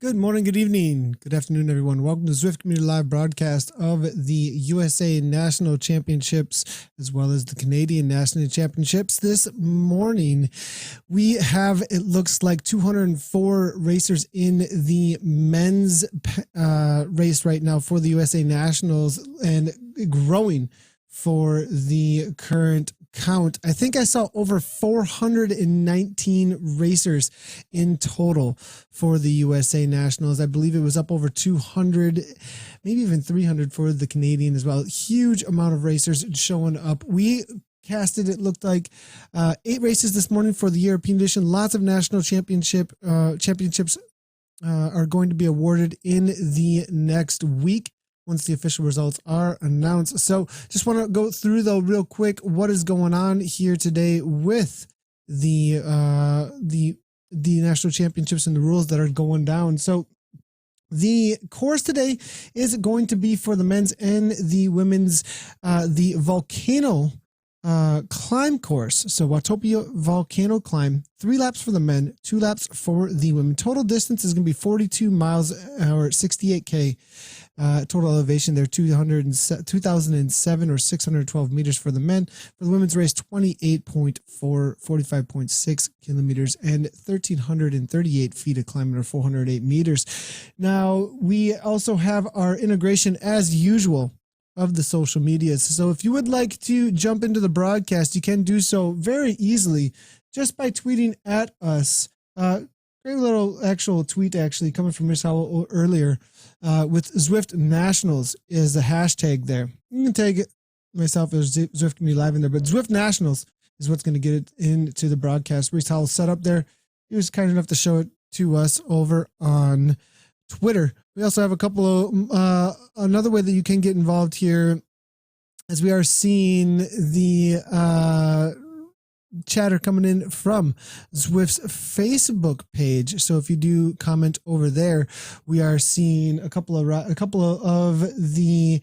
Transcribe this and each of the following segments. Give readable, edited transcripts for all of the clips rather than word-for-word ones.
Good morning, good evening, good afternoon, everyone. Welcome to Zwift Community Live broadcast of the USA National Championships, as well as the Canadian National Championships. This morning, we have, it looks like 204 racers in the men's race right now for the USA Nationals, and growing for the current count. I think I saw over 419 racers in total for the USA Nationals. I believe it was up over 200, maybe even 300 for the Canadian as well. Huge amount of racers showing up. We casted, it looked like 8 races this morning for the European edition. Lots of national championships are going to be awarded in the next week once the official results are announced. So just want to go through though real quick what is going on here today with the national championships and the rules that are going down. So the course today is going to be for the men's and the women's the volcano climb course. So Watopia volcano climb, 3 laps for the men, 2 laps for the women. Total distance is going to be 42 miles or 68K. Total elevation there, 2007 or 612 meters for the men. For the women's race, 45.6 kilometers and 1,338 feet of climbing, or 408 meters. Now, we also have our integration as usual of the social medias. So if you would like to jump into the broadcast, you can do so very easily just by tweeting at us. Great little actual tweet actually coming from Miss Howell earlier with Zwift Nationals is the hashtag there. You can tag myself as Zwift Community Live in there, but Zwift Nationals is what's going to get it into the broadcast. Reese Howell set up there. He was kind enough to show it to us over on Twitter. We also have a couple of another way that you can get involved here, as we are seeing the chatter coming in from Zwift's Facebook page. So if you do comment over there, we are seeing a couple of the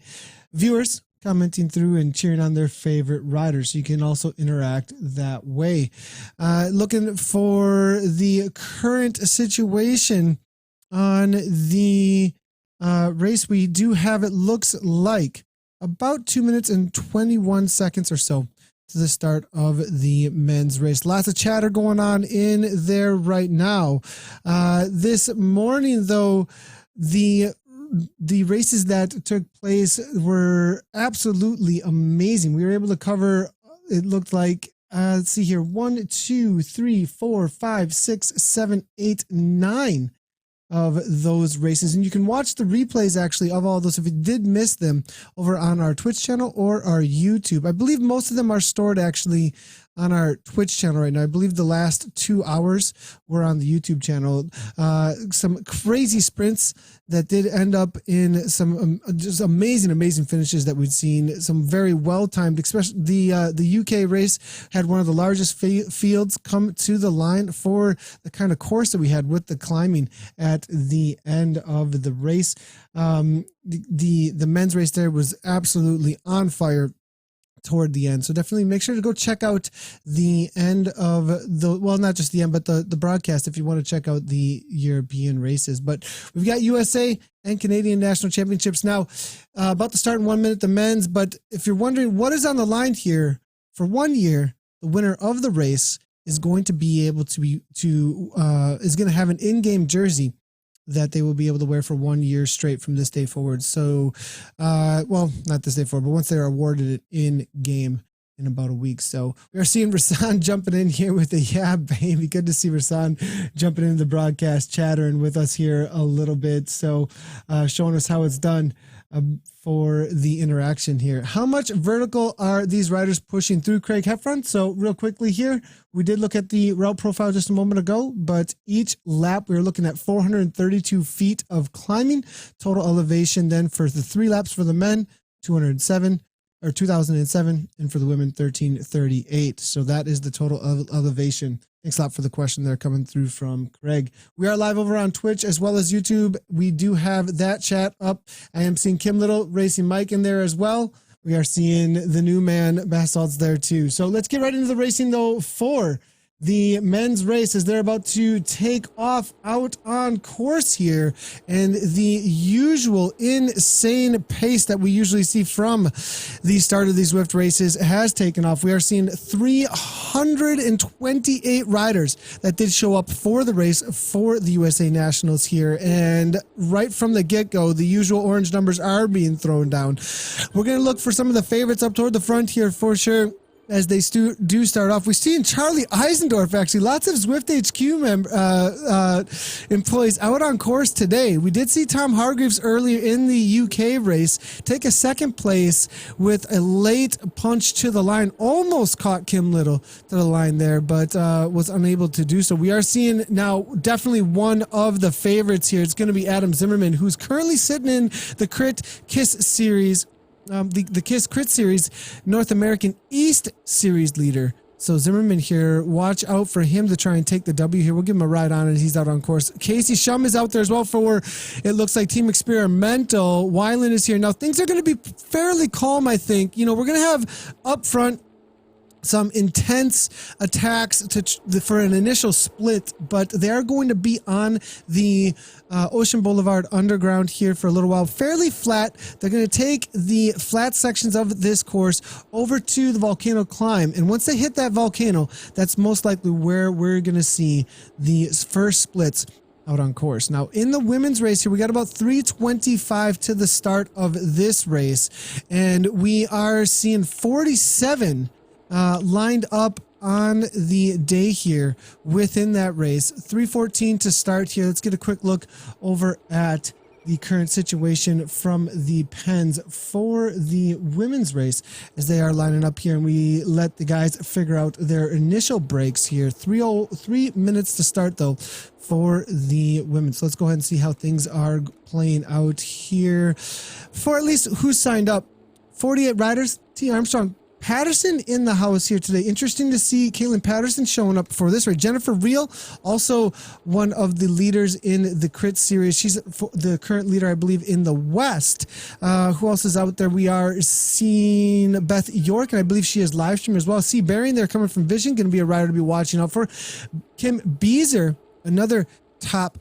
viewers commenting through and cheering on their favorite riders. So you can also interact that way. Looking for the current situation on the race, we do have, it looks like, about 2 minutes and 21 seconds or so to the start of the men's race. Lots of chatter going on in there right now. This morning, though, the races that took place were absolutely amazing. We were able to cover, it looked like, let's see here, 1, 2, 3, 4, 5, 6, 7, 8, 9 of those races, and you can watch the replays actually of all those if you did miss them over on our Twitch channel or our YouTube. I believe most of them are stored actually on our Twitch channel right now. I believe the last 2 hours were on the YouTube channel. Some crazy sprints that did end up in some just amazing finishes that we'd seen. Some very well timed, especially the UK race had one of the largest fields come to the line for the kind of course that we had with the climbing at the end of the race. The men's race there was absolutely on fire toward the end. So definitely make sure to go check out the end of the, well, not just the end, but the broadcast if you want to check out the European races. But we've got USA and Canadian National Championships now about to start in 1 minute, the men's. But if you're wondering what is on the line here, for 1 year, the winner of the race is going to be able to is going to have an in-game jersey that they will be able to wear for 1 year straight from this day forward. So, well, not this day forward, but once they're awarded it in game in about a week. So we are seeing Rasan jumping in here with a yeah, baby. Good to see Rasan jumping into the broadcast, chattering with us here a little bit. So showing us how it's done for the interaction here. How much vertical are these riders pushing through, Craig Heffron? So real quickly here, we did look at the route profile just a moment ago, but each lap we were looking at 432 feet of climbing. Total elevation then for the 3 laps for the men, 207 or 2007, and for the women, 1338. So that is the total elevation. Thanks a lot for the question there coming through from Craig. We are live over on Twitch as well as YouTube. We do have that chat up. I am seeing Kim Little, Racing Mike in there as well. We are seeing the new man, Basalt's there too. So let's get right into the racing though for the men's race as they're about to take off out on course here, and the usual insane pace that we usually see from the start of these Zwift races has taken off. We are seeing 328 riders that did show up for the race for the USA Nationals here, and right from the get-go the usual orange numbers are being thrown down. We're going to look for some of the favorites up toward the front here for sure. As they do start off, we've seen Charlie Eisendorf, actually, lots of Zwift HQ employees out on course today. We did see Tom Hargreaves earlier in the UK race take a second place with a late punch to the line. Almost caught Kim Little to the line there, but was unable to do so. We are seeing now definitely one of the favorites here. It's going to be Adam Zimmerman, who's currently sitting in the Crit KISS series. The KISS Crit Series North American East Series leader. So Zimmerman here, watch out for him to try and take the W here. We'll give him a ride on it. He's out on course. Casey Shum is out there as well for, it looks like, Team Experimental. Weiland is here. Now, things are going to be fairly calm, I think. You know, we're going to have up front some intense attacks for an initial split, but they are going to be on the Ocean Boulevard Underground here for a little while. Fairly flat. They're going to take the flat sections of this course over to the volcano climb, and once they hit that volcano, that's most likely where we're going to see the first splits out on course. Now, in the women's race here, we got about 3:25 to the start of this race, and we are seeing 47 lined up on the day here within that race. 3:14 to start here. Let's get a quick look over at the current situation from the pens for the women's race as they are lining up here, and we let the guys figure out their initial breaks here. 3 minutes to start though for the women. So let's go ahead and see how things are playing out here for at least who signed up. 48 riders. T. Armstrong Patterson in the house here today. Interesting to see Caitlin Patterson showing up for this race. Jennifer Reel, also one of the leaders in the Crit series. She's the current leader, I believe, in the West. Who else is out there? We are seeing Beth York, and I believe she is live stream as well. C. Baring there coming from Vision, going to be a rider to be watching out for. Kim Beezer, another top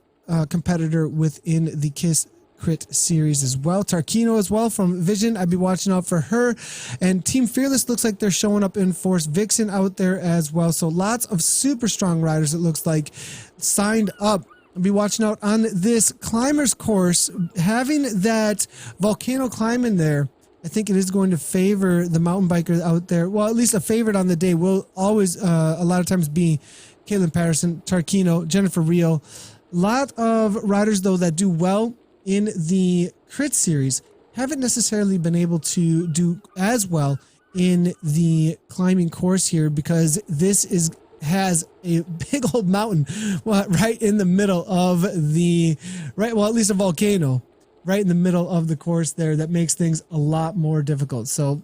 competitor within the KISS Crit series as well. Tarquino as well from Vision. I'd be watching out for her. And Team Fearless looks like they're showing up in force. Vixen out there as well. So lots of super strong riders, it looks like, signed up. I'll be watching out on this climbers course. Having that volcano climb in there, I think it is going to favor the mountain biker out there. Well, at least a favorite on the day will always, a lot of times, be Caitlin Patterson, Tarquino, Jennifer Reel. A lot of riders, though, that do well in the Crit series haven't necessarily been able to do as well in the climbing course here, because this has a big old mountain right in the middle of the at least a volcano right in the middle of the course there that makes things a lot more difficult. So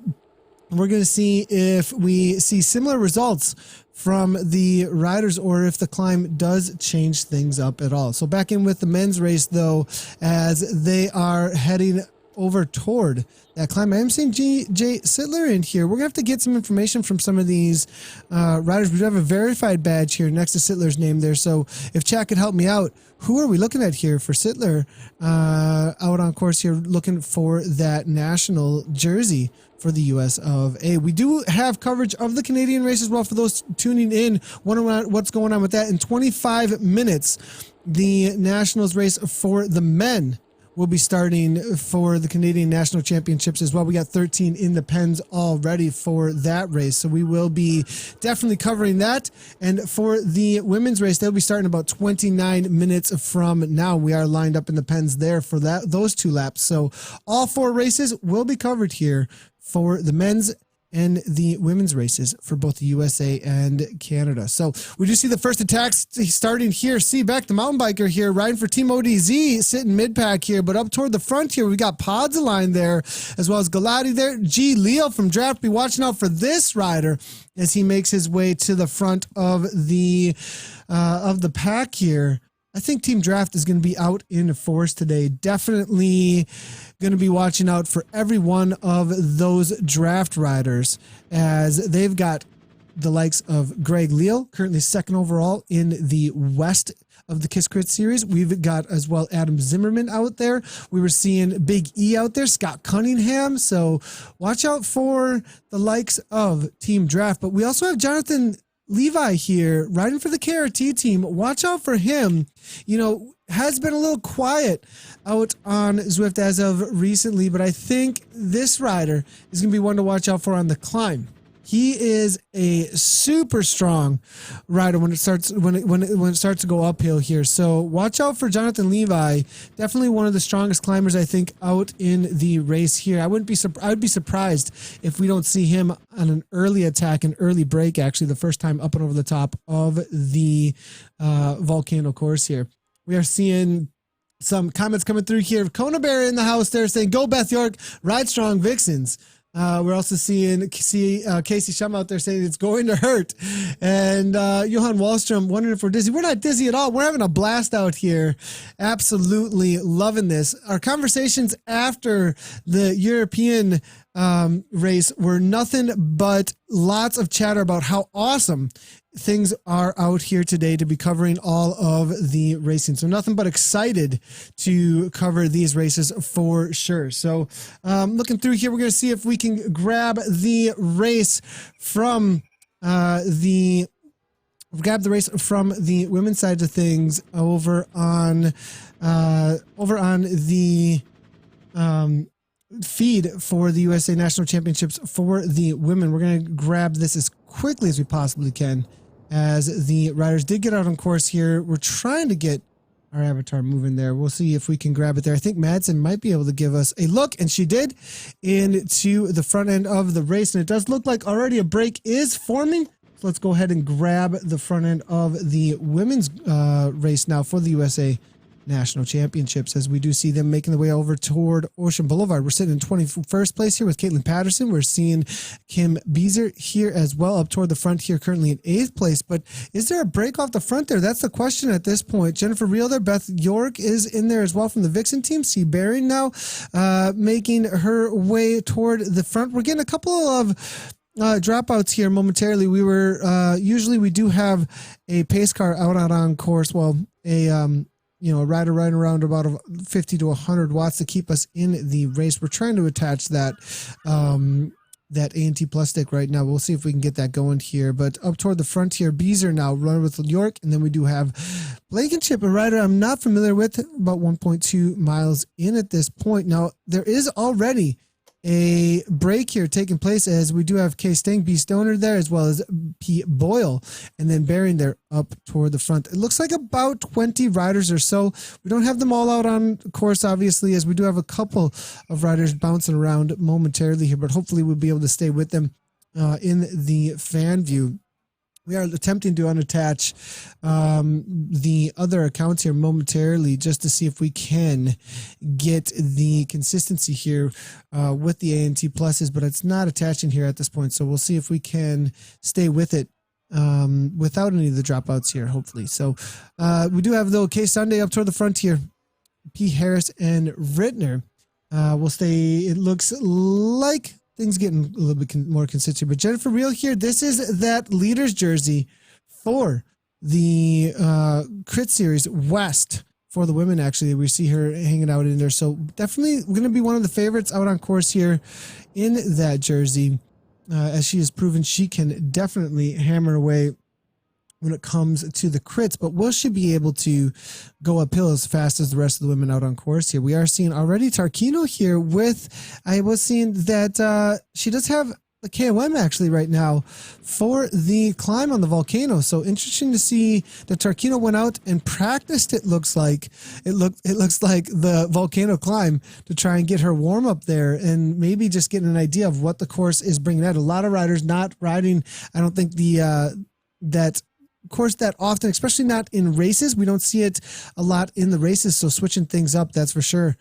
we're going to see if we see similar results from the riders or if the climb does change things up at all. So back in with the men's race, though, as they are heading over toward that climb. I am seeing Jay Sittler in here. We're going to have to get some information from some of these riders. We do have a verified badge here next to Sittler's name there. So if chat could help me out, who are we looking at here for Sittler out on course here, looking for that national jersey for the US of A. We do have coverage of the Canadian race as well for those tuning in, wondering what's going on with that. In 25 minutes, the nationals race for the men will be starting for the Canadian National Championships as well. We got 13 in the pens already for that race, so we will be definitely covering that. And for the women's race, they'll be starting about 29 minutes from now. We are lined up in the pens there for those 2 laps. So all 4 races will be covered here for the men's and the women's races for both the USA and Canada. So we do see the first attacks starting here. See Beck, the mountain biker here, riding for Team ODZ, sitting mid-pack here, but up toward the front here, we got Pods line there, as well as Galati there. G. Leo from Draft, be watching out for this rider as he makes his way to the front of the pack here. I think Team Draft is going to be out in force today. Definitely going to be watching out for every one of those draft riders, as they've got the likes of Greg Leal, currently second overall in the West of the Kiss Crit series. We've got as well Adam Zimmerman out there. We were seeing Big E out there, Scott Cunningham. So watch out for the likes of Team Draft. But we also have Jonathan Levi here riding for the KRT team. Watch out for him. Has been a little quiet out on Zwift as of recently, but I think this rider is going to be one to watch out for on the climb. He is a super strong rider when it starts to go uphill here. So watch out for Jonathan Levi. Definitely one of the strongest climbers, I think, out in the race here. I would be surprised if we don't see him on an early attack, an early break, actually the first time up and over the top of the volcano course here. We are seeing some comments coming through here. Kona Bear in the house there saying, "Go Beth York, ride strong Vixens." We're also seeing Casey Shum out there saying it's going to hurt. And Johan Wallstrom wondering if we're dizzy. We're not dizzy at all. We're having a blast out here. Absolutely loving this. Our conversations after the European race were nothing but lots of chatter about how awesome things are out here today to be covering all of the racing. So nothing but excited to cover these races for sure. So looking through here, we're going to see if we can grab the race from the women's side of things over on the feed for the USA National Championships for the women. We're going to grab this as quickly as we possibly can, as the riders did get out on course here. We're trying to get our avatar moving there. We'll see if we can grab it there. I think Madsen might be able to give us a look, and she did, into the front end of the race. And it does look like already a break is forming. So let's go ahead and grab the front end of the women's race now for the USA National Championships, as we do see them making the way over toward Ocean Boulevard. We're sitting in 21st place here with Caitlin Patterson. We're seeing Kim Beezer here as well up toward the front here, currently in 8th place. But is there a break off the front there? That's the question at this point. Jennifer Reel there, Beth York is in there as well from the Vixen team. C. Baring now making her way toward the front. We're getting a couple of dropouts here momentarily. We were usually we do have a pace car out on course. Well, a rider right around about 50 to 100 watts to keep us in the race. We're trying to attach that A&T Plus stick right now. We'll see if we can get that going here. But up toward the front here, Beezer now running with York, and then we do have Blankenship, a rider I'm not familiar with, about 1.2 miles in at this point. Now, there is already a break here taking place, as we do have K. Sting, B. Stoner there, as well as P. Boyle, and then Baring there up toward the front. It looks like about 20 riders or so. We don't have them all out on course, obviously, as we do have a couple of riders bouncing around momentarily here, but hopefully we'll be able to stay with them in the fan view. We are attempting to unattach the other accounts here momentarily, just to see if we can get the consistency here with the A&T pluses, but it's not attaching here at this point. So we'll see if we can stay with it without any of the dropouts here, hopefully. So we do have, though, K. Sunday up toward the front here, P. Harris and Rittner will stay. It looks like things getting a little bit more consistent. But Jennifer Reel here, this is that leader's jersey for the Crit Series West for the women, actually. We see her hanging out in there. So definitely going to be one of the favorites out on course here in that jersey, as she has proven she can definitely hammer away when it comes to the crits. But will she be able to go uphill as fast as the rest of the women out on course here? We are seeing already Tarquino here with, I was seeing that she does have a KOM actually right now for the climb on the volcano. So interesting to see that Tarquino went out and practiced. It looks like the volcano climb to try and get her warm up there, and maybe just get an idea of what the course is bringing out. A lot of riders not riding, I don't think that course that often, especially not in races. We don't see it a lot in the races, so switching things up, that's for sure,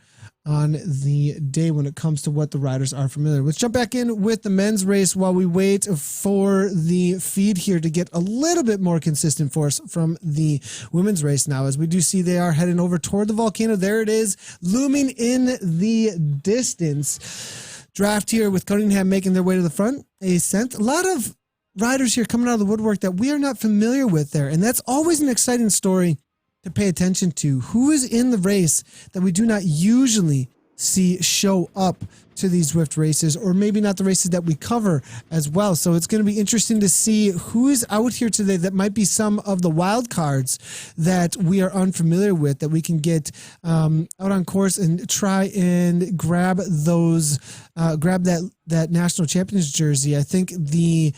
on the day when it comes to what the riders are familiar with. Let's jump back in with the men's race while we wait for the feed here to get a little bit more consistent for us from the women's race now, as we do see they are heading over toward the volcano. There it is, looming in the distance. Draft here with Cunningham making their way to the front. A lot of riders here coming out of the woodwork that we are not familiar with there. And that's always an exciting story to pay attention to. Who is in the race that we do not usually see show up to these Zwift races, or maybe not the races that we cover as well. So it's going to be interesting to see who is out here today that might be some of the wild cards that we are unfamiliar with, that we can get out on course and try and grab those, grab that national champions jersey. I think the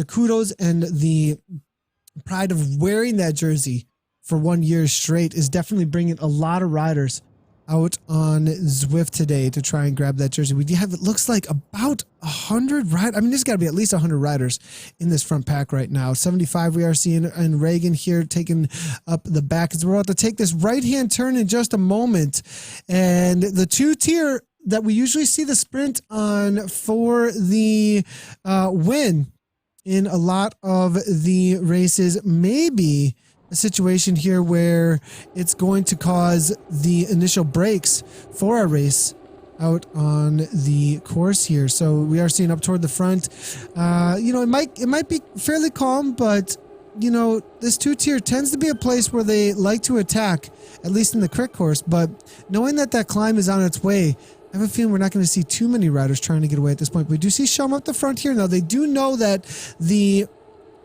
kudos and the pride of wearing that jersey for 1 year straight is definitely bringing a lot of riders out on Zwift today to try and grab that jersey. We have, it looks like about 100 riders. I mean, there's got to be at least 100 riders in this front pack right now. 75 we are seeing, and Reagan here taking up the back as we're about to take this right-hand turn in just a moment. And the two-tier that we usually see the sprint on for the win in a lot of the races, maybe a situation here where it's going to cause the initial breaks for our race out on the course here. So we are seeing up toward the front. You know, it might be fairly calm, but you know, this two-tier tends to be a place where they like to attack, at least in the crit course. But knowing that climb is on its way, I have a feeling we're not going to see too many riders trying to get away at this point. We do see Shum up the front here. Now, they do know that the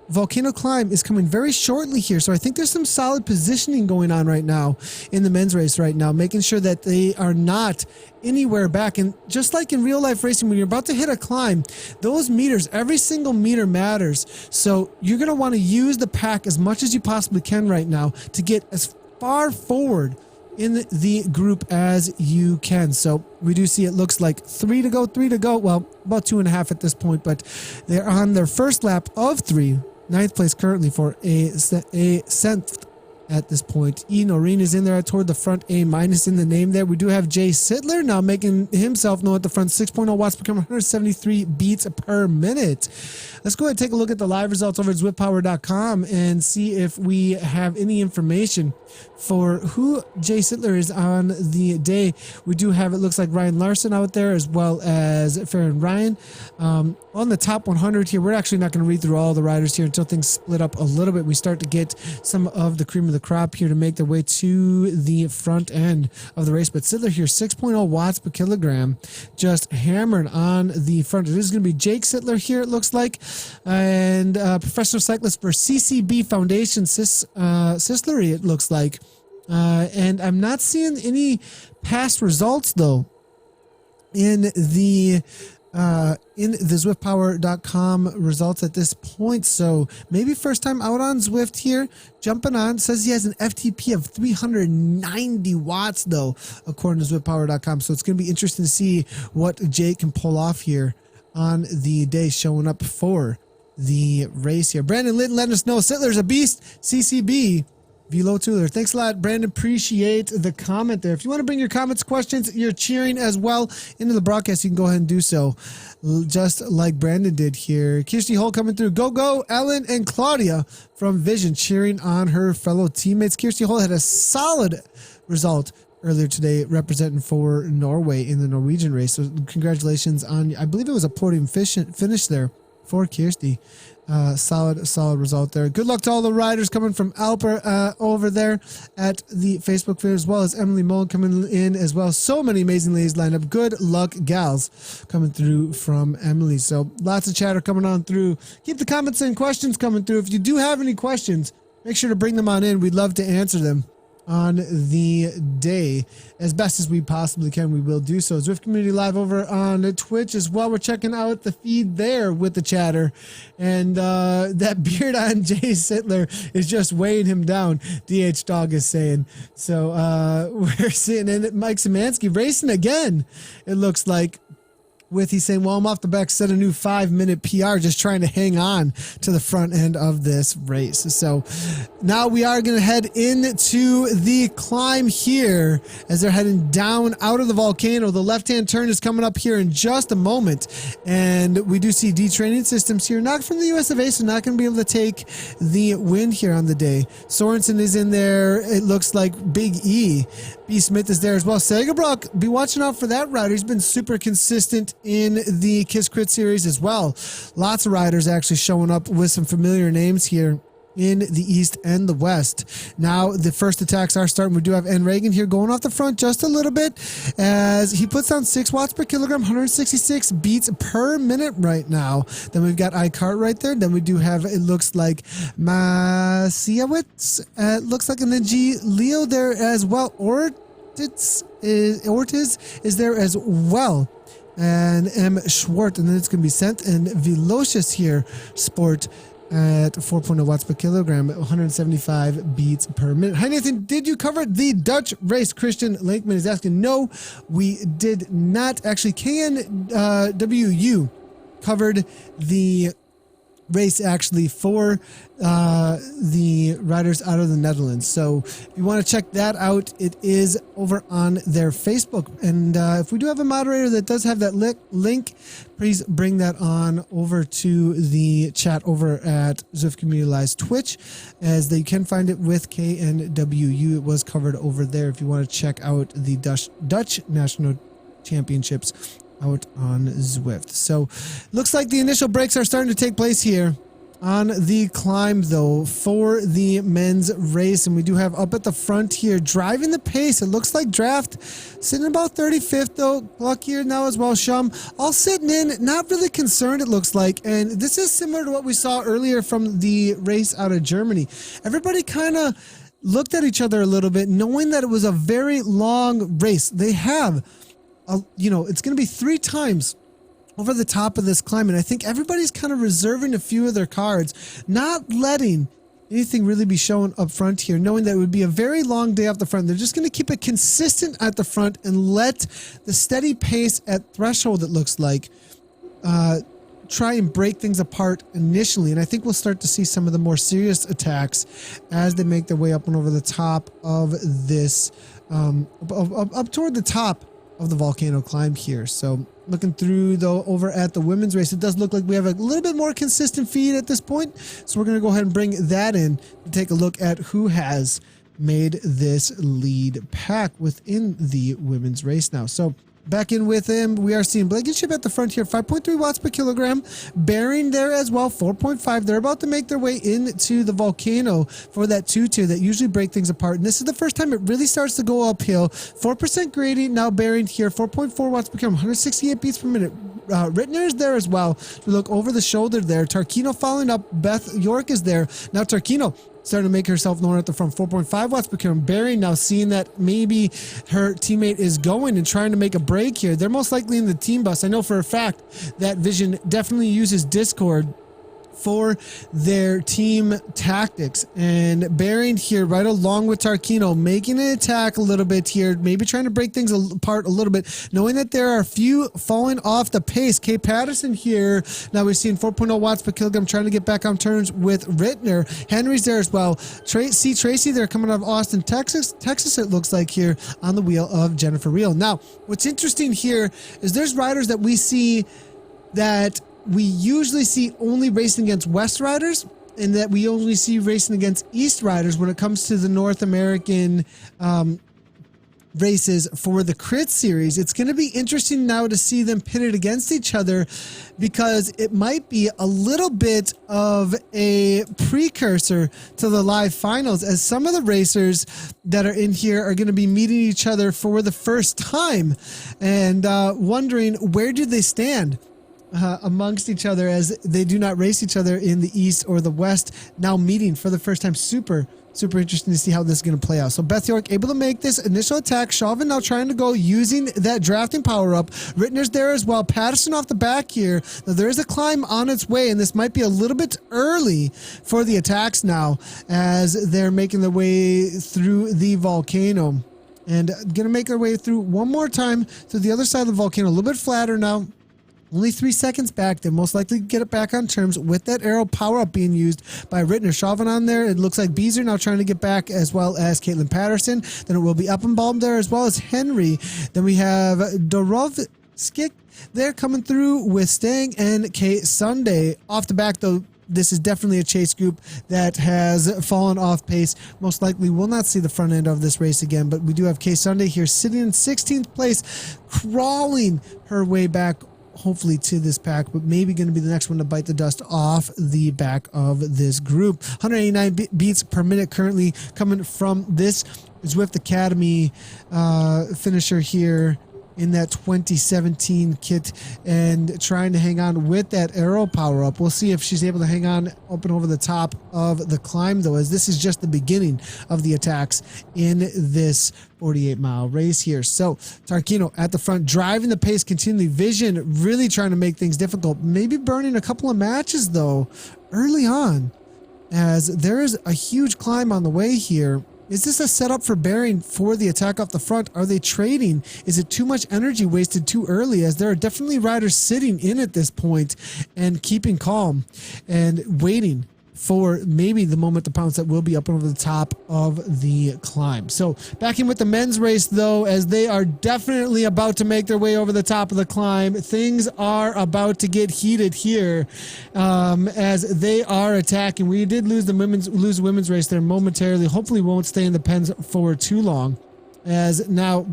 volcano climb is coming very shortly here, so I think there's some solid positioning going on right now in the men's race right now, making sure that they are not anywhere back. And just like in real life racing, when you're about to hit a climb, those meters, every single meter matters. So you're going to want to use the pack as much as you possibly can right now to get as far forward in the group as you can. So we do see it looks like three to go. Well, about 2.5 at this point, but they're on their first lap of 3. 9th place currently for a cent at this point. E. Noreen is in there toward the front, A- in the name there. We do have Jay Sittler now making himself known at the front. 6.0 watts per kilometer, 173 beats per minute. Let's go ahead and take a look at the live results over at zwiftpower.com and see if we have any information for who Jay Sittler is on the day. We do have, it looks like, Ryan Larson out there, as well as Farron Ryan. On the top 100 here, we're actually not going to read through all the riders here until things split up a little bit. We start to get some of the cream of the crop here to make their way to the front end of the race. But Sittler here, 6.0 watts per kilogram, just hammered on the front. It is going to be Jake Sittler here, it looks like, and professional cyclist for CCB Foundation Sislery, it looks like. And I'm not seeing any past results, though, in the Zwiftpower.com results at this point. So maybe first time out on Zwift here, jumping on. Says he has an FTP of 390 watts, though, according to Zwiftpower.com. So it's going to be interesting to see what Jake can pull off here on the day, showing up for the race here. Brandon Litton letting us know Sittler's a beast. CCB Velo Tuller. Thanks a lot, Brandon. Appreciate the comment there. If you want to bring your comments, questions, you're cheering as well into the broadcast, you can go ahead and do so, just like Brandon did here. Kirsty Hole coming through. Go, Ellen and Claudia from Vision cheering on her fellow teammates. Kirsty Hole had a solid result earlier today representing for Norway in the Norwegian race. So congratulations on, I believe it was a podium finish there for Kirsty. Solid result there. Good luck to all the riders coming from Alper over there at the Facebook feed, as well as Emily Mullen coming in as well. So many amazing ladies lined up. Good luck, gals, coming through from Emily. So lots of chatter coming on through. Keep the comments and questions coming through. If you do have any questions, make sure to bring them on in. We'd love to answer them on the day as best as we possibly can. We will do so. Zwift Community Live over on Twitch as well. We're checking out the feed there with the chatter, and that beard on Jay Sittler is just weighing him down, DH Dog is saying. So we're seeing, and Mike Szymanski racing again, it looks like, with he's saying, well, I'm off the back, set a new 5-minute PR, just trying to hang on to the front end of this race. So now we are going to head into the climb here as they're heading down out of the volcano. The left-hand turn is coming up here in just a moment, and we do see D-Training Systems here, not from the US of A, so not going to be able to take the win here on the day. Sorensen is in there. It looks like Big E. B. Smith is there as well. Segerbrock, be watching out for that rider. He's been super consistent in the Kiss Crit series as well. Lots of riders actually showing up with some familiar names here in the East and the West. Now the first attacks are starting. We do have N. Reagan here going off the front just a little bit as he puts down 6 watts per kilogram, 166 beats per minute right now. Then we've got iCart right there. Then we do have, it looks like Masiewicz, looks like, and then G. Leo there as well. Ortiz is there as well. And M. Schwartz, and then it's going to be Sent and Velocious here, Sport, at 4.0 watts per kilogram, 175 beats per minute. Hi, Nathan. Did you cover the Dutch race? Christian Lankman is asking. No, we did not. Actually, KNWU covered the race actually for the riders out of the Netherlands. So if you want to check that out, it is over on their Facebook. And if we do have a moderator that does have that link, please bring that on over to the chat over at Zwift Community Live's Twitch, as they can find it with KNWU. It was covered over there if you want to check out the Dutch National Championships out on Zwift. So looks like the initial breaks are starting to take place here on the climb though for the men's race, and we do have up at the front here driving the pace. It looks like Draft sitting about 35th though. Gluck here now as well. Shum all sitting in, not really concerned it looks like, and this is similar to what we saw earlier from the race out of Germany. Everybody kind of looked at each other a little bit, knowing that it was a very long race. They have it's going to be 3 times over the top of this climb, and I think everybody's kind of reserving a few of their cards, not letting anything really be shown up front here, knowing that it would be a very long day off the front. They're just going to keep it consistent at the front and let the steady pace at threshold, it looks like, try and break things apart initially. And I think we'll start to see some of the more serious attacks as they make their way up and over the top of this, up toward the top of the volcano climb here. So looking through though over at the women's race, it does look like we have a little bit more consistent feed at this point. So we're going to go ahead and bring that in to take a look at who has made this lead pack within the women's race now. So back in with him, we are seeing Blankenship at the front here, 5.3 watts per kilogram. Bearing there as well, 4.5. They're about to make their way into the volcano for that 2-2 that usually break things apart. And this is the first time it really starts to go uphill. 4% gradient now Bearing here, 4.4 watts per kilogram, 168 beats per minute. Rittner is there as well. We look over the shoulder there. Tarquino following up. Beth York is there. Now Tarquino starting to make herself known at the front, 4.5 watts per kilogram. Barry now seeing that maybe her teammate is going and trying to make a break here. They're most likely in the team bus. I know for a fact that Vision definitely uses Discord for their team tactics, and Bearing here right along with Tarquino making an attack a little bit here, maybe trying to break things apart a little bit, knowing that there are a few falling off the pace. Kay Patterson here, now we're seeing 4.0 watts per kilogram trying to get back on turns with Rittner. Henry's there as well. Tracy there coming out of Austin, Texas it looks like here on the wheel of Jennifer Reel. Now what's interesting here is there's riders that we see that we usually see only racing against West riders, and that we only see racing against East riders when it comes to the North American races for the Crit series. It's going to be interesting now to see them pitted against each other, because it might be a little bit of a precursor to the live finals, as some of the racers that are in here are going to be meeting each other for the first time and wondering where do they stand amongst each other, as they do not race each other in the East or the West, now meeting for the first time. Super interesting to see how this is going to play out. So Beth York able to make this initial attack. Chauvin now trying to go using that drafting power up. Rittner's there as well. Patterson off the back here. Now there is a climb on its way, and this might be a little bit early for the attacks now as they're making their way through the volcano, and going to make their way through one more time to the other side of the volcano. A little bit flatter now. Only 3 seconds back. They most likely get it back on terms with that arrow power up being used by Rittner. Chauvin on there. It looks like Beezer now trying to get back, as well as Caitlin Patterson. Then it will be Uppenbaum there, as well as Henry. Then we have Dorovskik there coming through with Stang and Kate Sunday. Off the back though, this is definitely a chase group that has fallen off pace. Most likely will not see the front end of this race again, but we do have Kate Sunday here sitting in 16th place, crawling her way back hopefully to this pack, but maybe going to be the next one to bite the dust off the back of this group. 189 beats per minute currently coming from this Zwift Academy finisher here in that 2017 kit, and trying to hang on with that arrow power up. We'll see if she's able to hang on up and over the top of the climb, though, as this is just the beginning of the attacks in this 48-mile race here. So Tarquino at the front, driving the pace continually. Vision really trying to make things difficult, maybe burning a couple of matches though early on, as there is a huge climb on the way here. Is this a setup for Bearing for the attack off the front? Are they trading? Is it too much energy wasted too early, as there are definitely riders sitting in at this point and keeping calm and waiting for maybe the moment to pounce that will be up over the top of the climb. So back in with the men's race though, as they are definitely about to make their way over the top of the climb. Things are about to get heated here as they are attacking. We did lose the women's race there momentarily. Hopefully won't stay in the pens for too long, as now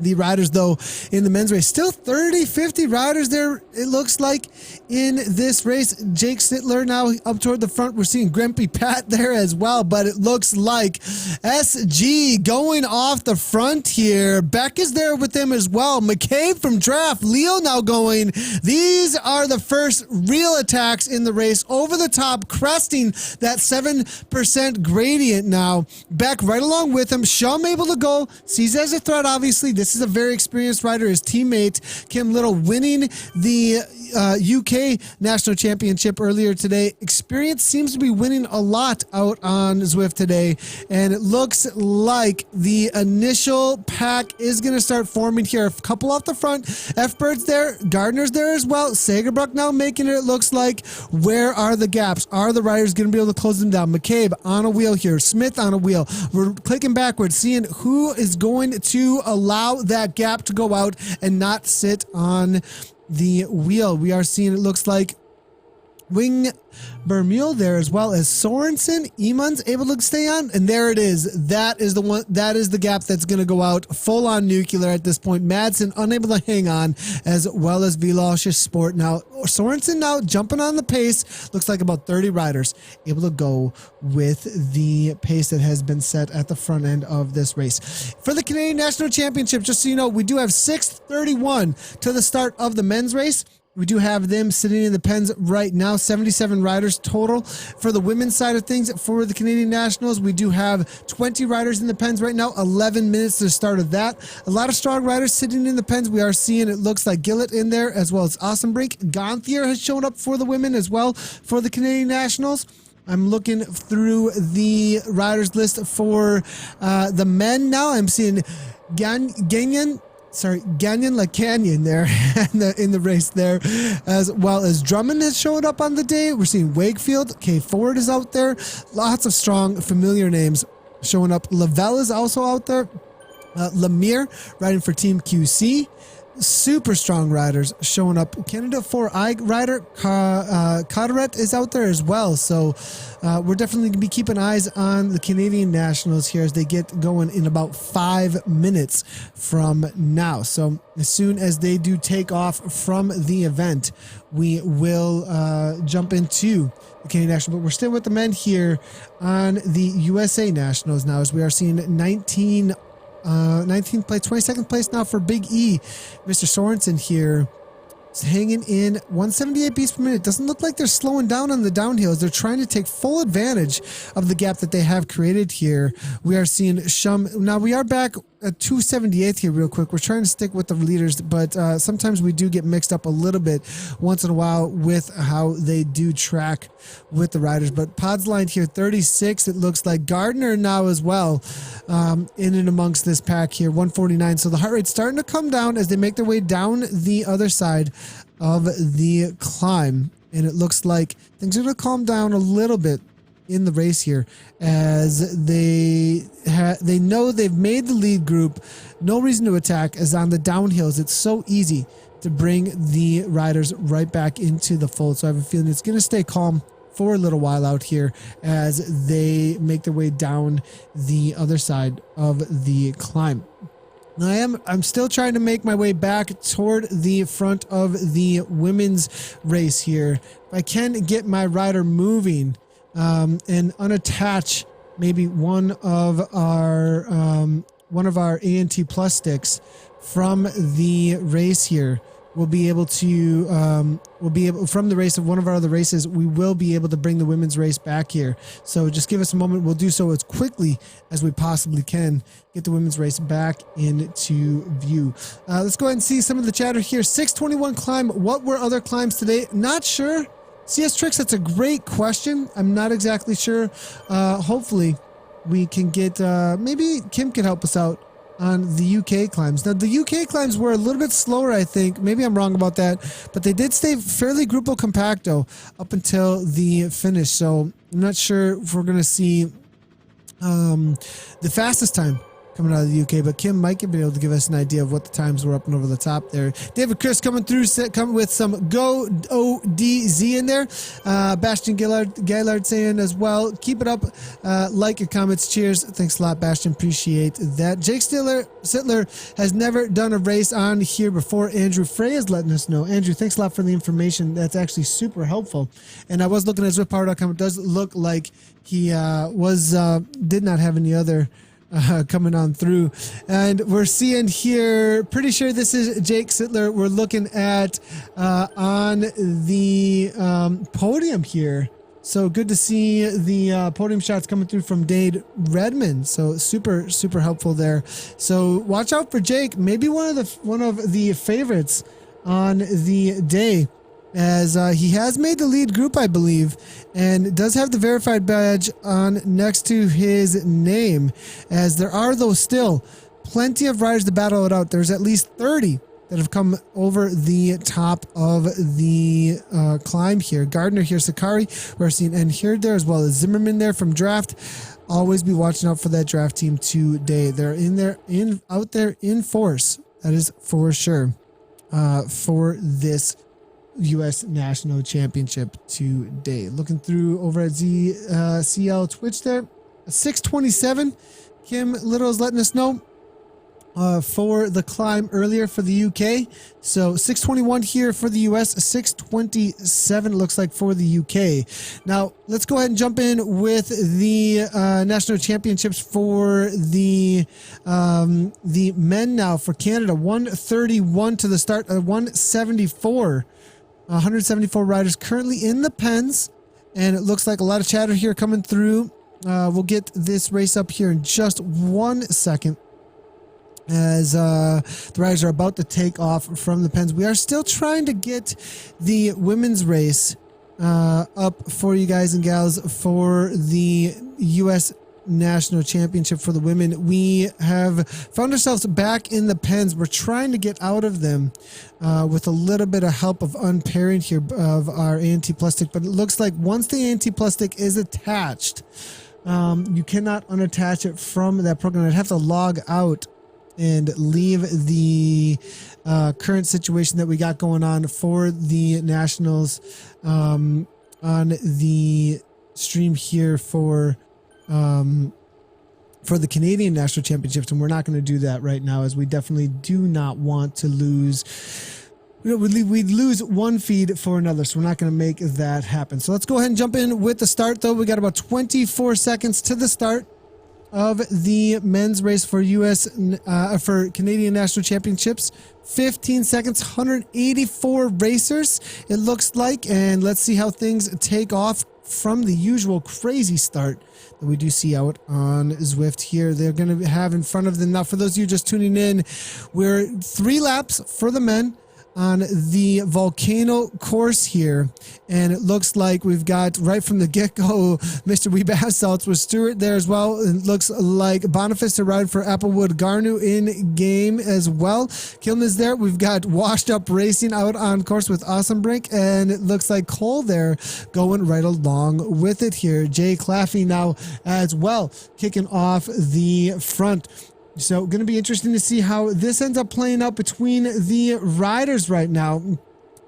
the riders though in the men's race, still 50 riders there it looks like in this race. Jake Sittler now up toward the front. We're seeing Grumpy Pat there as well, but it looks like SG going off the front here. Beck is there with them as well. McCabe from Draft, Leo now going. These are the first real attacks in the race, over the top, cresting that 7% gradient now. Beck right along with him. Shum able to go, sees as a threat obviously. This is a very experienced rider. His teammate Kim Little winning the UK National Championship earlier today. Experience seems to be winning a lot out on Zwift today, and it looks like the initial pack is going to start forming here. A couple off the front. F-Bird's there. Gardner's there as well. Sagerbrook now making it looks like. Where are the gaps? Are the riders going to be able to close them down? McCabe on a wheel here. Smith on a wheel. We're clicking backwards, seeing who is going to allow that gap to go out and not sit on the wheel. We are seeing, it looks like, Wing Bermule there, as well as Sorensen. Eamon's able to stay on, and there it is. That is the one. That is the gap that's going to go out. Full on nuclear at this point. Madsen unable to hang on, as well as Velocious Sport. Now Sorensen now jumping on the pace. Looks like about 30 riders able to go with the pace that has been set at the front end of this race. For the Canadian National Championship, just so you know, we do have 6:31 to the start of the men's race. We do have them sitting in the pens right now, 77 riders total. For the women's side of things, for the Canadian Nationals, we do have 20 riders in the pens right now, 11 minutes to the start of that. A lot of strong riders sitting in the pens. We are seeing, it looks like, Gillett in there, as well as Awesomebrink. Gonthier has shown up for the women as well for the Canadian Nationals. I'm looking through the riders list for the men now. I'm seeing Gagnon LaCanyon there in the race there, as well as Drummond has showed up on the day. We're seeing Wakefield. K Ford is out there. Lots of strong, familiar names showing up. Lavelle is also out there. Lemire riding for Team QC. Super strong riders showing up. Canada 4i rider Carteret is out there as well. So we're definitely going to be keeping eyes on the Canadian Nationals here as they get going in about 5 minutes from now. So as soon as they do take off from the event, we will jump into the Canadian National. But we're still with the men here on the USA Nationals now, as we are seeing 19th place, 22nd place now for Big E. Mr. Sorensen here is hanging in 178 beats per minute. Doesn't look like they're slowing down on the downhills. They're trying to take full advantage of the gap that they have created here. We are seeing Shum. Now we are back at 278th here real quick. We're trying to stick with the leaders, but sometimes we do get mixed up a little bit once in a while with how they do track with the riders. But Pod's line here, 36. It looks like Gardner now as well in and amongst this pack here, 149. So the heart rate's starting to come down as they make their way down the other side of the climb. And it looks like things are going to calm down a little bit in the race here, as they know they've made the lead group. No reason to attack, as on the downhills it's so easy to bring the riders right back into the fold. So I have a feeling it's going to stay calm for a little while out here as they make their way down the other side of the climb. I'm still trying to make my way back toward the front of the women's race here. If I can get my rider moving and unattach maybe one of our ANT Plus sticks from the race here, we'll be able to from the race of one of our other races, we will be able to bring the women's race back here. So just give us a moment. We'll do so as quickly as we possibly can. Get the women's race back into view. Let's go ahead and see some of the chatter here. 621 climb. What were other climbs today? Not sure. CS Tricks, that's a great question. I'm not exactly sure. Hopefully we can get, maybe Kim can help us out on the UK climbs. Now, the UK climbs were a little bit slower, I think. Maybe I'm wrong about that, but they did stay fairly Gruppo Compacto up until the finish. So I'm not sure if we're going to see the fastest time coming out of the UK, but Kim might be able to give us an idea of what the times were up and over the top there. David Chris coming through, coming with some Go ODZ in there. Bastion Gaillard saying as well, keep it up. Like and comments, cheers. Thanks a lot, Bastion. Appreciate that. Jake Sittler has never done a race on here before. Andrew Frey is letting us know. Andrew, thanks a lot for the information. That's actually super helpful. And I was looking at ZwiftPower.com. It does look like he did not have any other coming on through, and we're seeing here, pretty sure this is Jake Sittler we're looking at on the podium here. So good to see the podium shots coming through from Dade Redmond. So super helpful there. So watch out for Jake, maybe one of the favorites on the day, as he has made the lead group, I believe, and does have the verified badge on next to his name, as there are, though, still plenty of riders to battle it out. There's at least 30 that have come over the top of the climb here. Gardner here, Sakari, we're seeing, and here there, as well as Zimmerman there from Draft. Always be watching out for that Draft team today. They're out there in force. That is for sure for this U.S. National Championship today. Looking through over at CL Twitch there, 627. Kim Little is letting us know for the climb earlier for the UK. So 621 here for the US, 627 looks like for the UK. Now let's go ahead and jump in with the national championships for the men now for Canada. 131 to the start, 174. 174 riders currently in the pens, and it looks like a lot of chatter here coming through. We'll get this race up here in just 1 second, as the riders are about to take off from the pens. We are still trying to get the women's race up for you guys and gals for the U.S. National Championship for the women. We have found ourselves back in the pens. We're trying to get out of them with a little bit of help of unpairing here of our ANT plastic, but it looks like once the ANT plastic is attached, you cannot unattach it from that program. I'd have to log out and leave the current situation that we got going on for the nationals on the stream here for the Canadian National Championships, and we're not going to do that right now, as we definitely do not want to lose. We'd lose one feed for another, so we're not going to make that happen. So let's go ahead and jump in with the start, though. We got about 24 seconds to the start of the men's race for for Canadian National Championships. 15 seconds, 184 racers, it looks like, and let's see how things take off from the usual crazy start that we do see out on Zwift here. They're going to have in front of them now, for those of you just tuning in, we're 3 laps for the men on the volcano course here, and it looks like we've got right from the get-go Mr. Wee Bath Salts with Stewart there as well. It looks like Boniface to ride for Applewood Garnu in game as well. Kilman is there. We've got Washed Up Racing out on course with Awesome Brink, and it looks like Cole there going right along with it here. Jay Claffey now as well kicking off the front. So going to be interesting to see how this ends up playing out between the riders right now.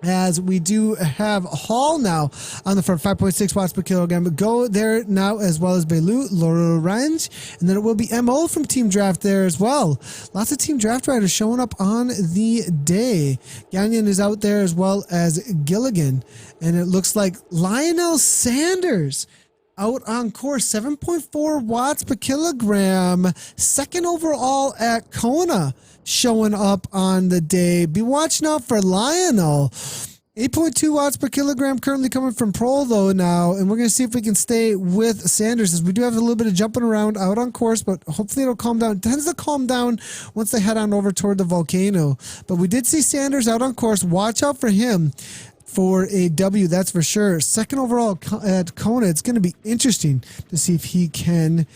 as we do have Hall now on the front, 5.6 watts per kilogram. Go there now, as well as Belu, Lorange, and then it will be MO from Team Draft there as well. Lots of Team Draft riders showing up on the day. Gagnon is out there, as well as Gilligan, and it looks like Lionel Sanders out on course, 7.4 watts per kilogram, second overall at Kona, showing up on the day. Be watching out for Lionel. 8.2 watts per kilogram currently coming from Prol though now, and we're going to see if we can stay with Sanders, as we do have a little bit of jumping around out on course, but hopefully it'll calm down. It tends to calm down once they head on over toward the volcano. But we did see Sanders out on course. Watch out for him for a W, that's for sure. Second overall at Kona. It's going to be interesting to see if he can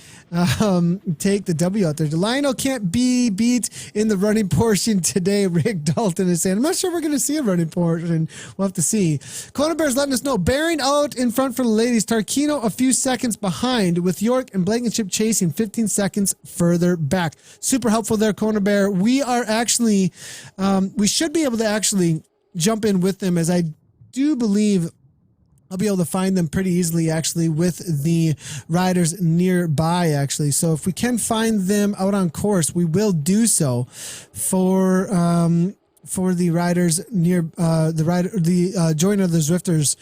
take the W out there. Lionel can't be beat in the running portion today, Rick Dalton is saying. I'm not sure we're going to see a running portion. We'll have to see. Kona Bear's letting us know. Bearing out in front for the ladies. Tarquino a few seconds behind, with York and Blankenship chasing 15 seconds further back. Super helpful there, Kona Bear. We are actually, we should be able to actually jump in with them, as I do believe I'll be able to find them pretty easily, actually, with the riders nearby, actually. So if we can find them out on course, we will do so for the riders near the joiner of the Zwifters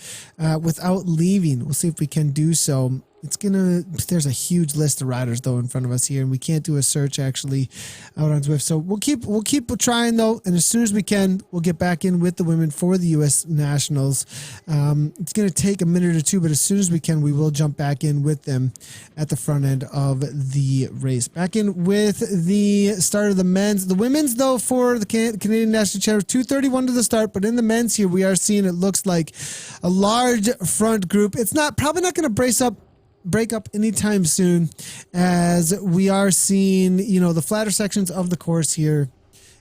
without leaving. We'll see if we can do so. There's a huge list of riders though in front of us here, and we can't do a search actually out on Zwift. So we'll keep trying though, and as soon as we can, we'll get back in with the women for the U.S. Nationals. It's going to take a minute or two, but as soon as we can, we will jump back in with them at the front end of the race. Back in with the start of the men's. The women's though for the Canadian National Chapter, 2:31 to the start, but in the men's here we are seeing, it looks like, a large front group. It's probably not going to break up anytime soon, as we are seeing, the flatter sections of the course here.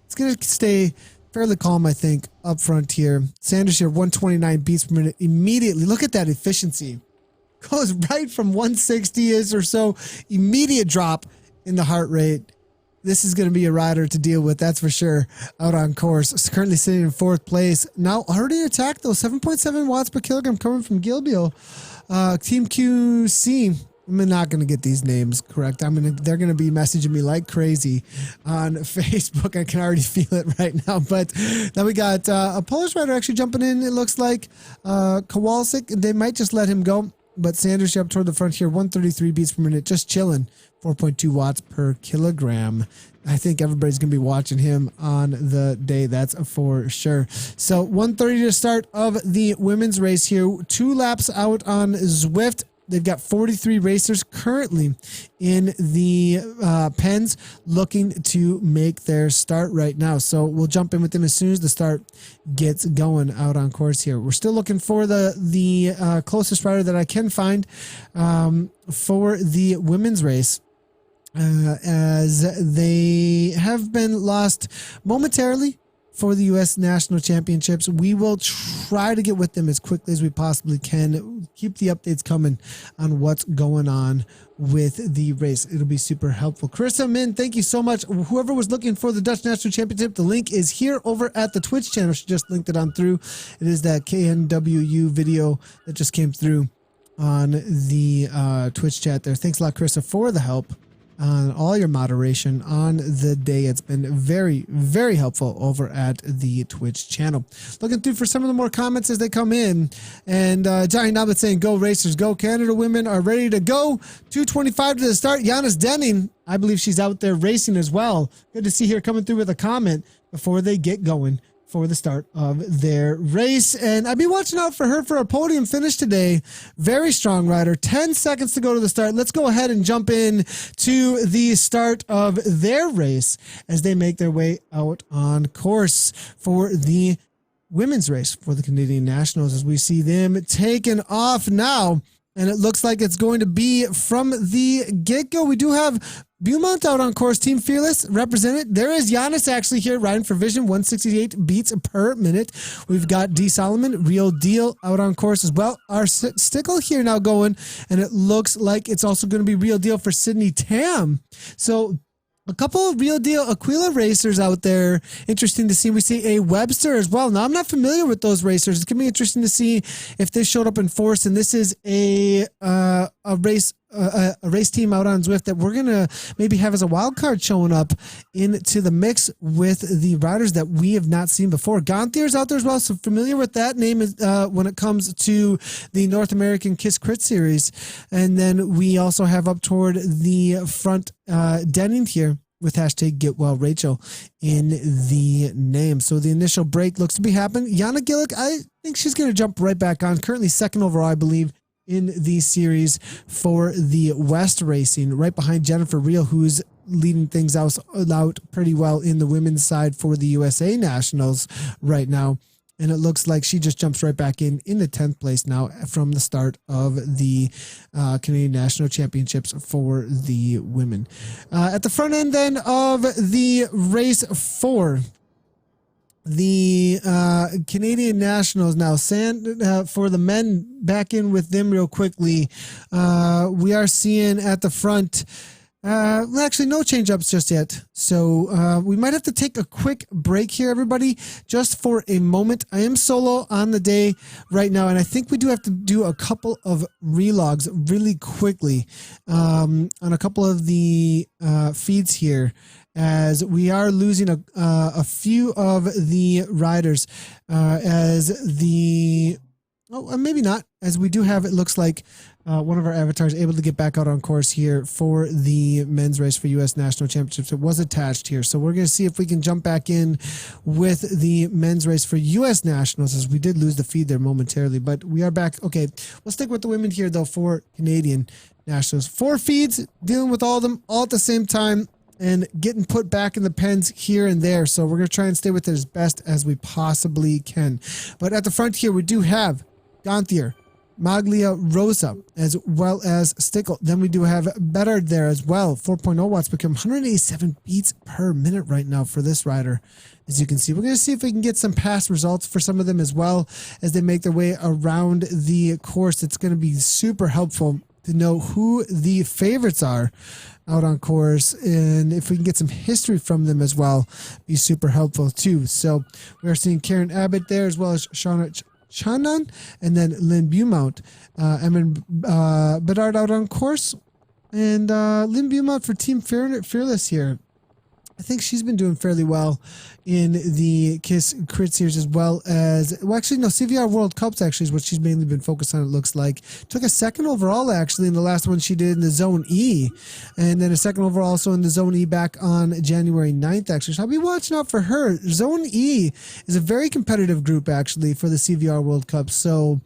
It's going to stay fairly calm, I think, up front here. Sanders here, 129 beats per minute immediately. Look at that efficiency. Goes right from 160-ish or so, immediate drop in the heart rate. This is going to be a rider to deal with, that's for sure, out on course. It's currently sitting in fourth place. Now already attacked, though, 7.7 watts per kilogram coming from Gilbio. Team QC, I'm not going to get these names correct. They're going to be messaging me like crazy on Facebook. I can already feel it right now. But then we got a Polish rider actually jumping in, it looks like. Kowalczyk, they might just let him go. But Sanders up toward the front here, 133 beats per minute, just chilling. 4.2 watts per kilogram. I think everybody's going to be watching him on the day, that's for sure. So 1:30 to start of the women's race here. 2 laps out on Zwift. They've got 43 racers currently in the pens looking to make their start right now. So we'll jump in with them as soon as the start gets going out on course here. We're still looking for the closest rider that I can find for the women's race, as they have been lost momentarily for the U.S. National Championships. We will try to get with them as quickly as we possibly can. Keep the updates coming on what's going on with the race. It'll be super helpful. Carissa Min, thank you so much. Whoever was looking for the Dutch National Championship, the link is here over at the Twitch channel. She just linked it on through. It is that KNWU video that just came through on the Twitch chat there. Thanks a lot, Carissa, for the help on all your moderation on the day. It's been very, very helpful over at the Twitch channel. Looking through for some of the more comments as they come in. And Johnny Nobbit saying, go Racers, go. Canada women are ready to go. 2:25 to the start. Giannis Denning, I believe she's out there racing as well. Good to see her coming through with a comment before they get going for the start of their race. And I'd be watching out for her for a podium finish today. Very strong rider. 10 seconds to go to the start. Let's go ahead and jump in to the start of their race as they make their way out on course for the women's race for the Canadian Nationals, as we see them taking off now. And it looks like it's going to be from the get-go. We do have Beaumont out on course, Team Fearless represented. There is Giannis actually here riding for Vision, 168 beats per minute. We've got D. Solomon, Real Deal, out on course as well. Our Stickle here now going, and it looks like it's also going to be Real Deal for Sydney Tam. So A couple of real deal Aquila racers out there. Interesting to see. We see a Webster as well. Now, I'm not familiar with those racers. It's going to be interesting to see if they showed up in force. And this is a race team out on Zwift that we're going to maybe have as a wild card showing up into the mix with the riders that we have not seen before. Gonthier's out there as well. So familiar with that name when it comes to the North American Kiss Crit Series. And then we also have up toward the front Denning here with hashtag #GetWellRachel in the name. So the initial break looks to be happening. Yana Gillick, I think she's going to jump right back on. Currently second overall, I believe, in the series for the West Racing, right behind Jennifer Reel, who's leading things out pretty well in the women's side for the USA Nationals right now. And it looks like she just jumps right back in the 10th place now from the start of the Canadian National Championships for the women. At the front end then of the race 4, the Canadian Nationals now. For the men, back in with them real quickly. We are seeing at the front, actually no change-ups just yet. So we might have to take a quick break here, everybody, just for a moment. I am solo on the day right now, and I think we do have to do a couple of relogs really quickly on a couple of the feeds here, as we are losing a few of the riders maybe not, as we do have, it looks like one of our avatars able to get back out on course here for the men's race for U.S. National Championships. It was attached here, so we're going to see if we can jump back in with the men's race for U.S. Nationals, as we did lose the feed there momentarily, but we are back. Okay, we'll stick with the women here, though, for Canadian Nationals. 4 feeds, dealing with all of them all at the same time, and getting put back in the pens here and there. So we're going to try and stay with it as best as we possibly can. But at the front here, we do have Gonthier, Maglia Rosa, as well as Stickle. Then we do have Bedard there as well. 4.0 watts per km, 187 beats per minute right now for this rider. As you can see, we're going to see if we can get some past results for some of them as well as they make their way around the course. It's going to be super helpful to know who the favorites are out on course, and if we can get some history from them as well, be super helpful too. So we're seeing Karen Abbott there, as well as Shauna Chanan, and then Lynn Beaumont. Emin Bedard out on course, and Lynn Beaumont for Team Fearless here. I think she's been doing fairly well in the Kiss Crit Series, as well as, well, actually, no, CVR World Cups actually is what she's mainly been focused on, it looks like. Took a second overall, actually, in the last one she did in the Zone E, and then a second overall also in the Zone E back on January 9th, actually. So I'll be watching out for her. Zone E is a very competitive group, actually, for the CVR World Cup. So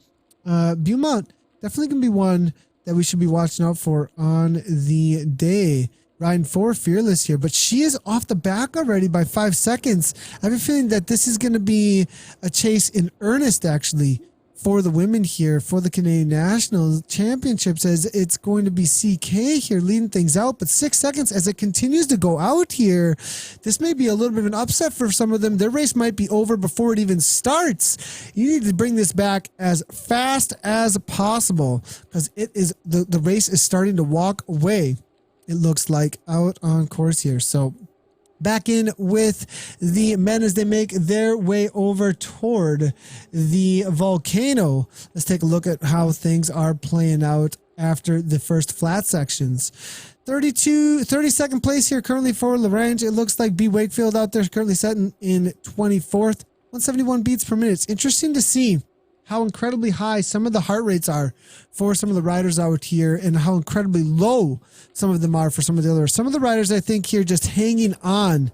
Beaumont definitely going to be one that we should be watching out for on the day. Riding for Fearless here, but she is off the back already by 5 seconds. I have a feeling that this is going to be a chase in earnest, actually, for the women here for the Canadian National Championships, as it's going to be CK here leading things out, but 6 seconds as it continues to go out here. This may be a little bit of an upset for some of them. Their race might be over before it even starts. You need to bring this back as fast as possible, because it is the race is starting to walk away, it looks like, out on course here. So back in with the men as they make their way over toward the volcano. Let's take a look at how things are playing out after the first flat sections. 32nd place here currently for Lagrange. It looks like B. Wakefield out there currently setting in 24th. 171 beats per minute. It's interesting to see how incredibly high some of the heart rates are for some of the riders out here, and how incredibly low some of them are for some of the others. Some of the riders, I think, here just hanging on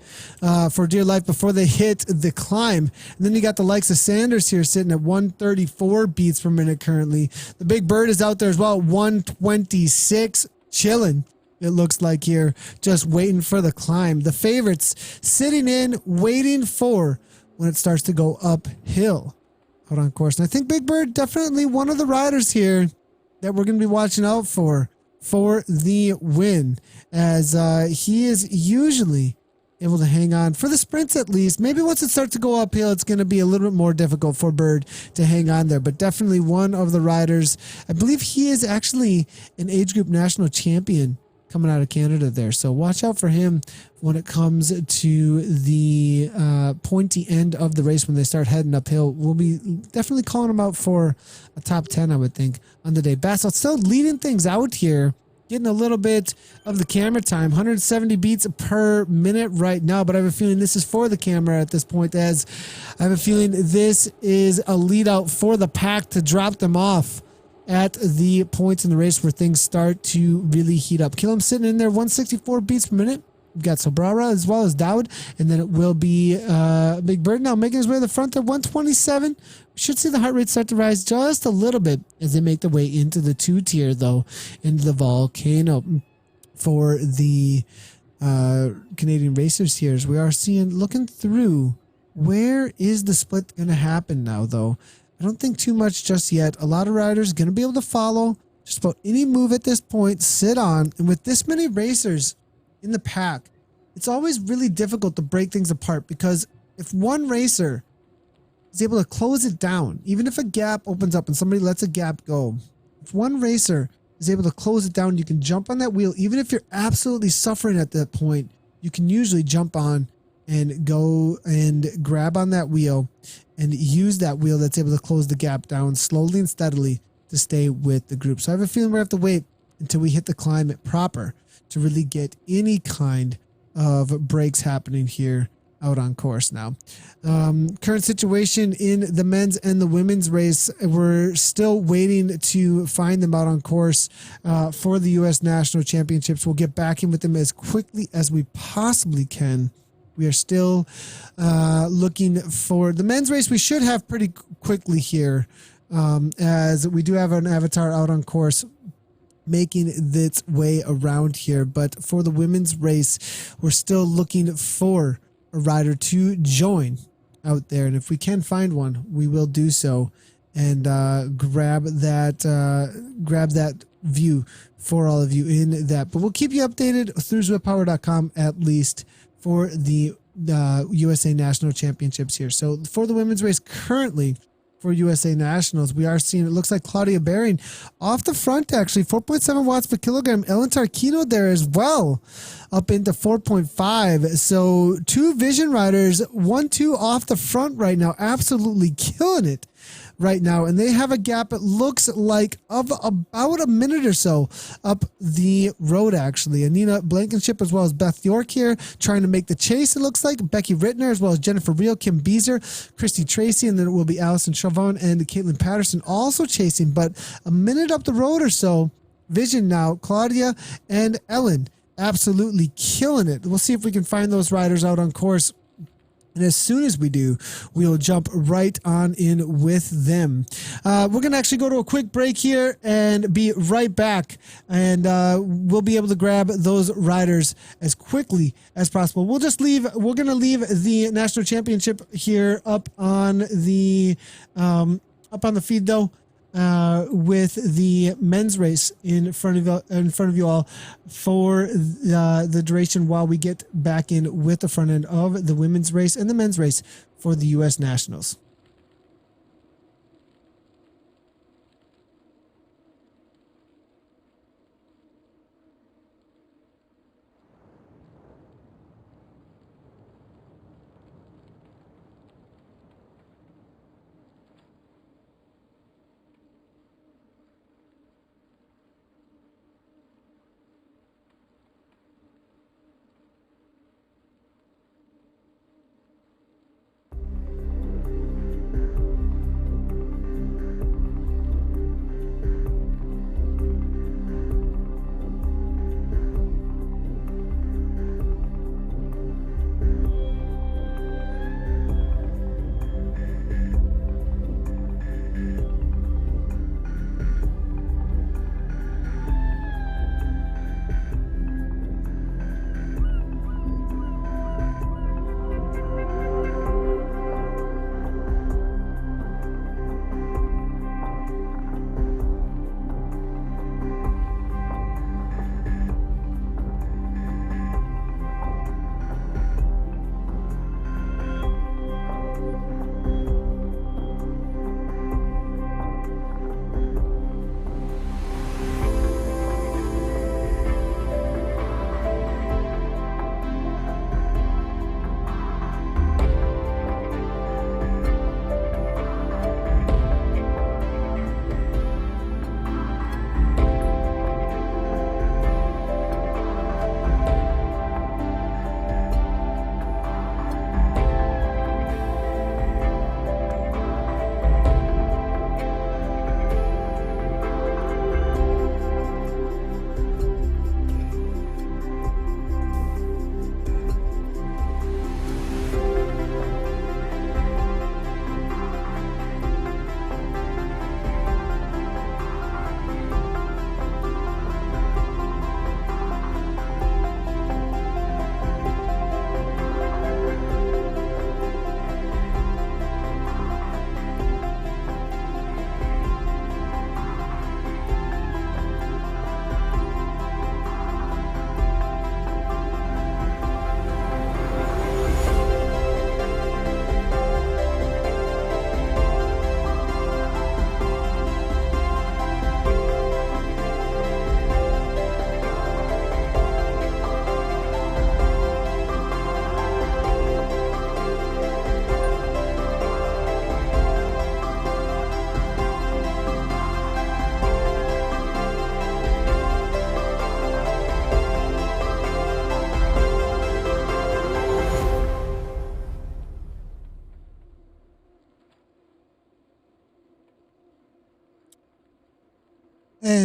for dear life before they hit the climb. And then you got the likes of Sanders here sitting at 134 beats per minute currently. The Big Bird is out there as well, 126, chilling. It looks like here, just waiting for the climb. The favorites sitting in, waiting for when it starts to go uphill out on course. And I think Big Bird, definitely one of the riders here that we're going to be watching out for the win, as he is usually able to hang on for the sprints at least. Maybe once it starts to go uphill, it's going to be a little bit more difficult for Bird to hang on there, but definitely one of the riders. I believe he is actually an age group national champion coming out of Canada there. So watch out for him when it comes to the pointy end of the race when they start heading uphill. We'll be definitely calling him out for a top 10, I would think, on the day. Bassel still leading things out here, getting a little bit of the camera time, 170 beats per minute right now, but I have a feeling this is for the camera at this point, as I have a feeling this is a lead out for the pack to drop them off at the points in the race where things start to really heat up. Killam sitting in there, 164 beats per minute. We've got Sobrara as well as Dowd, and then it will be Big Bird now making his way to the front at 127. We should see the heart rate start to rise just a little bit as they make their way into the 2-tier, though, into the Volcano. For the Canadian racers here, as we are seeing, looking through, where is the split going to happen now, though? I don't think too much just yet. A lot of riders going to be able to follow just about any move at this point, sit on, and with this many racers in the pack, it's always really difficult to break things apart, because if one racer is able to close it down, even if a gap opens up and somebody lets a gap go, if one racer is able to close it down, you can jump on that wheel. Even if you're absolutely suffering at that point, you can usually jump on and go and grab on that wheel and use that wheel that's able to close the gap down slowly and steadily to stay with the group. So I have a feeling we have to wait until we hit the climate proper to really get any kind of breaks happening here out on course now. Current situation in the men's and the women's race, we're still waiting to find them out on course for the U.S. National Championships. We'll get back in with them as quickly as we possibly can. We are still looking for the men's race. We should have pretty quickly here, as we do have an avatar out on course making its way around here. But for the women's race, we're still looking for a rider to join out there. And if we can find one, we will do so and grab that view for all of you in that. But we'll keep you updated through zwiftpower.com at least for the USA National Championships here. So for the women's race currently for USA Nationals, we are seeing, it looks like Claudia Baring off the front, actually 4.7 watts per kilogram. Ellen Tarquino there as well, up into 4.5. So two Vision riders, 1-2 off the front right now, absolutely killing it right now, and they have a gap, it looks like, of about a minute or so up the road, actually. Anina Blankenship as well as Beth York here trying to make the chase, it looks like. Becky Rittner as well as Jennifer Reel, Kim Beezer, Christy Tracy, and then it will be Allison Chauvin and Caitlin Patterson also chasing, but a minute up the road or so. Vision now, Claudia and Ellen absolutely killing it. We'll see if we can find those riders out on course. And as soon as we do, we'll jump right on in with them. We're going to actually go to a quick break here and be right back. And we'll be able to grab those riders as quickly as possible. We're going to leave the national championship here up on the feed, though. With the men's race in front of you all for the duration while we get back in with the front end of the women's race and the men's race for the U.S. Nationals.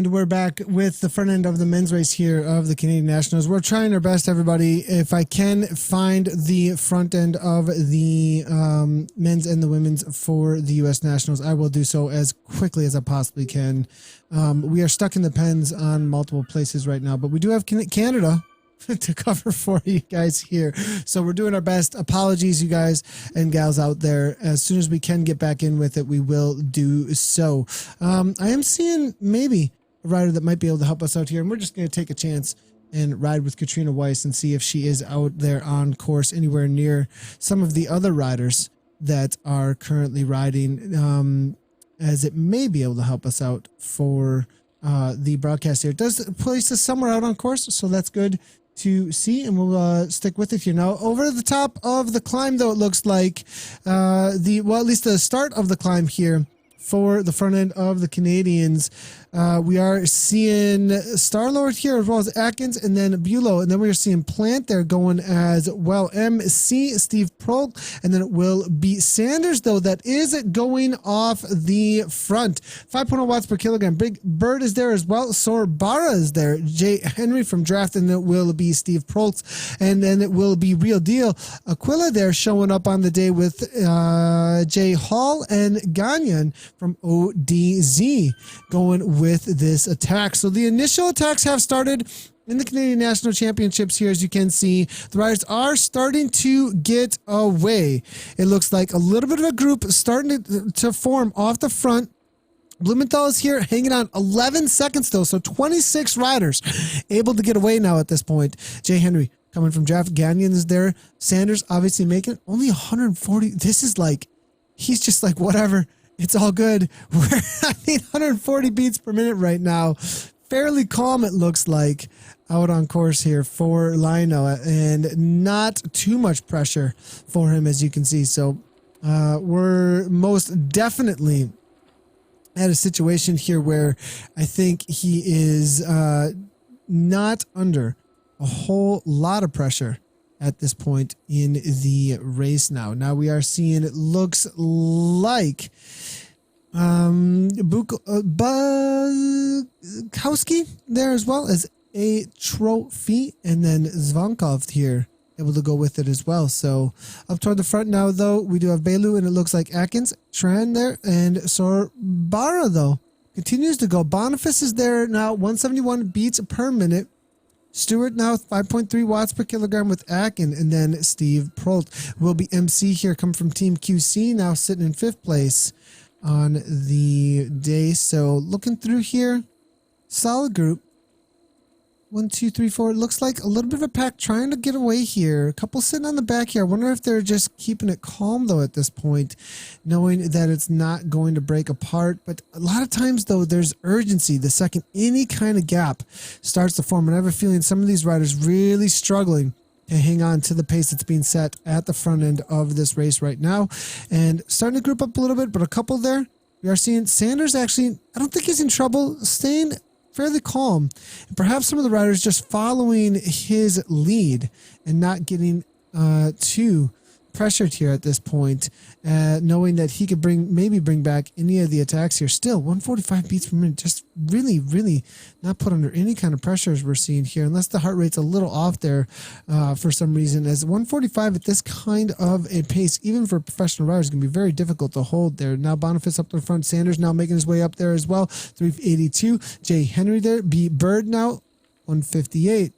And we're back with the front end of the men's race here of the Canadian Nationals. We're trying our best, everybody. If I can find the front end of the men's and the women's for the U.S. Nationals, I will do so as quickly as I possibly can. We are stuck in the pens on multiple places right now, but we do have Canada to cover for you guys here. So we're doing our best. Apologies, you guys and gals out there. As soon as we can get back in with it, we will do so. I am seeing maybe a rider that might be able to help us out here, and we're just going to take a chance and ride with Katrina Weiss and see if she is out there on course anywhere near some of the other riders that are currently riding, as it may be able to help us out for the broadcast here. It does place us somewhere out on course, so that's good to see, and we'll stick with it here. Now, over the top of the climb, though, it looks like at least the start of the climb here for the front end of the Canadians, we are seeing Starlord here as well as Atkins and then Bulow, and then we're seeing Plant there going as well. MC, Steve Prolt, and then it will be Sanders, though, that is going off the front. 5.0 watts per kilogram. Big Bird is there as well. Sorbara is there. Jay Henry from Draft, and it will be Steve Prolt, and then it will be Real Deal Aquila there showing up on the day with Jay Hall and Ganyan from ODZ going with this attack. So the initial attacks have started in the Canadian National Championships here. As you can see, the riders are starting to get away. It looks like a little bit of a group starting to form off the front. Blumenthal is here hanging on 11 seconds though, so 26 riders able to get away now at this point. Jay Henry coming from Draft. Gagnon is there. Sanders obviously making it. Only 140. This is like, he's just like, whatever. It's all good. We're at 140 beats per minute right now. Fairly calm, it looks like, out on course here for Lionel, and not too much pressure for him, as you can see. So we're most definitely at a situation here where I think he is not under a whole lot of pressure at this point in the race now. Now we are seeing, it looks like Bukowski there as well as a trophy, and then Zvankov here able to go with it as well. So up toward the front now, though, we do have Belu, and it looks like Atkins, Tran there, and Sorbara, though, continues to go. Boniface is there now, 171 beats per minute. Stewart now 5.3 watts per kilogram with Akin, and then Steve Prolt will be MC here, come from Team QC, now sitting in 5th place on the day. So looking through here, solid group. 1, 2, 3, 4. It looks like a little bit of a pack trying to get away here. A couple sitting on the back here. I wonder if they're just keeping it calm, though, at this point, knowing that it's not going to break apart. But a lot of times, though, there's urgency the second any kind of gap starts to form. And I have a feeling some of these riders really struggling to hang on to the pace that's being set at the front end of this race right now. And starting to group up a little bit, but a couple there. We are seeing Sanders actually, I don't think he's in trouble, staying fairly calm, and perhaps some of the riders just following his lead and not getting too pressured here at this point, knowing that he could maybe bring back any of the attacks here. Still 145 beats per minute, just really not put under any kind of pressures we're seeing here, unless the heart rate's a little off there for some reason, as 145 at this kind of a pace, even for professional riders, is going to be very difficult to hold there. Now Boniface up to the front, Sanders now making his way up there as well, 382. Jay Henry there, B Bird now 158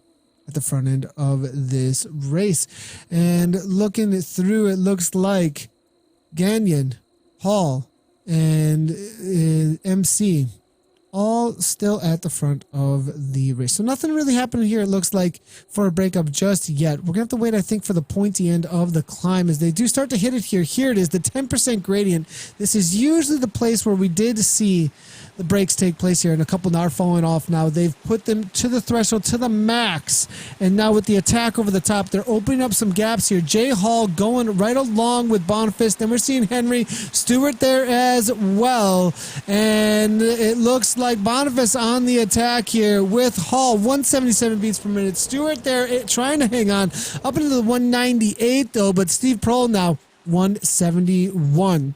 at the front end of this race. And looking through, it looks like Gagnon, Hall, and MC all still at the front of the race. So nothing really happening here, it looks like, for a breakup just yet. We're going to have to wait, I think, for the pointy end of the climb as they do start to hit it here. Here it is, the 10% gradient. This is usually the place where we did see the breaks take place here, and a couple now are falling off now. They've put them to the threshold, to the max, and now with the attack over the top, they're opening up some gaps here. Jay Hall going right along with Boniface. Then we're seeing Henry Stewart there as well, and it looks like Boniface on the attack here with Hall, 177 beats per minute. Stewart there trying to hang on up into the 198 though, but Steve Prohl now 171.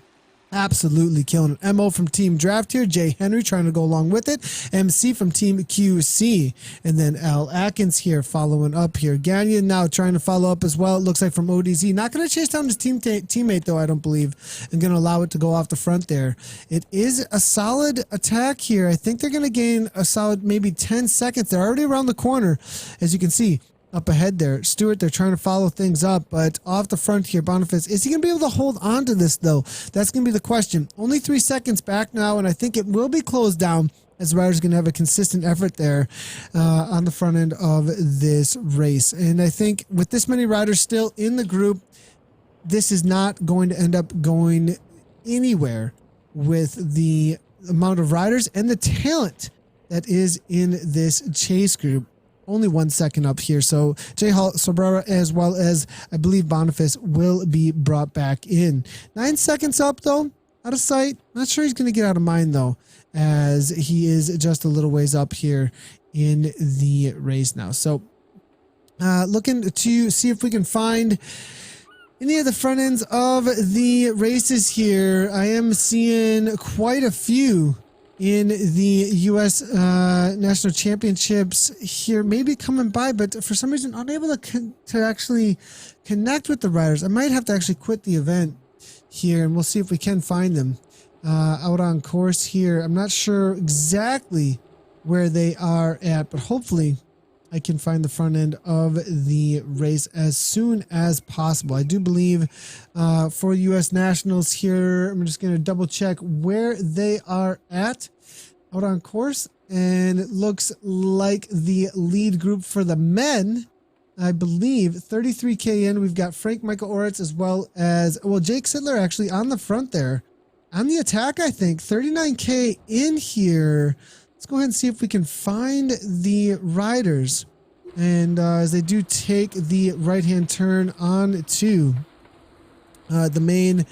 absolutely killing it. MO from Team Draft here. Jay Henry trying to go along with it. MC from Team QC. And then Al Atkins here following up here. Gagnon now trying to follow up as well. It looks like from ODZ. Not going to chase down his teammate though, I don't believe. And going to allow it to go off the front there. It is a solid attack here. I think they're going to gain a solid maybe 10 seconds. They're already around the corner, as you can see. Up ahead there. Stewart, they're trying to follow things up, but off the front here, Boniface, is he going to be able to hold on to this, though? That's going to be the question. Only 3 seconds back now, and I think it will be closed down as the rider's going to have a consistent effort there on the front end of this race. And I think with this many riders still in the group, this is not going to end up going anywhere with the amount of riders and the talent that is in this chase group. Only 1 second up here. So Jay Hall, Sobrera, as well as I believe Boniface will be brought back in. 9 seconds up though, out of sight. Not sure he's going to get out of mind though, as he is just a little ways up here in the race now. So looking to see if we can find any of the front ends of the races here. I am seeing quite a few in the U.S. National Championships here, maybe coming by, but for some reason unable to actually connect with the riders. I might have to actually quit the event here, and we'll see if we can find them out on course here. I'm not sure exactly where they are at, but hopefully I can find the front end of the race as soon as possible. I do believe for U.S. Nationals here, I'm just going to double check where they are at out on course. And it looks like the lead group for the men, I believe, 33K in. We've got Frank Michael Oritz as well as, well, Jake Sittler actually on the front there. On the attack, I think. 39K in here. Let's go ahead and see if we can find the riders. And as they do take the right-hand turn on to the main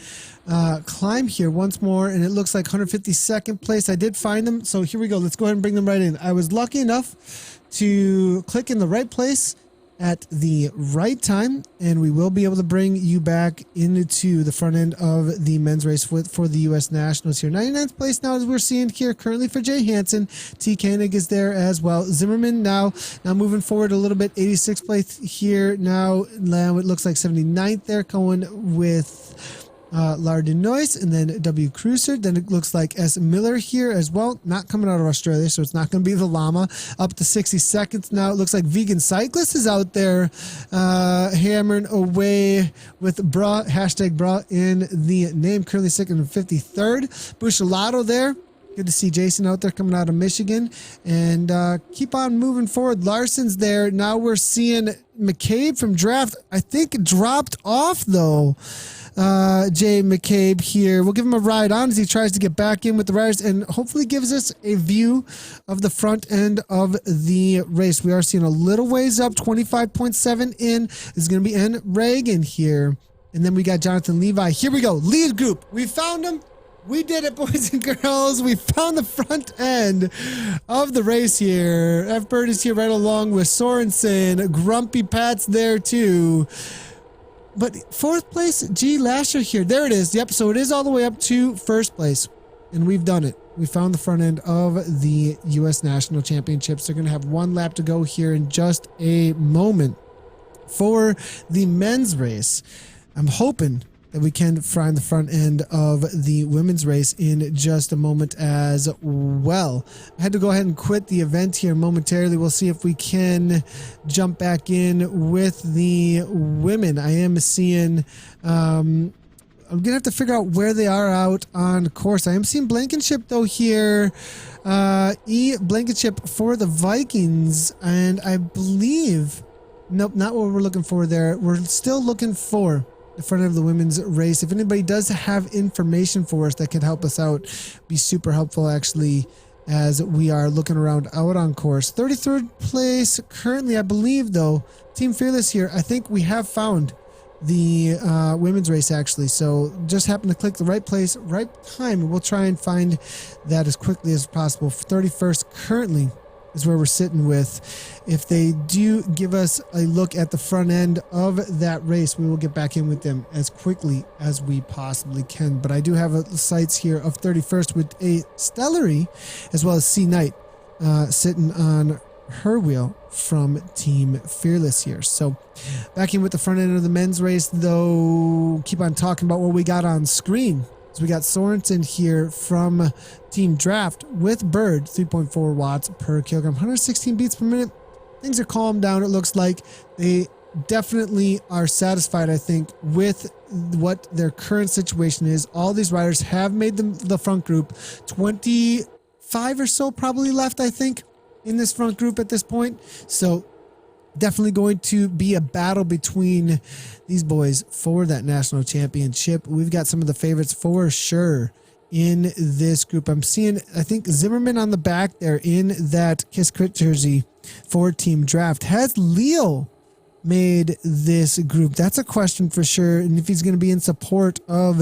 climb here once more. And it looks like 152nd place. I did find them. So here we go. Let's go ahead and bring them right in. I was lucky enough to click in the right place at the right time, and we will be able to bring you back into the front end of the men's race for the U.S. Nationals here. 99th place now, as we're seeing here currently for Jay Hansen. T. Koenig is there as well. Zimmerman now moving forward a little bit. 86th place here now. Now it looks like 79th there, going with Lardinois, and then W. Cruiser. Then it looks like S. Miller here as well, not coming out of Australia, so it's not going to be the llama. Up to 60 seconds now. It looks like Vegan Cyclist is out there hammering away with bra, hashtag bra in the name. Currently second and 53rd. Bushalato there. Good to see Jason out there coming out of Michigan. And keep on moving forward. Larson's there. Now we're seeing McCabe from Draft. I think dropped off though. Jay McCabe here. We'll give him a ride on as he tries to get back in with the riders and hopefully gives us a view of the front end of the race. We are seeing a little ways up, 25.7 in. This is going to be N. Reagan here. And then we got Jonathan Levi. Here we go. Lead group. We found him. We did it, boys and girls. We found the front end of the race here. F. Bird is here right along with Sorensen. Grumpy Pat's there too. But fourth place, G. Lasher here. There it is. Yep, so it is all the way up to first place. And we've done it. We found the front end of the U.S. National Championships. They're going to have one lap to go here in just a moment. For the men's race, I'm hoping that we can find the front end of the women's race in just a moment as well. I had to go ahead and quit the event here momentarily. We'll see if we can jump back in with the women. I am seeing, I'm going to have to figure out where they are out on course. I am seeing Blankenship though here. Blankenship for the Vikings. And I believe, nope, not what we're looking for there. We're still looking for the front of the women's race. If anybody does have information for us that can help us out, be super helpful actually, as we are looking around out on course. 33rd place currently, I believe though. Team Fearless here. I think we have found the women's race actually. So just happen to click the right place, right time. And we'll try and find that as quickly as possible. 31st currently is where we're sitting with. If they do give us a look at the front end of that race, we will get back in with them as quickly as we possibly can. But I do have sights here of 31st with a Stellary, as well as C Knight sitting on her wheel from Team Fearless here. So back in with the front end of the men's race, though, keep on talking about what we got on screen. So we got Sorensen here from Team Draft with Bird, 3.4 watts per kilogram, 116 beats per minute. Things are calmed down. It looks like they definitely are satisfied, I think, with what their current situation is. All these riders have made the front group. 25 or so probably left, I think, in this front group at this point. So definitely going to be a battle between these boys for that national championship. We've got some of the favorites for sure in this group. I'm seeing, I think, Zimmerman on the back there in that Kiss Crit jersey for Team Draft. Has Leo made this group? That's a question for sure. And if he's going to be in support of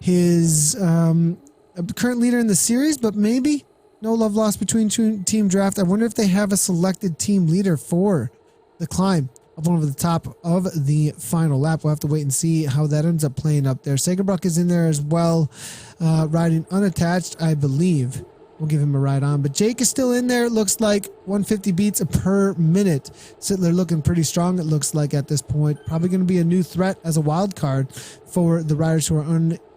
his current leader in the series, but maybe no love lost between Team Draft. I wonder if they have a selected team leader for the climb up over the top of the final lap. We'll have to wait and see how that ends up playing up there. Sagerbruck is in there as well, riding unattached, I believe. We'll give him a ride on. But Jake is still in there. It looks like 150 beats per minute. Sittler looking pretty strong, it looks like, at this point. Probably going to be a new threat as a wild card for the riders who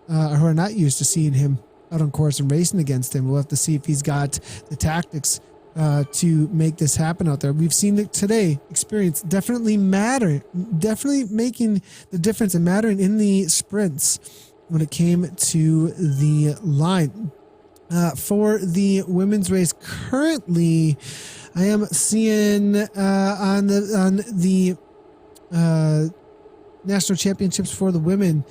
are not used to seeing him out on course and racing against him. We'll have to see if he's got the tactics to make this happen out there. We've seen that today. Experience definitely making the difference and mattering in the sprints when it came to the line. For the women's race, currently, I am seeing on the national championships for the women,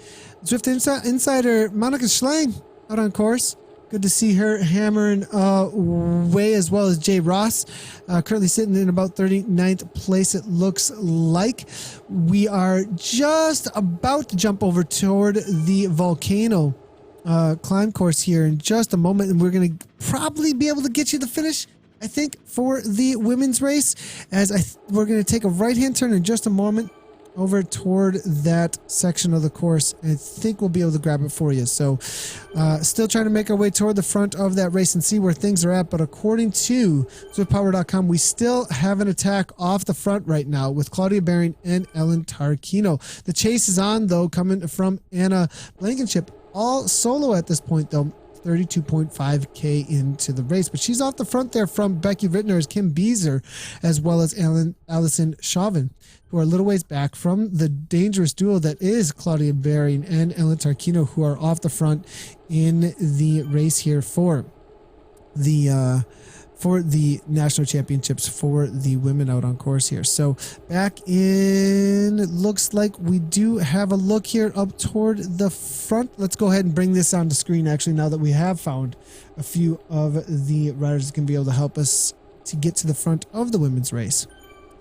Zwift Insider Monica Schlang out on course. Good to see her hammering away, as well as Jay Ross, currently sitting in about 39th place, it looks like. We are just about to jump over toward the Volcano climb course here in just a moment, and we're going to probably be able to get you the finish, I think, for the women's race, as we're going to take a right-hand turn in just a moment over toward that section of the course, and I think we'll be able to grab it for you. So still trying to make our way toward the front of that race and see where things are at, but according to SwiftPower.com, we still have an attack off the front right now with Claudia Baring and Ellen Tarquino. The chase is on, though, coming from Anna Blankenship, all solo at this point, though. 32.5k into the race, but she's off the front there from Becky Rittner, Kim Beezer, as well as Allison Chauvin, who are a little ways back from the dangerous duo that is Claudia Baring and Ellen Tarquino, who are off the front in the race here for the national championships for the women out on course here. So back in, it looks like we do have a look here up toward the front. Let's go ahead and bring this on the screen, actually, now that we have found a few of the riders that can be able to help us to get to the front of the women's race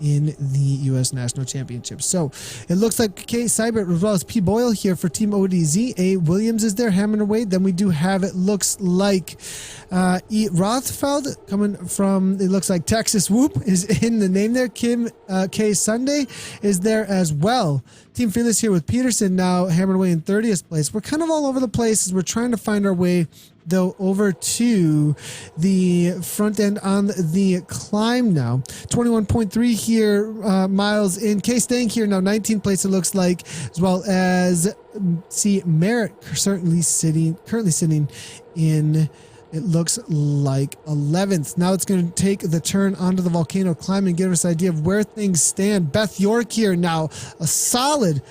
in the U.S. National Championship. So it looks like Kay Seibert as well as P. Boyle here for Team ODZ. A. Williams is there hammering away. Then we do have, it looks like, E. Rothfeld coming from, it looks like Texas Whoop is in the name there. K. Sunday is there as well. Team Fearless here with Peterson now hammering away in 30th place. We're kind of all over the place as we're trying to find our way, though, over to the front end on the climb now. 21.3 here, miles in. Case staying here now, 19th place it looks like, as well as Merritt currently sitting in, it looks like, 11th. Now it's going to take the turn onto the Volcano climb and give us an idea of where things stand. Beth York here now, a solid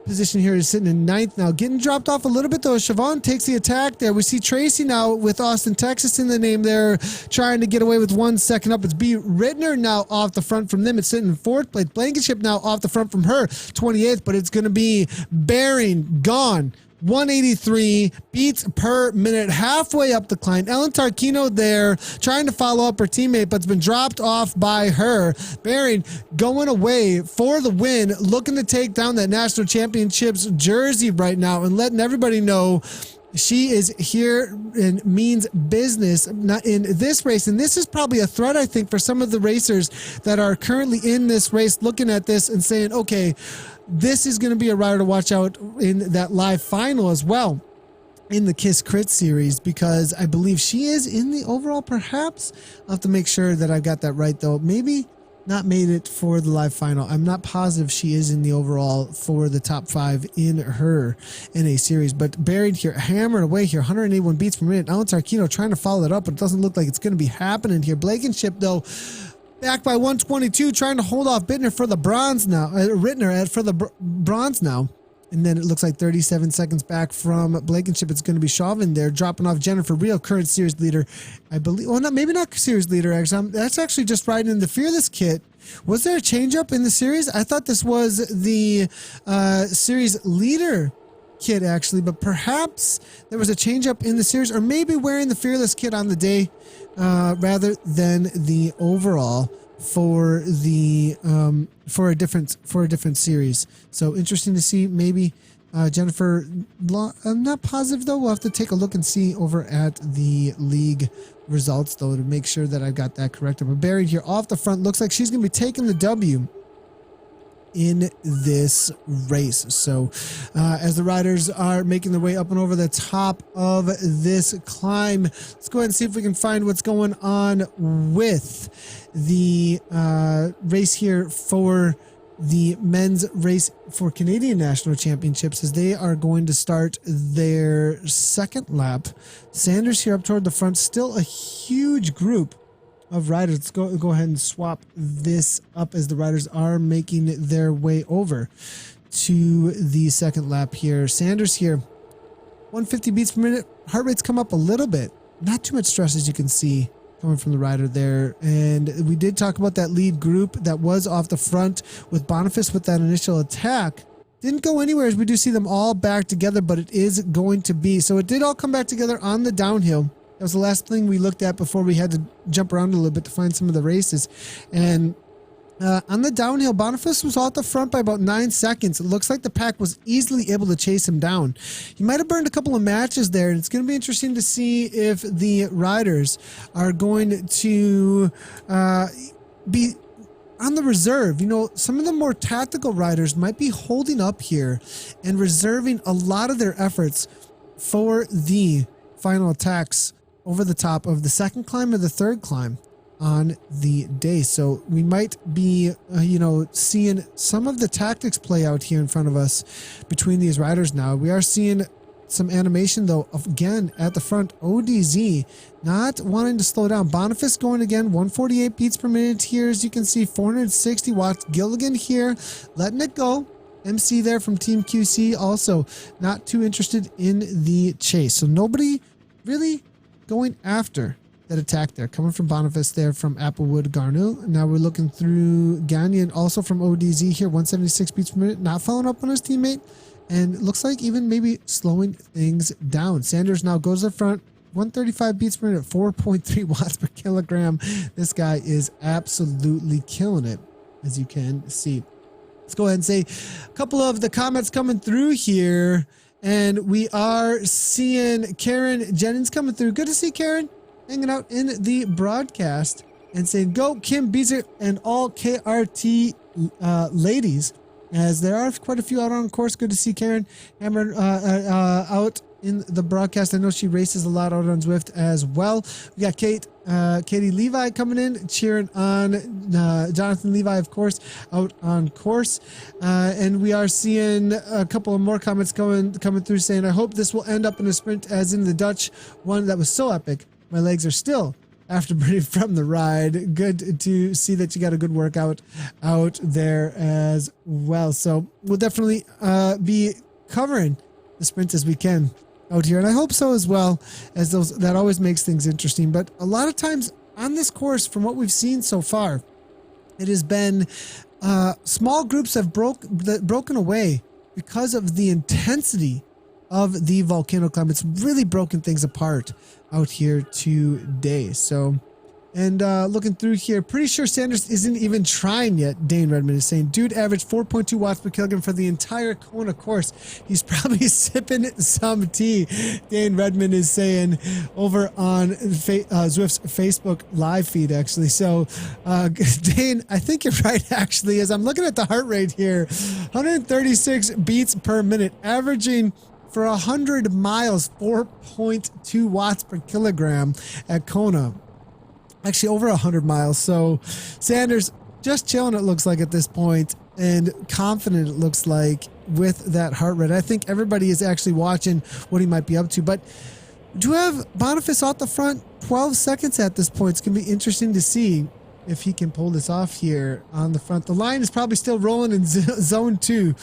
position here, is sitting in 9th now. Getting dropped off a little bit, though. Siobhan takes the attack there. We see Tracy now with Austin, Texas in the name there, trying to get away with 1 second up. It's B. Rittner now off the front from them. It's sitting in 4th place. Blankenship now off the front from her, 28th, but it's going to be Baring gone. 183 beats per minute, halfway up the climb. Ellen Tarquino there trying to follow up her teammate, but it's been dropped off by her. Baring going away for the win, looking to take down that national championships jersey right now and letting everybody know She is here and means business not in this race. And this is probably a threat, I think, for some of the racers that are currently in this race, looking at this and saying, okay, this is going to be a rider to watch out in that live final as well in the Kiss Crit series, because I believe she is in the overall, perhaps. I'll have to make sure that I've got that right, though. Maybe not made it for the live final. I'm not positive she is in the overall for the top 5 in her NA series, but buried here, hammered away here, 181 beats per minute. Alan Tarquino trying to follow that up, but it doesn't look like it's going to be happening here. Blankenship, though, back by 122, trying to hold off Bittner for the bronze now, Rittner for the bronze now. And then it looks like 37 seconds back from Blankenship. It's going to be Chauvin there, dropping off Jennifer Real, current series leader. I believe, well, not, maybe not series leader, actually. That's actually just riding in the Fearless kit. Was there a change up in the series? I thought this was the series leader kit, actually, but perhaps there was a change up in the series, or maybe wearing the Fearless kit on the day rather than the overall for the for a different series. So interesting to see. Maybe Jennifer, I'm not positive though. We'll have to take a look and see over at the league results though to make sure that I got that correct. But buried here off the front, looks like she's gonna be taking the W in this race. So as the riders are making their way up and over the top of this climb, let's go ahead and see if we can find what's going on with the race here for the men's race for Canadian National Championships, as they are going to start their second lap. Sanders here up toward the front, still a huge group of riders. Let's go ahead and swap this up as the riders are making their way over to the second lap here. Sanders here, 150 beats per minute. Heart rate's come up a little bit. Not too much stress, as you can see, coming from the rider there. And we did talk about that lead group that was off the front with Boniface with that initial attack. Didn't go anywhere, as we do see them all back together, but it is going to be. So it did all come back together on the downhill. That was the last thing we looked at before we had to jump around a little bit to find some of the races. And on the downhill, Boniface was off the front by about 9 seconds. It looks like the pack was easily able to chase him down. He might have burned a couple of matches there, and it's going to be interesting to see if the riders are going to be on the reserve. You know, some of the more tactical riders might be holding up here and reserving a lot of their efforts for the final attacks over the top of the second climb or the third climb on the day. So we might be, seeing some of the tactics play out here in front of us between these riders now. We are seeing some animation, though, again at the front. ODZ not wanting to slow down. Boniface going again, 148 beats per minute here, as you can see, 460 watts. Gilligan here, letting it go. MC there from Team QC also not too interested in the chase. So nobody really going after that attack there, coming from Boniface there from Applewood Garneau. Now we're looking through Gagnon also from ODZ here, 176 beats per minute, not following up on his teammate, and looks like even maybe slowing things down. Sanders now goes to the front, 135 beats per minute, 4.3 watts per kilogram. This guy is absolutely killing it, as you can see. Let's go ahead and say a couple of the comments coming through here, and we are seeing Karen Jennings coming through. Good to see Karen hanging out in the broadcast and saying, go Kim Beezer and all KRT ladies, as there are quite a few out on course. Good to see Karen hammered out in the broadcast. I know she races a lot out on Zwift as well. We got Katie Levi coming in, cheering on Jonathan Levi, of course, out on course. And we are seeing a couple of more comments coming through saying, I hope this will end up in a sprint as in the Dutch one that was so epic. My legs are still after burning from the ride. Good to see that you got a good workout out there as well. So we'll definitely be covering the sprint as we can out here, and I hope so as well, as those that always makes things interesting. But a lot of times on this course, from what we've seen so far, it has been small groups have broken away because of the intensity of the volcano climb. It's really broken things apart out here today. So And looking through here, pretty sure Sanders isn't even trying yet. Dane Redmond is saying, dude averaged 4.2 watts per kilogram for the entire Kona course. He's probably sipping some tea. Dane Redmond is saying over on Zwift's Facebook live feed, actually. So, Dane, I think you're right, actually, as I'm looking at the heart rate here. 136 beats per minute, averaging for 100 miles, 4.2 watts per kilogram at Kona. Actually, over 100 miles. So Sanders just chilling, it looks like, at this point, and confident, it looks like, with that heart rate. I think everybody is actually watching what he might be up to. But do you have Boniface off the front? 12 seconds at this point. It's going to be interesting to see if he can pull this off here on the front. The line is probably still rolling in zone 2.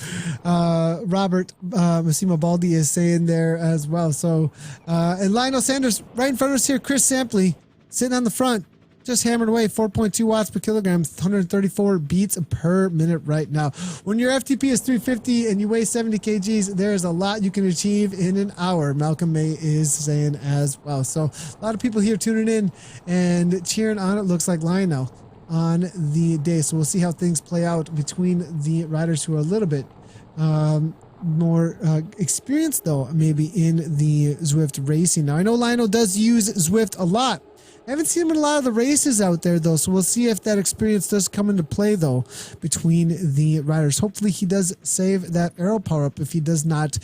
Robert Massimo Baldi is saying there as well. So, and Lionel Sanders right in front of us here. Chris Sampley sitting on the front, just hammered away, 4.2 watts per kilogram, 134 beats per minute right now. When your FTP is 350 and you weigh 70 kgs, there's a lot you can achieve in an hour, Malcolm May is saying as well. So a lot of people here tuning in and cheering on, it looks like, Lionel on the day. So we'll see how things play out between the riders who are a little bit more experienced, though, maybe in the Zwift racing. Now, I know Lionel does use Zwift a lot. I haven't seen him in a lot of the races out there, though, so we'll see if that experience does come into play, though, between the riders. Hopefully he does save that aero power up if he does not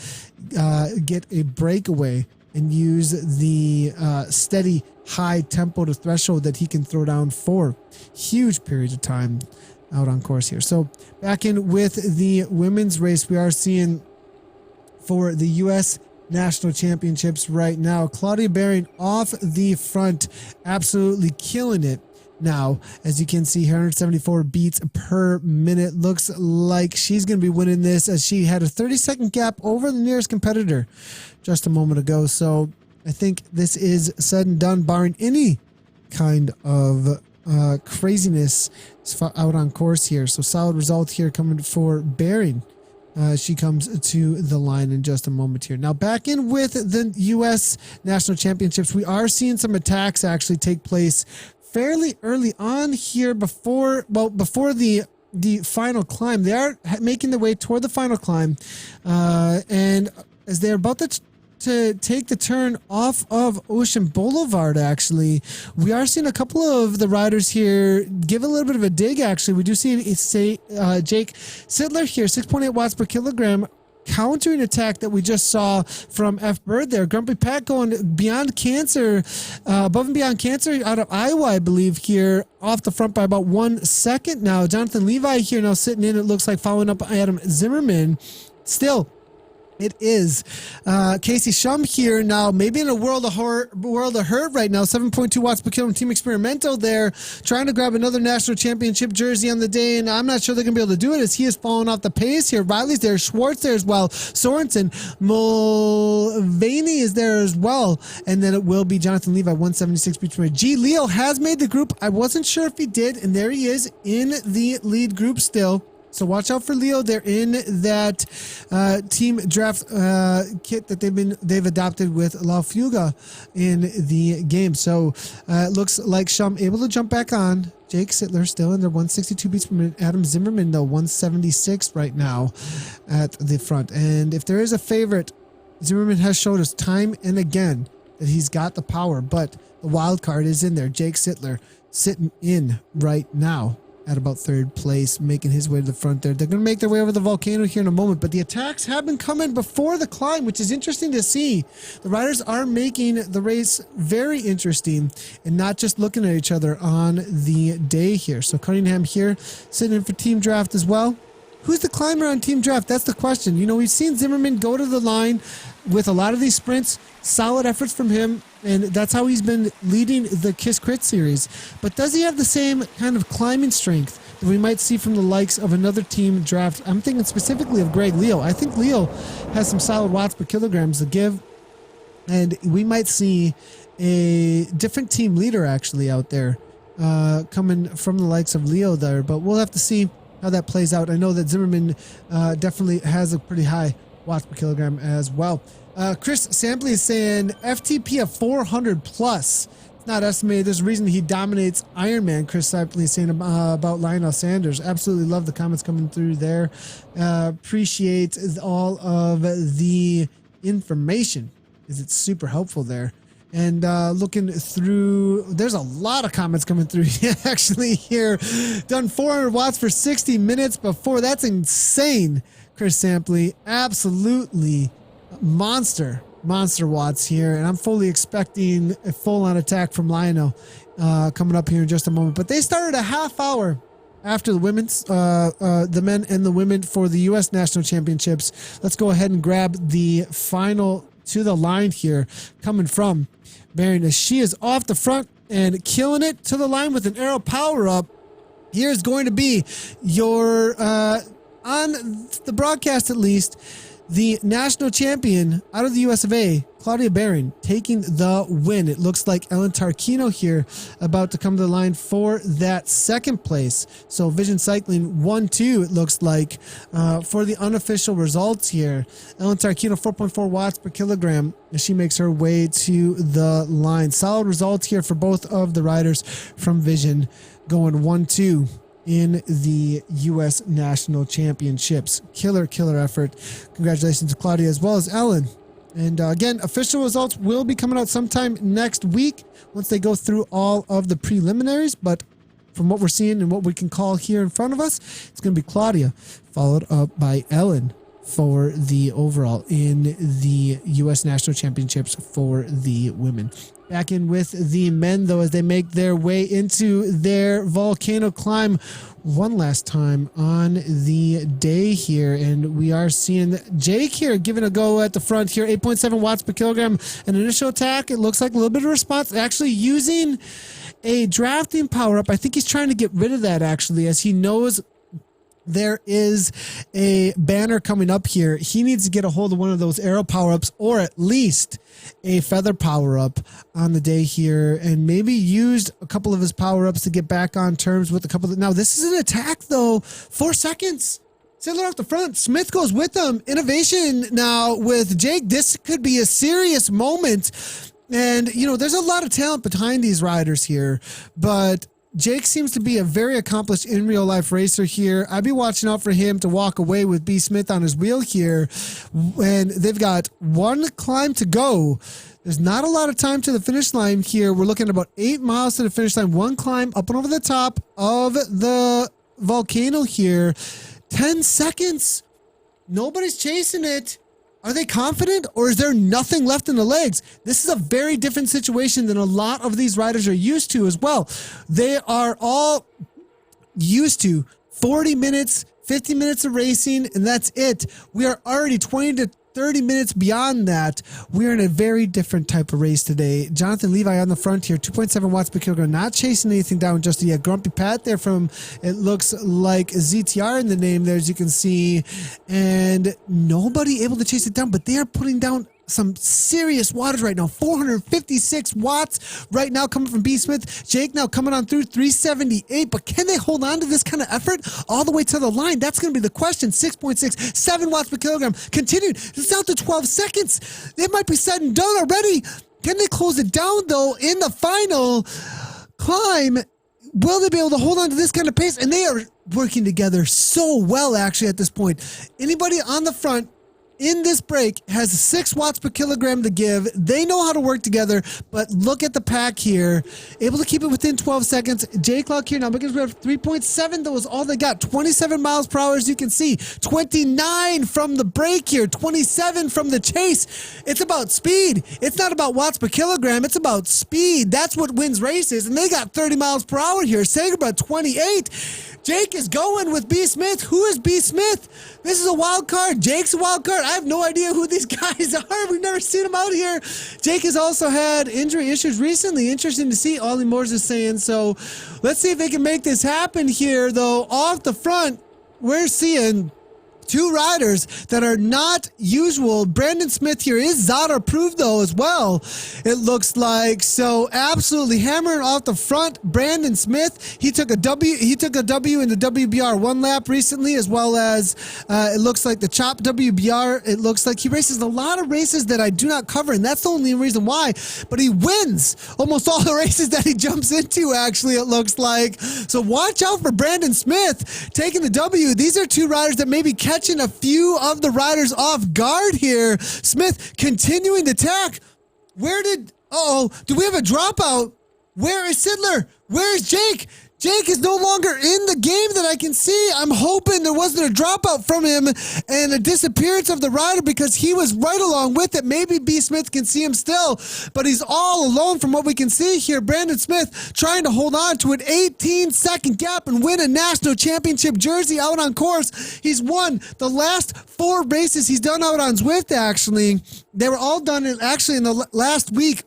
get a breakaway and use the steady high tempo to threshold that he can throw down for huge periods of time out on course here. So back in with the women's race, we are seeing for the U.S. National Championships right now, Claudia Behring off the front, absolutely killing it now. As you can see here, 174 beats per minute. Looks like she's going to be winning this, as she had a 30-second gap over the nearest competitor just a moment ago. So I think this is said and done, barring any kind of craziness out on course here. So solid result here coming for Behring. She comes to the line in just a moment here. Now back in with the U.S. National Championships, we are seeing some attacks actually take place fairly early on here before the final climb. They are making their way toward the final climb, and as they're about to take the turn off of Ocean Boulevard, actually, we are seeing a couple of the riders here give a little bit of a dig. Actually, we do see Jake Sittler here, 6.8 watts per kilogram, countering attack that we just saw from F Bird there. Grumpy Pat going beyond cancer, above and beyond cancer out of Iowa, I believe, here off the front by about 1 second now. Jonathan Levi here now sitting in, it looks like, following up Adam Zimmerman. Still, it is Casey Shum here now, maybe in a world of hurt right now. 7.2 watts per kilogram, Team Experimento there, trying to grab another national championship jersey on the day, and I'm not sure they're going to be able to do it, as he is falling off the pace here. Riley's there, Schwartz there as well, Sorensen, Mulvaney is there as well, and then it will be Jonathan Levi, 176 beats per minute. G. Leo has made the group. I wasn't sure if he did, and there he is in the lead group still. So watch out for Leo. They're in that team draft kit that they've adopted with La Fuga in the game. So it looks like Shum able to jump back on. Jake Sittler still in there, 162 beats per minute. Adam Zimmerman, though, 176 right now at the front. And if there is a favorite, Zimmerman has showed us time and again that he's got the power, but the wild card is in there. Jake Sittler sitting in right now at about third place, making his way to the front there. They're going to make their way over the volcano here in a moment, but the attacks have been coming before the climb, which is interesting to see. The riders are making the race very interesting and not just looking at each other on the day here. So Cunningham here sitting in for team draft as well. Who's the climber on team draft? That's the question. You know, we've seen Zimmerman go to the line with a lot of these sprints, solid efforts from him, and that's how he's been leading the Kiss Crit series. But does he have the same kind of climbing strength that we might see from the likes of another team draft? I'm thinking specifically of Greg Leo. I think Leo has some solid watts per kilograms to give, and we might see a different team leader actually out there coming from the likes of Leo there, but we'll have to see how that plays out. I know that Zimmerman definitely has a pretty high watts per kilogram as well. Chris Sampley is saying FTP of 400 plus not estimated. There's a reason he dominates Ironman. Chris Sipley saying about Lionel Sanders. Absolutely love the comments coming through there. Appreciate all of the information. It's super helpful there. And looking through, there's a lot of comments coming through actually here. Done 400 watts for 60 minutes before. That's insane, Chris Sampley. Absolutely monster watts here. And I'm fully expecting a full-on attack from Lionel coming up here in just a moment. But they started a half hour after the women's, the men and the women for the U.S. National Championships. Let's go ahead and grab the final to the line here coming from Marion, as she is off the front and killing it to the line with an arrow power up. Here's going to be your, on the broadcast at least, the national champion out of the US of A, Claudia Baron, taking the win. It looks like Ellen Tarquino here about to come to the line for that second place. So Vision Cycling 1-2, it looks like, for the unofficial results here. Ellen Tarquino, 4.4 watts per kilogram, as she makes her way to the line. Solid results here for both of the riders from Vision, going 1-2 in the U.S. National Championships. Killer effort. Congratulations to Claudia as well as Ellen. And again, official results will be coming out sometime next week once they go through all of the preliminaries. But from what we're seeing and what we can call here in front of us, it's going to be Claudia, followed up by Ellen for the overall in the U.S. National Championships for the women. Back in with the men, though, as they make their way into their volcano climb one last time on the day here. And we are seeing Jake here giving a go at the front here. 8.7 watts per kilogram. An initial attack. It looks like a little bit of response. Actually using a drafting power up. I think he's trying to get rid of that, actually, as he knows there is a banner coming up here. He needs to get a hold of one of those arrow power-ups, or at least a feather power-up on the day here, and maybe used a couple of his power-ups to get back on terms with a couple of... Now, this is an attack, though. 4 seconds. Sandler off the front. Smith goes with them. Innovation now with Jake. This could be a serious moment. And, you know, there's a lot of talent behind these riders here, but Jake seems to be a very accomplished in real life racer here. I'd be watching out for him to walk away with B. Smith on his wheel here. And they've got one climb to go. There's not a lot of time to the finish line here. We're looking at about 8 miles to the finish line. One climb up and over the top of the volcano here. 10 seconds. Nobody's chasing it. Are they confident, or is there nothing left in the legs? This is a very different situation than a lot of these riders are used to as well. They are all used to 40 minutes, 50 minutes of racing, and that's it. We are already 20 to 30 minutes beyond that. We're in a very different type of race today. Jonathan Levi on the front here, 2.7 watts per kilogram, not chasing anything down just yet. Grumpy Pat there from, it looks like ZTR in the name there, as you can see, and nobody able to chase it down, but they are putting down some serious wattage right now. 456 watts right now coming from B. Smith. Jake now coming on through 378, but can they hold on to this kind of effort all the way to the line? That's going to be the question. 6.6, 7 watts per kilogram. Continued. It's down to 12 seconds. It might be said and done already. Can they close it down, though, in the final climb? Will they be able to hold on to this kind of pace? And they are working together so well, actually, at this point. Anybody on the front in this break has 6 watts per kilogram to give. They know how to work together, but look at the pack here. Able to keep it within 12 seconds. J Clock here now making his way up 3.7. That was all they got. 27 miles per hour, as you can see. 29 from the break here. 27 from the chase. It's about speed. It's not about watts per kilogram. It's about speed. That's what wins races. And they got 30 miles per hour here. Sager about 28. Jake is going with B. Smith. Who is B. Smith? This is a wild card. Jake's a wild card. I have no idea who these guys are. We've never seen them out here. Jake has also had injury issues recently. Interesting to see, Ollie Moores is saying. So let's see if they can make this happen here, though. Off the front, we're seeing two riders that are not usual. Brandon Smith here is Zada approved though as well, it looks like. So absolutely hammering off the front. Brandon Smith, he took a W in the WBR one lap recently, as well as it looks like the Chop WBR. It looks like he races a lot of races that I do not cover, and that's the only reason why. But he wins almost all the races that he jumps into, actually, it looks like. So watch out for Brandon Smith taking the W. These are two riders that maybe catching a few of the riders off guard here. Smith continuing the attack. Do we have a dropout? Where is Sidler? Where is Jake? Jake is no longer in the game that I can see. I'm hoping there wasn't a dropout from him and a disappearance of the rider, because he was right along with it. Maybe B. Smith can see him still, but he's all alone from what we can see here. Brandon Smith trying to hold on to an 18-second gap and win a national championship jersey out on course. He's won the last 4 races he's done out on Zwift, actually. They were all done in the last week,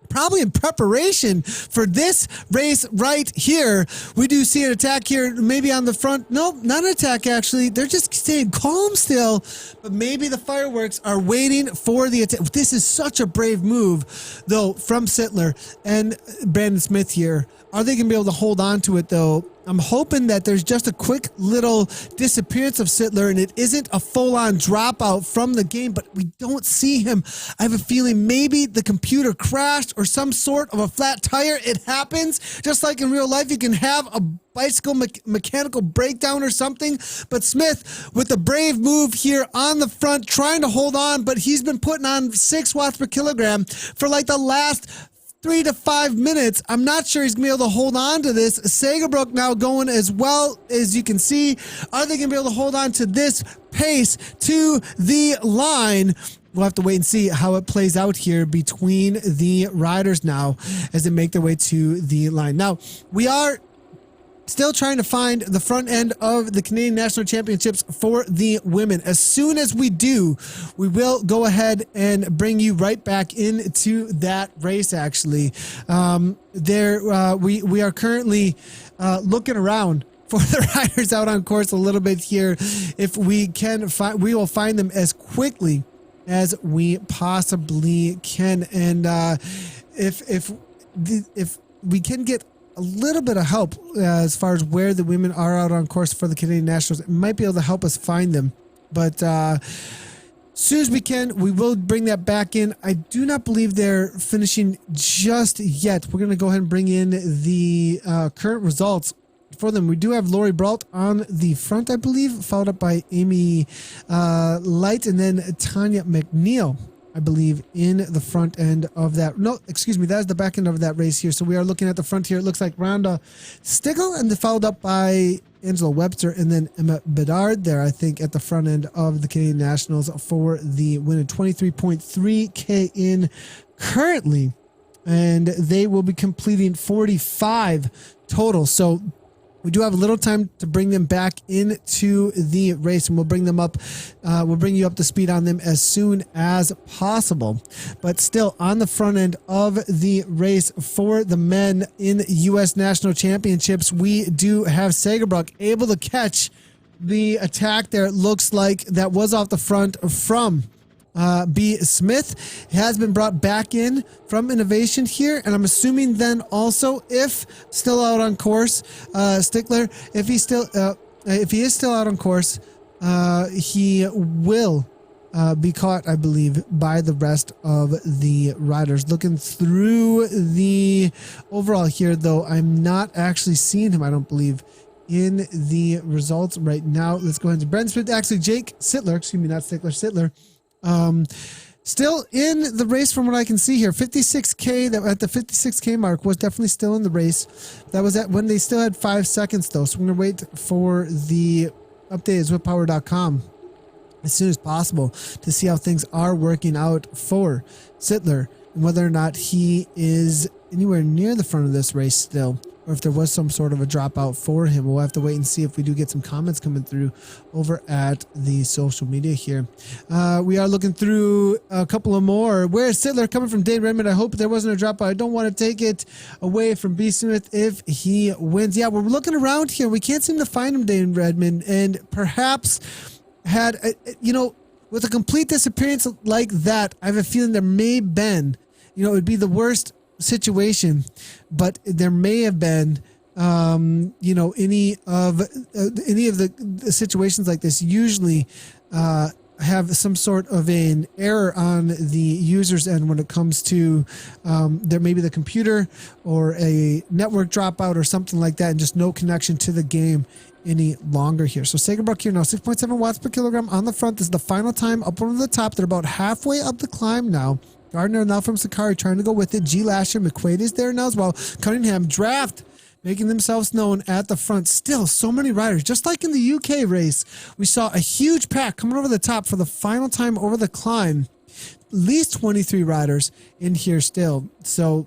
probably in preparation for this race right here. We do see an attack here, maybe on the front. Nope, not an attack, actually. They're just staying calm still, but maybe the fireworks are waiting for the attack. This is such a brave move, though, from Sittler and Brandon Smith here. Are they going to be able to hold on to it, though? I'm hoping that there's just a quick little disappearance of Sittler and it isn't a full-on dropout from the game, but we don't see him. I have a feeling maybe the computer crashed or some sort of a flat tire. It happens. Just like in real life, you can have a bicycle mechanical breakdown or something. But Smith with the brave move here on the front, trying to hold on, but he's been putting on 6 watts per kilogram for like the last 3 to 5 minutes. I'm not sure he's going to be able to hold on to this. Sagerbrook now going as well, as you can see. Are they going to be able to hold on to this pace to the line? We'll have to wait and see how it plays out here between the riders now as they make their way to the line. Now, we are still trying to find the front end of the Canadian National Championships for the women. As soon as we do, we will go ahead and bring you right back into that race, actually. We are currently looking around for the riders out on course a little bit here. If we can find, we will find them as quickly as we possibly can. And if we can get a little bit of help as far as where the women are out on course for the Canadian Nationals, it might be able to help us find them. But as soon as we can, we will bring that back in. I do not believe they're finishing just yet. We're going to go ahead and bring in the current results for them. We do have Lori Brault on the front, I believe, followed up by Amy Light, and then Tanya McNeil, I believe, in the front end of that. No, excuse me, that is the back end of that race here. So we are looking at the front here. It looks like Rhonda Stigl, and then followed up by Angela Webster, and then Emma Bedard there, I think, at the front end of the Canadian Nationals for the win at 23.3K in currently. And they will be completing 45 total. So we do have a little time to bring them back into the race, and we'll bring them up. We'll bring you up to speed on them as soon as possible. But still, on the front end of the race for the men in U.S. National Championships, we do have Sagerbrook able to catch the attack there. It looks like that was off the front from B. Smith. Has been brought back in from Innovation here, and I'm assuming then also, if still out on course, Stickler, if he is still out on course, he will be caught, I believe, by the rest of the riders. Looking through the overall here, though, I'm not actually seeing him, I don't believe, in the results right now. Let's go ahead to Brent Smith. Actually, Jake Sittler, excuse me, not Stickler, Sittler. Still in the race from what I can see here. 56K, that at the 56K mark was definitely still in the race. That was at when they still had 5 seconds though. So we're going to wait for the update at zwiftpower.com as soon as possible to see how things are working out for Sittler and whether or not he is anywhere near the front of this race still, or if there was some sort of a dropout for him. We'll have to wait and see if we do get some comments coming through over at the social media here. We are looking through a couple of more. Where is Sittler? Coming from Dane Redmond. I hope there wasn't a dropout. I don't want to take it away from B. Smith if he wins. Yeah, we're looking around here. We can't seem to find him, Dane Redmond, and perhaps had, with a complete disappearance like that, I have a feeling there may have been, it would be the worst situation, but there may have been, any of the situations like this usually have some sort of an error on the user's end when it comes to there may be the computer or a network dropout or something like that, and just no connection to the game any longer here. So Sagerbrook here now, 6.7 watts per kilogram on the front. This is the final time up over the top. They're about halfway up the climb now. Gardner now from Sakari trying to go with it. G. Lasher, McQuaid is there now as well. Cunningham, Draft making themselves known at the front. Still so many riders, just like in the UK race. We saw a huge pack coming over the top for the final time over the climb. At least 23 riders in here still. So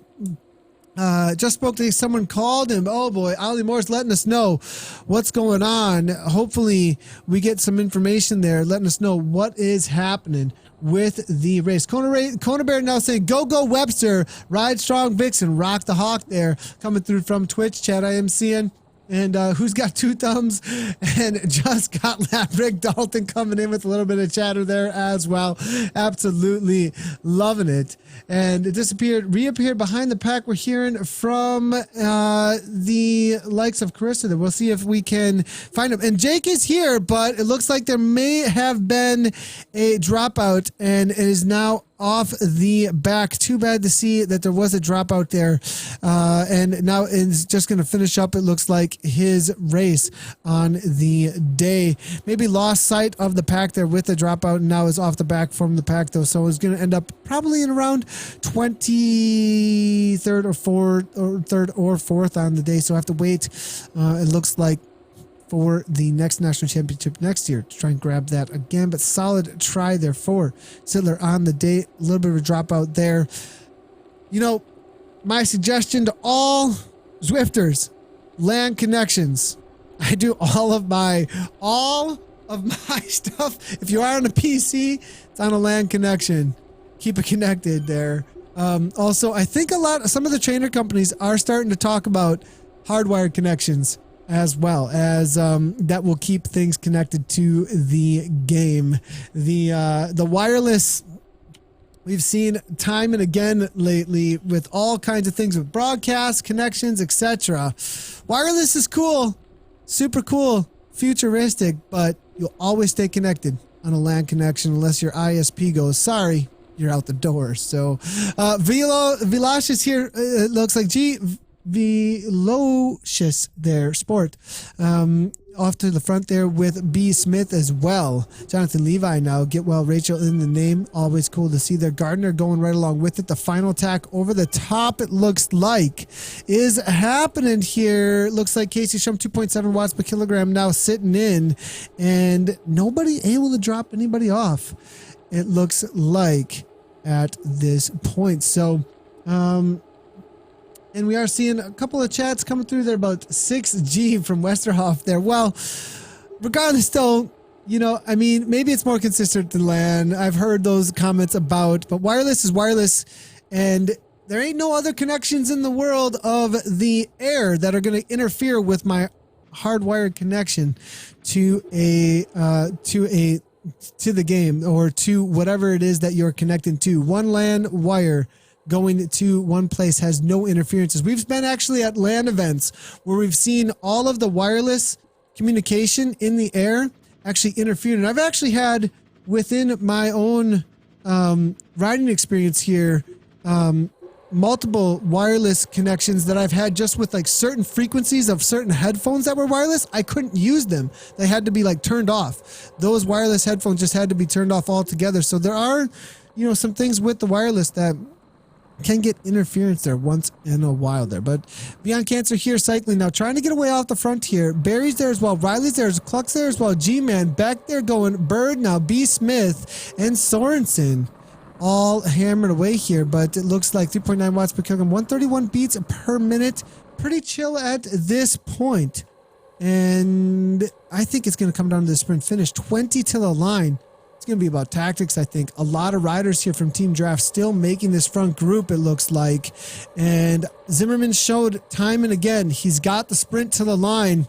just spoke to someone, called him. Oh boy, Ollie Moore's letting us know what's going on. Hopefully we get some information there, letting us know what is happening with the race. Kona Bear now saying, go Webster, ride strong Vixen, rock the hawk there, coming through from Twitch chat I am seeing. And who's got two thumbs and just got Rick Dalton coming in with a little bit of chatter there as well. Absolutely loving it. And it reappeared behind the pack. We're hearing from the likes of Carissa there. We'll see if we can find him. And Jake is here, but it looks like there may have been a dropout, and it is now off the back. Too bad to see that there was a dropout there. And now is just going to finish up, it looks like, his race on the day. Maybe lost sight of the pack there with the dropout, and now is off the back from the pack though. So it's going to end up probably in around 23rd or 3rd or 4th on the day. So I have to wait. It looks like for the next national championship next year to try and grab that again. But solid try there for Sittler on the day. A little bit of a dropout there. My suggestion to all Zwifters, land connections. I do all of my stuff. If you are on a PC, it's on a land connection. Keep it connected there. Also, I think some of the trainer companies are starting to talk about hardwired connections as well, as that will keep things connected to the game. The wireless, we've seen time and again lately with all kinds of things with broadcast connections, etc. Wireless is cool, super cool, futuristic, but you'll always stay connected on a LAN connection unless your ISP goes, sorry, you're out the door. So Vilash is here. It looks like Velocious there, Sport. Off to the front there with B. Smith as well. Jonathan Levi now. Get well, Rachel in the name. Always cool to see there. Gardner going right along with it. The final attack over the top, it looks like, is happening here. Looks like Casey Shum, 2.7 watts per kilogram now sitting in, and nobody able to drop anybody off, it looks like, at this point. So, and we are seeing a couple of chats coming through there about 6G from Westerhoff there. Well, regardless though, maybe it's more consistent than LAN. I've heard those comments about, but wireless is wireless, and there ain't no other connections in the world of the air that are going to interfere with my hardwired connection to the game, or to whatever it is that you're connecting to. One LAN wire going to one place has no interferences. We've been actually at LAN events where we've seen all of the wireless communication in the air actually interfere. And I've actually had, within my own riding experience here, multiple wireless connections that I've had just with like certain frequencies of certain headphones that were wireless. I couldn't use them. They had to be like turned off. Those wireless headphones just had to be turned off altogether. So there are, some things with the wireless that can get interference there once in a while there. But Beyond Cancer here cycling now, trying to get away off the front here. Barry's there as well. Riley's there. Cluck's there as well. G-Man back there going. Bird now. B. Smith and Sorensen all hammered away here. But it looks like 3.9 watts per kilogram. 131 beats per minute. Pretty chill at this point. And I think it's going to come down to the sprint finish. 20 to the line. It's going to be about tactics, I think. A lot of riders here from Team Draft still making this front group, it looks like. And Zimmerman showed time and again, he's got the sprint to the line.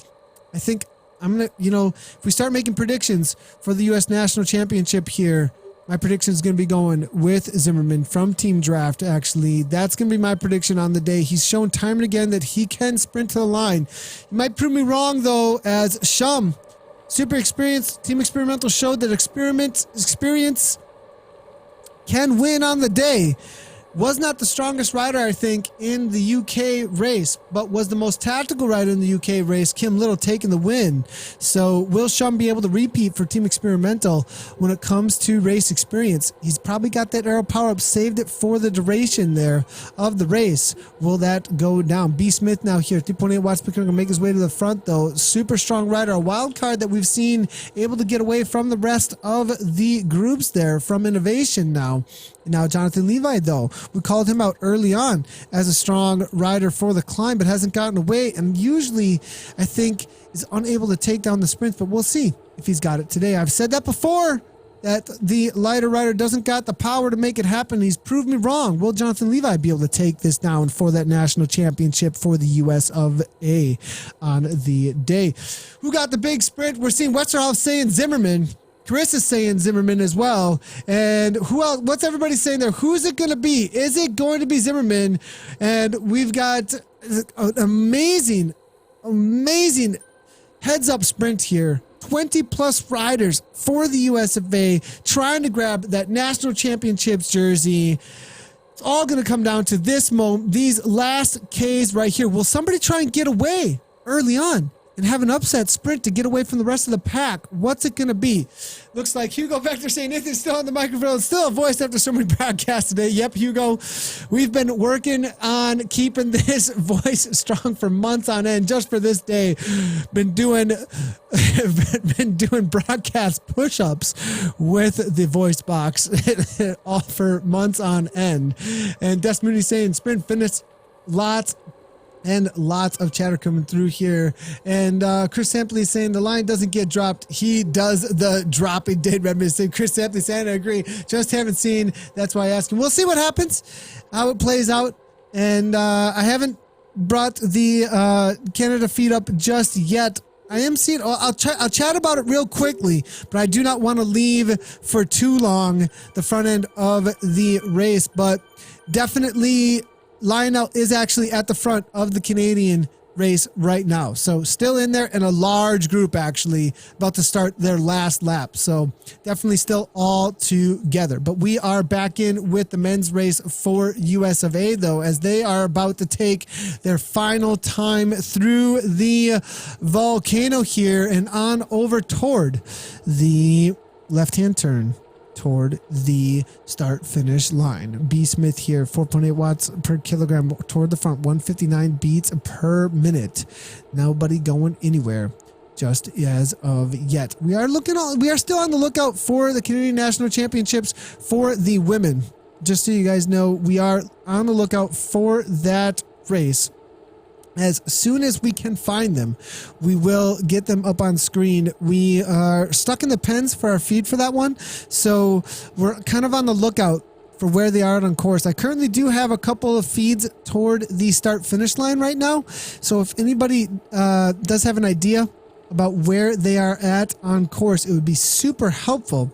I think I'm going to, if we start making predictions for the U.S. National Championship here, my prediction is going to be going with Zimmerman from Team Draft, actually. That's going to be my prediction on the day. He's shown time and again that he can sprint to the line. He might prove me wrong, though, as Shum, super experienced, Team Experimental showed that experience can win on the day. Was not the strongest rider, I think, in the UK race, but was the most tactical rider in the UK race. Kim Little taking the win. So will Shum be able to repeat for Team Experimental when it comes to race experience? He's probably got that aero power-up, saved it for the duration there of the race. Will that go down? B. Smith now here, 3.8 watts per kilogram, make his way to the front, though. Super strong rider, a wild card that we've seen able to get away from the rest of the groups there from Innovation now. Now, Jonathan Levi, though, we called him out early on as a strong rider for the climb, but hasn't gotten away, and usually, I think, is unable to take down the sprints, but we'll see if he's got it today. I've said that before, that the lighter rider doesn't got the power to make it happen. He's proved me wrong. Will Jonathan Levi be able to take this down for that national championship for the US of A on the day? Who got the big sprint? We're seeing Westerhoff saying Zimmerman. Chris is saying Zimmerman as well. And who else? What's everybody saying there? Who's it going to be? Is it going to be Zimmerman? And we've got an amazing heads-up sprint here. 20 plus riders for the US of A trying to grab that national championships jersey. It's all going to come down to this moment, these last Ks right here. Will somebody try and get away early on and have an upset sprint to get away from the rest of the pack? What's it going to be? Looks like Hugo Vector saying Nathan's still on the microphone, still a voice after so many broadcasts today. Yep, Hugo, we've been working on keeping this voice strong for months on end, just for this day. Been doing broadcast push-ups with the voice box all for months on end. And Des Mooney saying sprint finish, lots and lots of chatter coming through here. And Chris Sampley saying the line doesn't get dropped. He does the dropping. Dade Redmond saying, Chris Sampley saying, I agree. Just haven't seen. That's why I asked him. We'll see what happens, how it plays out. And I haven't brought the Canada feed up just yet. I am seeing, I'll chat about it real quickly, but I do not want to leave for too long the front end of the race. But definitely Lionel is actually at the front of the Canadian race right now. So still in there, and a large group actually about to start their last lap. So definitely still all together. But we are back in with the men's race for US of A, though, as they are about to take their final time through the volcano here and on over toward the left-hand turn toward the start-finish line. B. Smith here, 4.8 watts per kilogram toward the front, 159 beats per minute. Nobody going anywhere just as of yet. We are still on the lookout for the Canadian National Championships for the women. Just so you guys know, we are on the lookout for that race. As soon as we can find them, we will get them up on screen. We are stuck in the pens for our feed for that one, so we're kind of on the lookout for where they are on course. I currently do have a couple of feeds toward the start-finish line right now, so if anybody does have an idea about where they are at on course, it would be super helpful,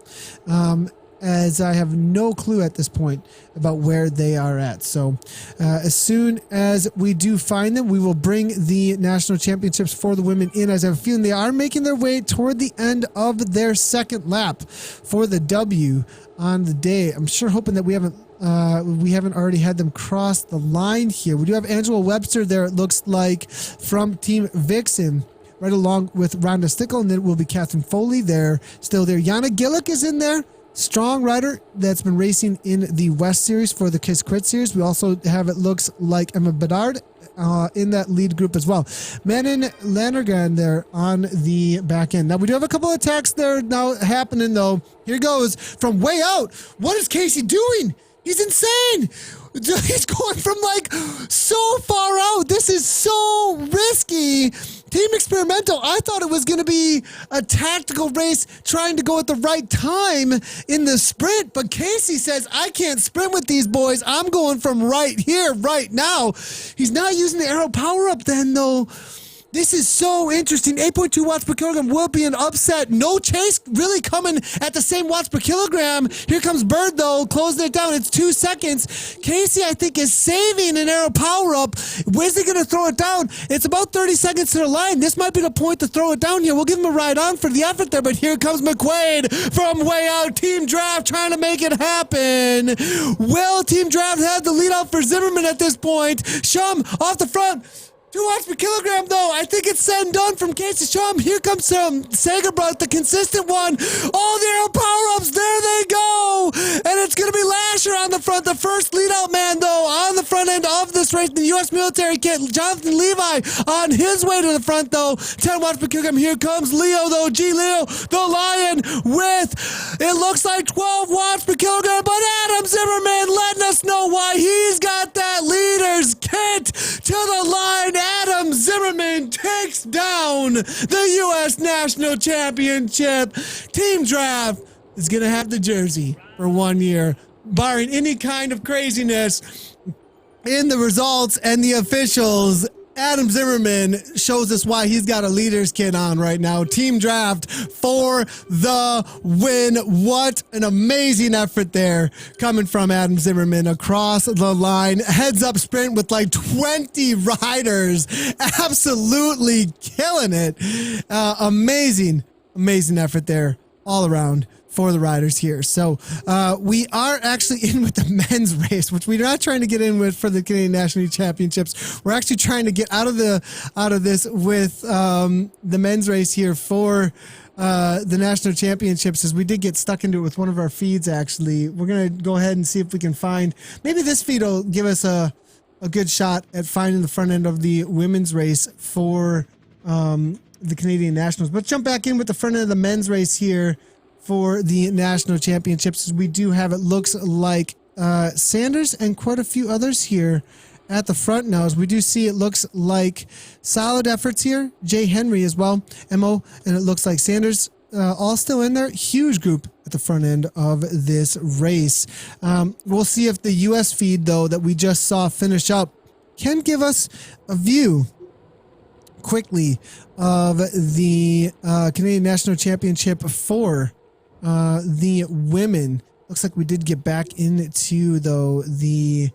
as I have no clue at this point about where they are at. So as soon as we do find them, we will bring the national championships for the women in, as I have a feeling they are making their way toward the end of their second lap for the W on the day. I'm sure hoping that we haven't already had them cross the line here. We do have Angela Webster there, it looks like, from Team Vixen, right along with Rhonda Stickle, and then it will be Catherine Foley there, still there. Yana Gillick is in there. Strong rider that's been racing in the West Series for the Kiss Quit Series. We also have, it looks like, Emma Bedard in that lead group as well. Menon Lanergan there on the back end. Now, we do have a couple of attacks there now happening, though. Here goes from way out. What is Casey doing? He's insane. He's going from like so far out. This is so risky. Team Experimental, I thought it was going to be a tactical race trying to go at the right time in the sprint, but Casey says, I can't sprint with these boys. I'm going from right here, right now. He's not using the aero power up then, though. This is so interesting. 8.2 watts per kilogram will be an upset. No chase really coming at the same watts per kilogram. Here comes Bird, though, closing it down. It's 2 seconds. Casey, I think, is saving an arrow power-up. Where's he going to throw it down? It's about 30 seconds to the line. This might be the point to throw it down here. We'll give him a ride on for the effort there, but here comes McQuaid from way out. Team Draft trying to make it happen. Will Team Draft have the lead out for Zimmerman at this point? Shum off the front. 2 watts per kilogram, though. I think it's said and done from Casey Shum. Here comes Sagerbrot, the consistent one. All the arrow power-ups. There they go. And it's going to be Lasher on the front. The first lead-out man, though, on the front end of this race. The U.S. military kit. Jonathan Levi on his way to the front, though. 10 watts per kilogram. Here comes Leo, though. Leo, the Lion, with, it looks like 12 watts per kilogram. But Adam Zimmerman letting us know why he's got that leader's kit to the line. Adam Zimmerman takes down the U.S. National Championship. Team Draft is going to have the jersey for 1 year, barring any kind of craziness in the results and the officials. Adam Zimmerman shows us why he's got a leader's kit on right now. Team Draft for the win. What an amazing effort there coming from Adam Zimmerman across the line. Heads up sprint with like 20 riders. Absolutely killing it. Amazing effort there all around for the riders here. So we are actually in with the men's race, which we're not trying to get in with for the Canadian National Championships. We're actually trying to get out of this with the men's race here for the national championships, as we did get stuck into it with one of our feeds. Actually, we're gonna go ahead and see if we can find, maybe this feed will give us a good shot at finding the front end of the women's race for the Canadian Nationals. But jump back in with the front end of the men's race here for the national championships. We do have, it looks like Sanders and quite a few others here at the front now, as we do see, it looks like solid efforts here. Jay Henry as well, Mo, and it looks like Sanders all still in there. Huge group at the front end of this race. We'll see if the US feed, though, that we just saw finish up can give us a view quickly of the Canadian National Championship for the women. Looks like we did get back into, though, the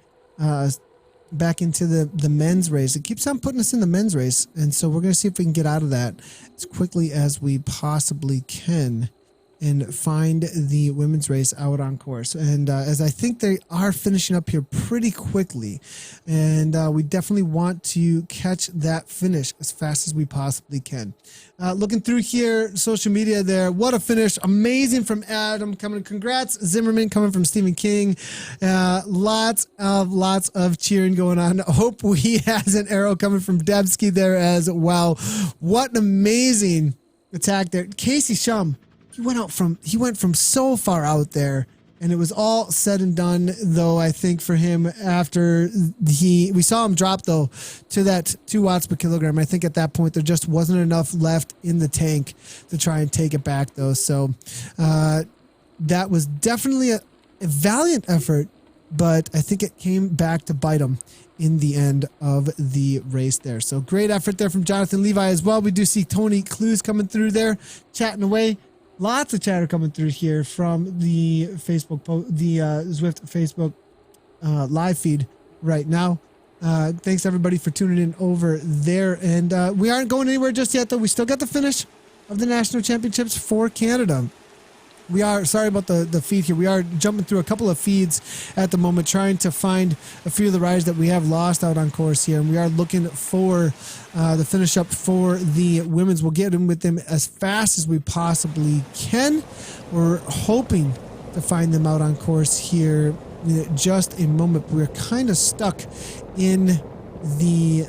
men's race. It keeps on putting us in the men's race, and so we're going to see if we can get out of that as quickly as we possibly can and find the women's race out on course. And as I think they are finishing up here pretty quickly, and we definitely want to catch that finish as fast as we possibly can. Looking through here, social media there, what a finish. Amazing from Adam coming. Congrats, Zimmerman, coming from Stephen King. Lots of cheering going on. Hope he has an arrow coming from Debsky there as well. What an amazing attack there. Casey Shum, he went from so far out there, and it was all said and done, though, I think, for him after we saw him drop, though, to that 2 watts per kilogram. I think at that point there just wasn't enough left in the tank to try and take it back, though. So that was definitely a valiant effort, but I think it came back to bite him in the end of the race there. So great effort there from Jonathan Levi as well. We do see Tony Clues coming through there, chatting away. Lots of chatter coming through here from the Zwift Facebook live feed right now. Thanks everybody for tuning in over there. And we aren't going anywhere just yet, though. We still got the finish of the national championships for Canada. We are, sorry about the feed here. We are jumping through a couple of feeds at the moment, trying to find a few of the riders that we have lost out on course here. And we are looking for the finish up for the women's. We'll get in with them as fast as we possibly can. We're hoping to find them out on course here in just a moment. We're kind of stuck in the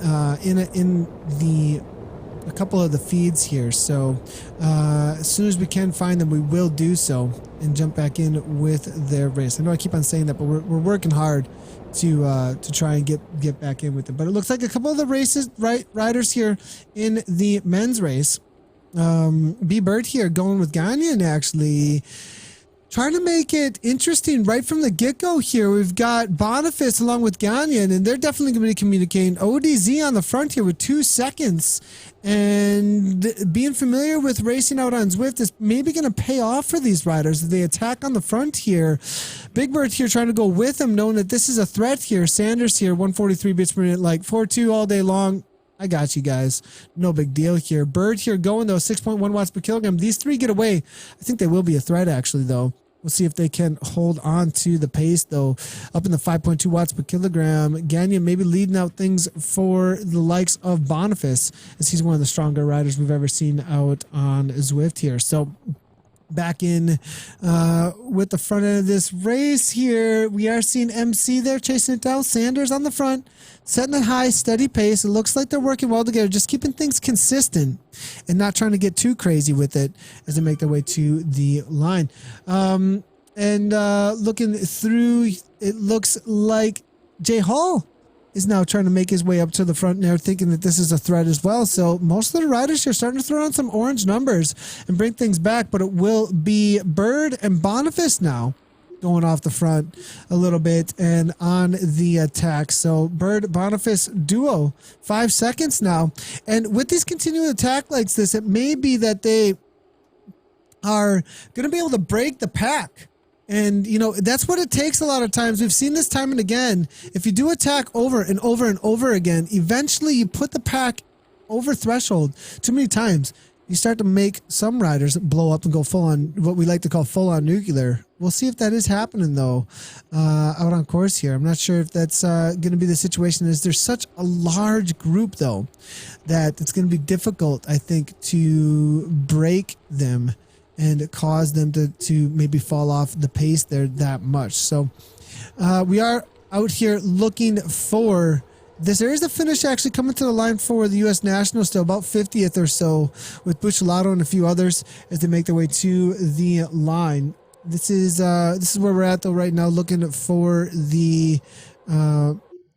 a couple of the feeds here, so as soon as we can find them, we will do so and jump back in with their race. I know I keep on saying that, but we're working hard to try and get back in with them. But it looks like a couple of the riders here in the men's race. B Bird here going with Ganyan, actually trying to make it interesting right from the get-go here. We've got Boniface along with Gagnon, and they're definitely going to be communicating. ODZ on the front here with 2 seconds. And being familiar with racing out on Zwift is maybe going to pay off for these riders. They attack on the front here. Big Bird here trying to go with him, knowing that this is a threat here. Sanders here, 143 beats per minute, like 4.2 all day long. I got you guys. No big deal here. Bird here going, though, 6.1 watts per kilogram. These 3 get away. I think they will be a threat, actually, though. We'll see if they can hold on to the pace, though. Up in the 5.2 watts per kilogram. Gagnon maybe leading out things for the likes of Boniface, as he's one of the stronger riders we've ever seen out on Zwift here. So back in with the front end of this race here, we are seeing MC there chasing it down. Sanders on the front, setting a high, steady pace. It looks like they're working well together, just keeping things consistent and not trying to get too crazy with it as they make their way to the line. Looking through, it looks like Jay Hall is now trying to make his way up to the front now, thinking that this is a threat as well. So most of the riders here starting to throw on some orange numbers and bring things back, but it will be Bird and Boniface now going off the front a little bit and on the attack. So Bird Boniface duo, 5 seconds now. And with these continuing attack like this, it may be that they are going to be able to break the pack. And, you know, that's what it takes a lot of times. We've seen this time and again. If you do attack over and over and over again, eventually you put the pack over threshold too many times. You start to make some riders blow up and go full on, what we like to call full on nuclear. We'll see if that is happening, though, out on course here. I'm not sure if that's going to be the situation. There's such a large group, though, that it's going to be difficult, I think, to break them and cause them to maybe fall off the pace there that much. So we are out here looking for this. There is a finish actually coming to the line for the U.S. Nationals, still about 50th or so, with Bucciolato and a few others as they make their way to the line. This is where we're at, though, right now, looking for the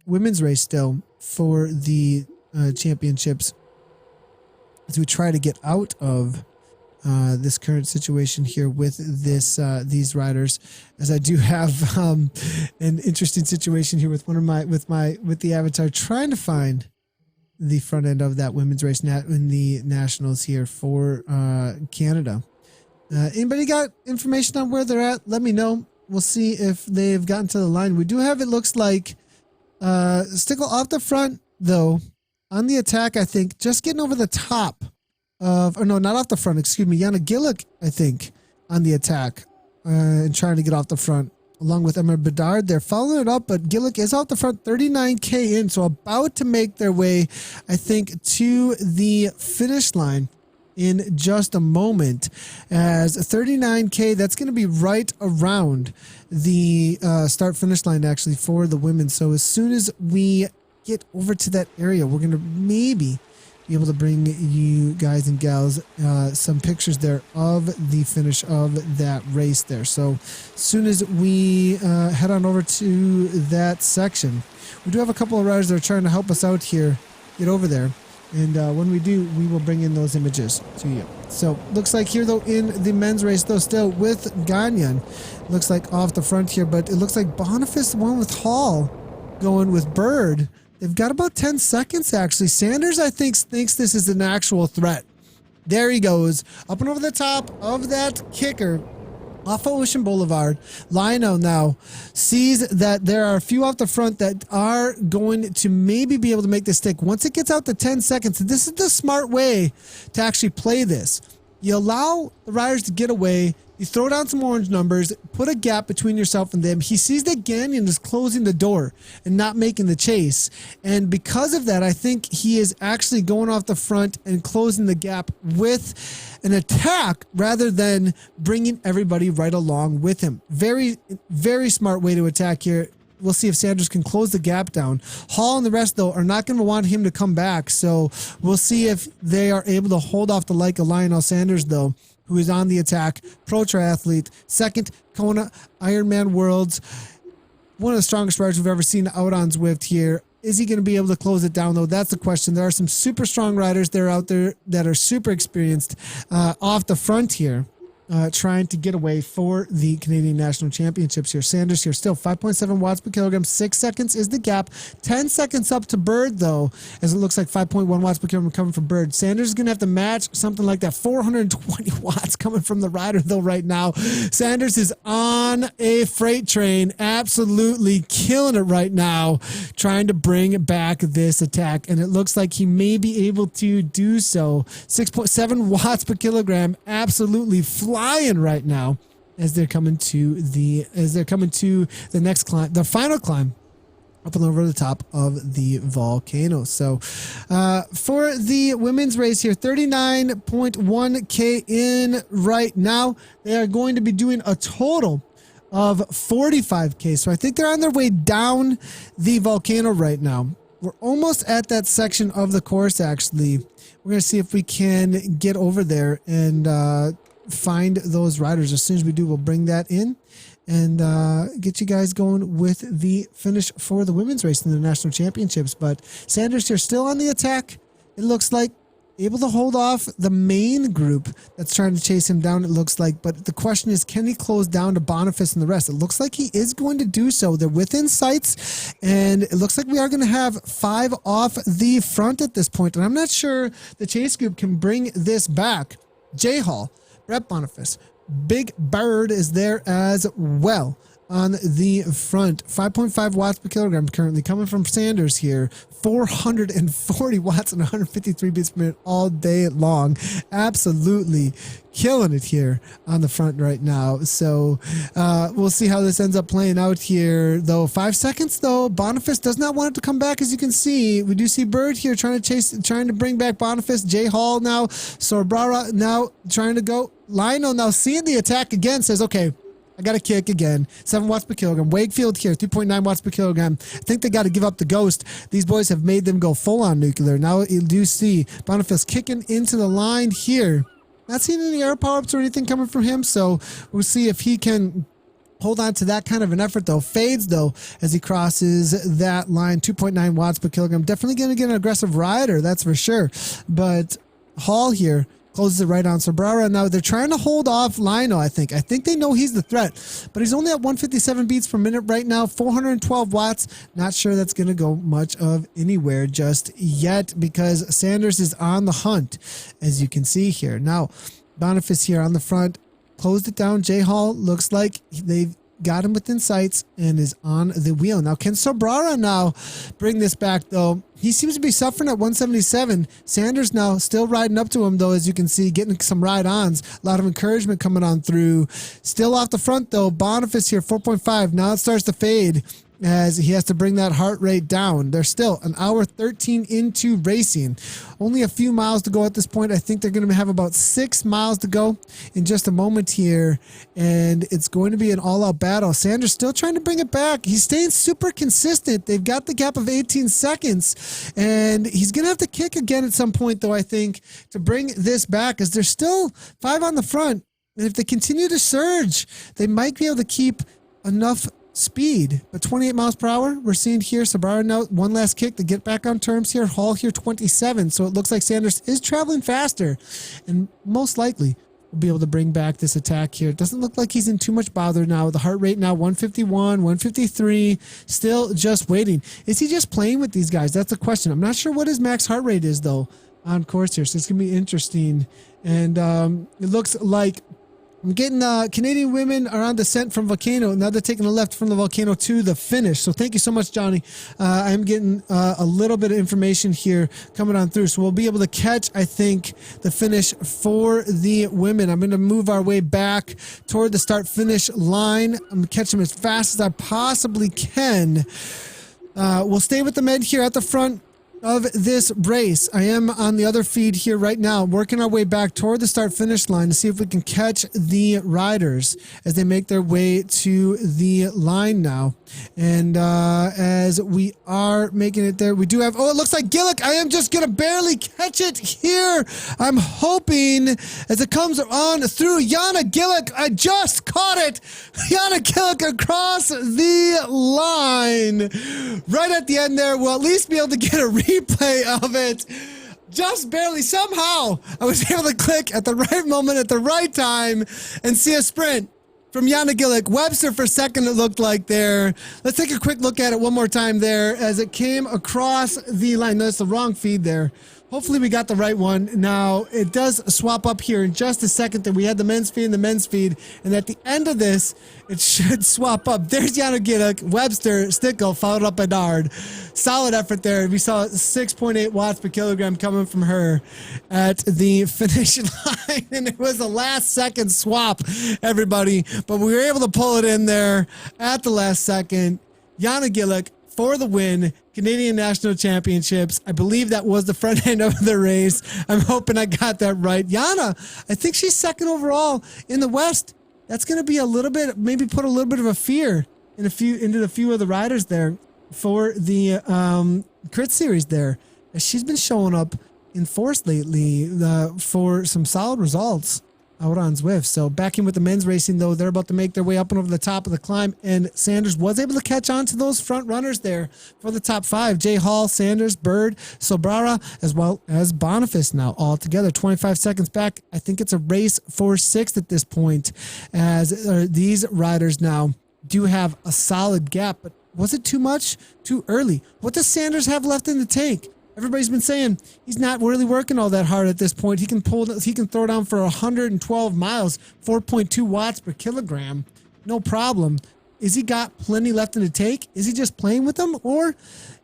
women's race still for the championships as we try to get out of this current situation here with these riders, as I do have an interesting situation here with with the avatar trying to find the front end of that women's race in the nationals here for Canada. Anybody got information on where they're at? Let me know. We'll see if they've gotten to the line. We do have, it looks like, Stickle off the front, though, on the attack, I think, just getting over the top of, or no, not off the front, excuse me, Yana Gillick, I think, on the attack and trying to get off the front, along with Emma Bedard. They're following it up, but Gillick is out the front, 39K in, so about to make their way, I think, to the finish line in just a moment. As 39K, that's going to be right around the start-finish line, actually, for the women. So as soon as we get over to that area, we're going to maybe be able to bring you guys and gals some pictures there of the finish of that race there. So as soon as we head on over to that section, we do have a couple of riders that are trying to help us out here get over there. And when we do, we will bring in those images to you. So looks like here, though, in the men's race, though, still with Gagnon, looks like off the front here, but it looks like Boniface, the one with Hall, going with Bird. They've got about 10 seconds, actually. Sanders, I think, thinks this is an actual threat. There he goes, up and over the top of that kicker off of Ocean Boulevard. Lionel now sees that there are a few off the front that are going to maybe be able to make this stick. Once it gets out to 10 seconds, this is the smart way to actually play this. You allow the riders to get away. You throw down some orange numbers, put a gap between yourself and them. He sees that Gagnon is closing the door and not making the chase. And because of that, I think he is actually going off the front and closing the gap with an attack rather than bringing everybody right along with him. Very, very smart way to attack here. We'll see if Sanders can close the gap down. Hall and the rest, though, are not going to want him to come back. So we'll see if they are able to hold off the like of Lionel Sanders, though, who is on the attack. Pro triathlete, second Kona Ironman Worlds. One of the strongest riders we've ever seen out on Zwift here. Is he going to be able to close it down, though? That's the question. There are some super strong riders that are out there that are super experienced off the front here. trying to get away for the Canadian National Championships here. Sanders here still 5.7 watts per kilogram. 6 seconds is the gap. 10 seconds up to Bird, though, as it looks like 5.1 watts per kilogram coming from Bird. Sanders is going to have to match something like that. 420 watts coming from the rider, though, right now. Sanders is on a freight train, absolutely killing it right now, trying to bring back this attack, and it looks like he may be able to do so. 6.7 watts per kilogram, absolutely flying right now as they're coming to the next climb, the final climb up and over the top of the volcano. So for the women's race here, 39.1K in right now. They are going to be doing a total of 45K. So I think they're on their way down the volcano right now. We're almost at that section of the course, actually. We're going to see if we can get over there and find those riders. As soon as we do, we'll bring that in and get you guys going with the finish for the women's race in the national championships. But Sanders here still on the attack. It looks like able to hold off the main group that's trying to chase him down, it looks like. But the question is, can he close down to Boniface and the rest? It looks like he is going to do so. They're within sights, and it looks like we are going to have 5 off the front at this point. And I'm not sure the chase group can bring this back. J Hall, Brett Boniface, Big Bird is there as well on the front. 5.5 watts per kilogram currently coming from Sanders here. 440 watts and 153 beats per minute all day long. Absolutely killing it here on the front right now. So we'll see how this ends up playing out here, though. 5 seconds, though. Boniface does not want it to come back, as you can see. We do see Bird here trying to bring back Boniface. J Hall now. Sorbrara now trying to go. Lionel now seeing the attack again, says, okay, I got to kick again. 7 watts per kilogram. Wakefield here, 3.9 watts per kilogram. I think they got to give up the ghost. These boys have made them go full on nuclear. Now you do see Boniface kicking into the line here. Not seeing any air power-ups or anything coming from him, so we'll see if he can hold on to that kind of an effort, though. Fades, though, as he crosses that line. 2.9 watts per kilogram. Definitely going to get an aggressive rider, that's for sure. But Hall here closes it right on Sobrara. Now they're trying to hold off Lionel, I think. I think they know he's the threat, but he's only at 157 beats per minute right now, 412 watts. Not sure that's going to go much of anywhere just yet, because Sanders is on the hunt, as you can see here. Now, Boniface here on the front, closed it down. J Hall looks like they've got him within sights and is on the wheel. Now, can Sobrara now bring this back, though? He seems to be suffering at 177. Sanders now still riding up to him, though, as you can see, getting some ride-ons. A lot of encouragement coming on through. Still off the front, though. Boniface here, 4.5. Now it starts to fade as he has to bring that heart rate down. They're still an hour 13 into racing. Only a few miles to go at this point. I think they're going to have about 6 miles to go in just a moment here, and it's going to be an all-out battle. Sanders still trying to bring it back. He's staying super consistent. They've got the gap of 18 seconds, and he's going to have to kick again at some point, though, I think, to bring this back, as there's still 5 on the front, and if they continue to surge, they might be able to keep enough speed. But 28 miles per hour, we're seeing here. Sabara now one last kick to get back on terms here. Hall here 27. So it looks like Sanders is traveling faster, and most likely will be able to bring back this attack here. It doesn't look like he's in too much bother now. The heart rate now 151, 153, still just waiting. Is he just playing with these guys? That's the question. I'm not sure what his max heart rate is, though, on course here. So it's going to be interesting. And it looks like I'm getting Canadian women are on descent from volcano. Now they're taking a left from the volcano to the finish. So thank you so much, Johnny. I'm getting a little bit of information here coming on through. So we'll be able to catch, I think, the finish for the women. I'm going to move our way back toward the start-finish line. I'm going to catch them as fast as I possibly can. We'll stay with the men here at the front of this race. I am on the other feed here right now, working our way back toward the start finish line to see if we can catch the riders as they make their way to the line now. And as we are making it there, we do have, oh, it looks like Gillick. I am just gonna barely catch it here. I'm hoping as it comes on through Yana Gillick. I just caught it. Yana Gillick across the line right at the end there. We'll at least be able to get a replay of it. just barely, somehow, I was able to click at the right moment, at the right time, and see a sprint from Yana Gillick. Webster for second, it looked like there. Let's take a quick look at it one more time there as it came across the line. No, that's the wrong feed there. Hopefully we got the right one. Now, it does swap up here in just a second. That we had the men's feed and the men's feed. And at the end of this, it should swap up. There's Yana Gillick, Webster, Stickle, followed up by Nard. Solid effort there. We saw 6.8 watts per kilogram coming from her at the finish line. And it was a last second swap, everybody. But we were able to pull it in there at the last second. Yana Gillick for the win. Canadian National Championships. I believe that was the front end of the race. I'm hoping I got that right. Yana, I think she's second overall in the West. That's going to be a little bit, maybe put a little bit of a fear into a few of the riders there for the crit series there. She's been showing up in force lately for some solid results out on Zwift. So back in with the men's racing, though, they're about to make their way up and over the top of the climb, and Sanders was able to catch on to those front runners there for the top five. Jay Hall, Sanders, Bird, Sobrara, as well as Boniface now all together. 25 seconds back. I think it's a race for sixth at this point, as these riders now do have a solid gap. But was it too much? Too early? What does Sanders have left in the tank? Everybody's been saying he's not really working all that hard at this point. He can throw down for 112 miles, 4.2 watts per kilogram. No problem. Is he got plenty left in the tank? Is he just playing with them? Or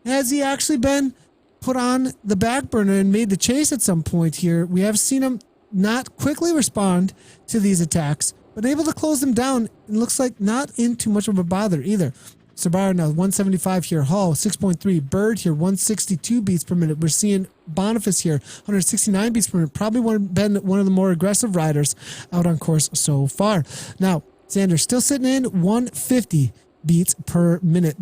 has he actually been put on the back burner and made the chase at some point here? We have seen him not quickly respond to these attacks, but able to close them down. It looks like not in too much of a bother either. Sabara now 175 here. Hall 6.3. Bird here 162 beats per minute. We're seeing Boniface here 169 beats per minute. Probably been one of the more aggressive riders out on course so far. Now Sanders still sitting in 150 beats per minute.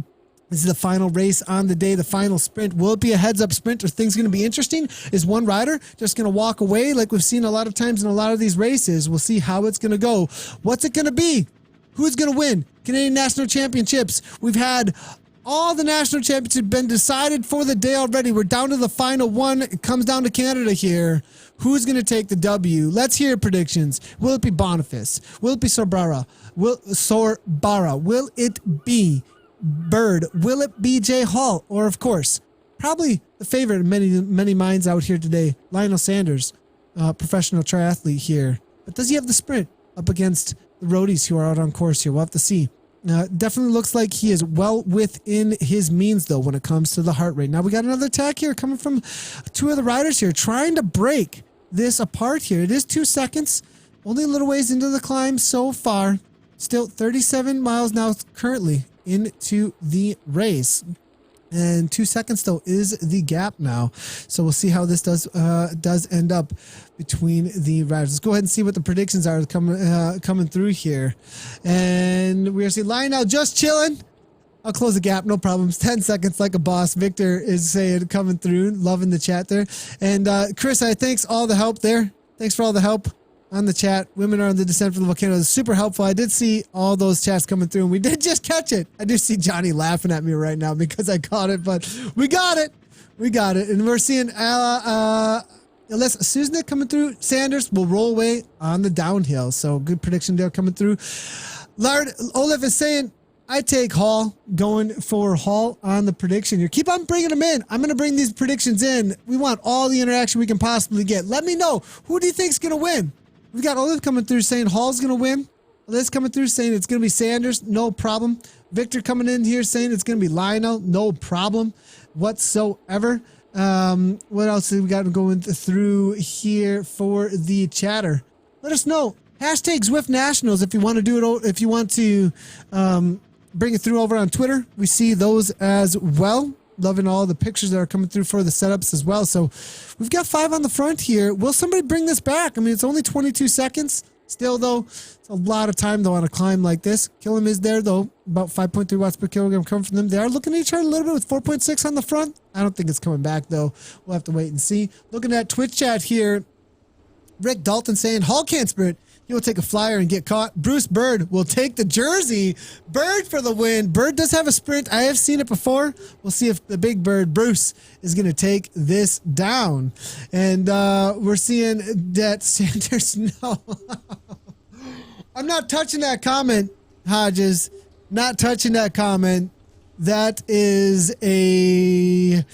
This is the final race on the day, the final sprint. Will it be a heads-up sprint? Are things going to be interesting? Is one rider just going to walk away like we've seen a lot of times in a lot of these races? We'll see how it's going to go. What's it going to be? Who's going to win? Canadian National Championships. We've had all the national championships been decided for the day already. We're down to the final one. It comes down to Canada here. Who's going to take the W? Let's hear predictions. Will it be Boniface? Will it be Sorbara? Will it be Bird? Will it be Jay Hall? Or, of course, probably the favorite of many minds out here today, Lionel Sanders, professional triathlete here. But does he have the sprint up against the roadies who are out on course here? We'll have to see. Definitely looks like he is well within his means, though, when it comes to the heart rate. Now we got another attack here coming from two of the riders here, trying to break this apart here. It is 2 seconds, only a little ways into the climb so far. Still 37 miles now currently into the race. And 2 seconds, though, is the gap now. So we'll see how this does end up between the riders. Let's go ahead and see what the predictions are coming through here. And we are seeing Lionel just chilling. I'll close the gap, no problems. 10 seconds like a boss. Victor is saying coming through, loving the chat there. And Chris, thanks all the help there. Thanks for all the help on the chat. Women are on the descent from the volcano. It's super helpful. I did see all those chats coming through, and we did just catch it. I do see Johnny laughing at me right now because I caught it, but we got it. We got it. And we're seeing Susan coming through. Sanders will roll away on the downhill. So good prediction there coming through. Lard Olaf is saying, I take Hall, going for Hall on the prediction here. Keep on bringing them in. I'm going to bring these predictions in. We want all the interaction we can possibly get. Let me know. Who do you think is going to win? We've got Olive coming through saying Hall's going to win. Liz coming through saying it's going to be Sanders. No problem. Victor coming in here saying it's going to be Lionel. No problem whatsoever. What else have we got going through here for the chatter? Let us know. Hashtag Zwift Nationals if you want to do it. If you want to bring it through over on Twitter. We see those as well. Loving all the pictures that are coming through for the setups as well. So we've got 5 on the front here. Will somebody bring this back? I mean, it's only 22 seconds. Still, though, it's a lot of time, though, on a climb like this. Killam is there, though. About 5.3 watts per kilogram coming from them. They are looking at each other a little bit with 4.6 on the front. I don't think it's coming back, though. We'll have to wait and see. Looking at Twitch chat here. Rick Dalton saying, Hall can't sprint. He will take a flyer and get caught. Bruce Bird will take the jersey. Bird for the win. Bird does have a sprint. I have seen it before. We'll see if the big bird, Bruce, is going to take this down. And we're seeing that Sanders, no. I'm not touching that comment, Hodges. Not touching that comment. That is a...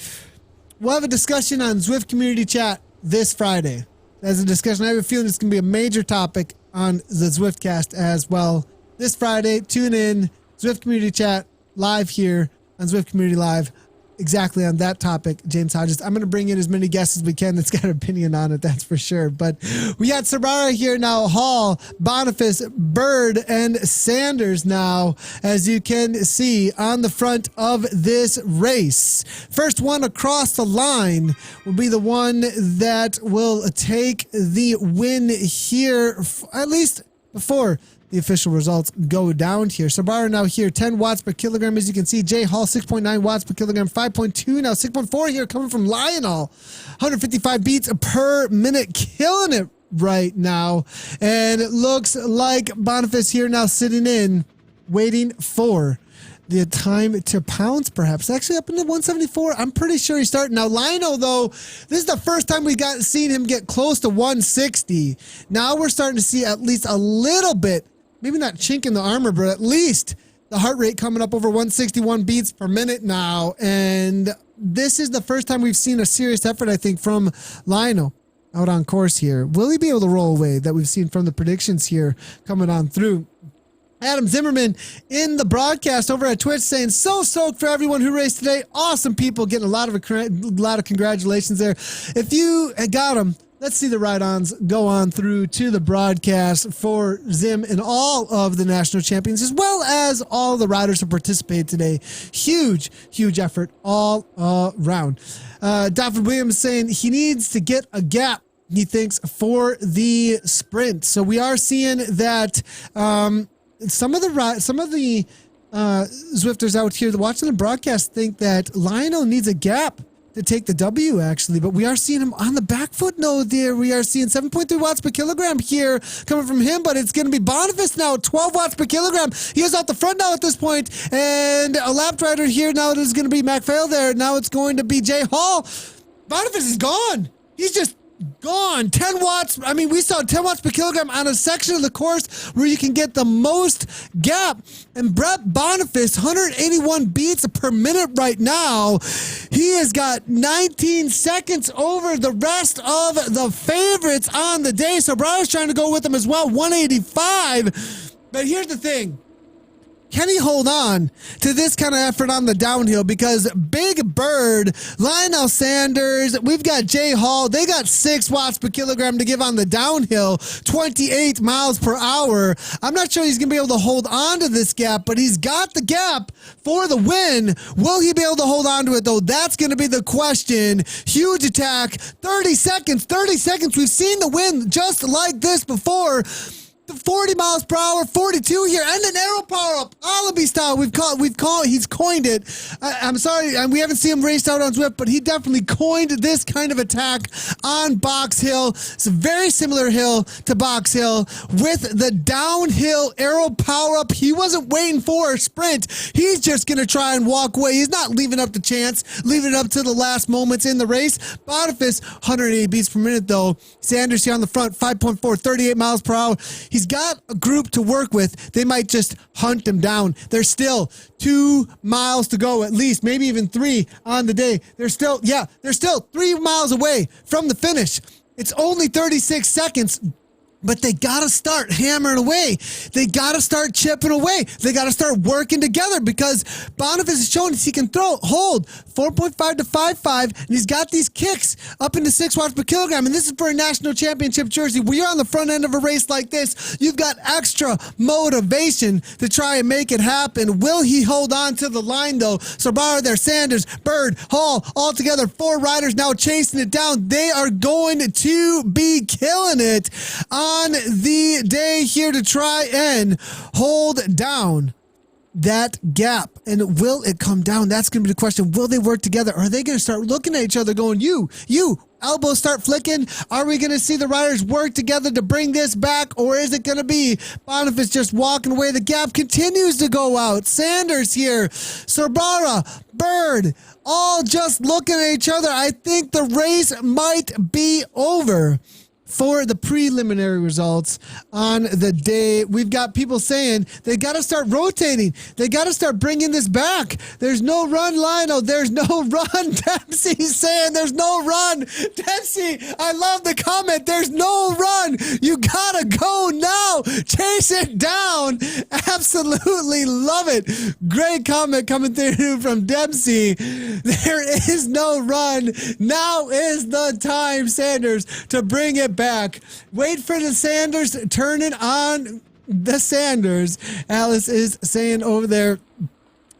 We'll have a discussion on Zwift Community Chat this Friday. As a discussion, I have a feeling it's going to be a major topic on the Zwiftcast as well. This Friday, tune in, Zwift Community Chat, live here on Zwift Community Live, exactly on that topic, James Hodges. I'm going to bring in as many guests as we can that's got an opinion on it, that's for sure. But we got Sabara here now, Hall, Boniface, Bird, and Sanders now, as you can see on the front of this race. First one across the line will be the one that will take the win here, at least before the official results go down here. Sabara now here, 10 watts per kilogram, as you can see. Jay Hall, 6.9 watts per kilogram, 5.2 now, 6.4 here coming from Lionel. 155 beats per minute, killing it right now. And it looks like Boniface here now sitting in, waiting for the time to pounce, perhaps. Actually up into 174. I'm pretty sure he's starting. Now, Lionel, though, this is the first time we seen him get close to 160. Now we're starting to see at least a little bit, maybe not chink in the armor, but at least the heart rate coming up over 161 beats per minute now. And this is the first time we've seen a serious effort, I think, from Lionel out on course here. Will he be able to roll away that we've seen from the predictions here coming on through? Adam Zimmerman in the broadcast over at Twitch saying, so stoked for everyone who raced today. Awesome people, getting a lot of congratulations there. If you got them, let's see the ride-ons go on through to the broadcast for Zim and all of the national champions, as well as all the riders who participated today. Huge, huge effort all around. David Williams saying he needs to get a gap, he thinks, for the sprint. So we are seeing that some of the Zwifters out here watching the broadcast think that Lionel needs a gap to take the W, actually, but we are seeing him on the back foot. No, there we are seeing 7.3 watts per kilogram here coming from him, but it's going to be Boniface now, 12 watts per kilogram. He is out the front now at this point, and a lap rider here now. It is going to be McPhail there. Now it's going to be Jay Hall. Boniface is gone. He's just gone. 10 watts. I mean, we saw 10 watts per kilogram on a section of the course where you can get the most gap. And Brett Boniface, 181 beats per minute right now. He has got 19 seconds over the rest of the favorites on the day. So Brian's trying to go with him as well, 185. But here's the thing. Can he hold on to this kind of effort on the downhill? Because Big Bird, Lionel Sanders, we've got Jay Hall. They got 6 watts per kilogram to give on the downhill, 28 miles per hour. I'm not sure he's going to be able to hold on to this gap, but he's got the gap for the win. Will he be able to hold on to it, though? That's going to be the question. Huge attack, 30 seconds, 30 seconds. We've seen the win just like this before. 40 miles per hour, 42 here, and an arrow power up, Allaby style. He's coined it. I'm sorry, and we haven't seen him raced out on Zwift, but he definitely coined this kind of attack on Box Hill. It's a very similar hill to Box Hill with the downhill arrow power up. He wasn't waiting for a sprint. He's just going to try and walk away. He's not leaving up the chance, leaving it up to the last moments in the race. Boniface, 180 beats per minute, though. Sanders here on the front, 5.4, 38 miles per hour. He's got a group to work with. They might just hunt him down. There's still 2 miles to go, at least, maybe even 3 on the day. They're still 3 miles away from the finish. It's only 36 seconds. But they got to start hammering away. They got to start chipping away. They got to start working together because Boniface has shown us he can hold 4.5 to 5.5, and he's got these kicks up into 6 watts per kilogram. And this is for a national championship jersey. When you're on the front end of a race like this, you've got extra motivation to try and make it happen. Will he hold on to the line, though? Sabara there, Sanders, Bird, Hall, all together. 4 riders now chasing it down. They are going to be killing it on the day here to try and hold down that gap, and will it come down? That's going to be the question. Will they work together? Are they going to start looking at each other going, you, elbows start flicking? Are we going to see the riders work together to bring this back, or is it going to be Boniface just walking away? The gap continues to go out. Sanders here, Sorbara, Bird, all just looking at each other. I think the race might be over for the preliminary results on the day. We've got people saying they got to start rotating. They got to start bringing this back. There's no run, Lionel. There's no run. Dempsey's saying there's no run. Dempsey, I love the comment. There's no run. You got to go now. Chase it down. Absolutely love it. Great comment coming through from Dempsey. There is no run. Now is the time, Sanders, to bring it back. Wait for the Sanders, turn it on the Sanders. Alice is saying over there.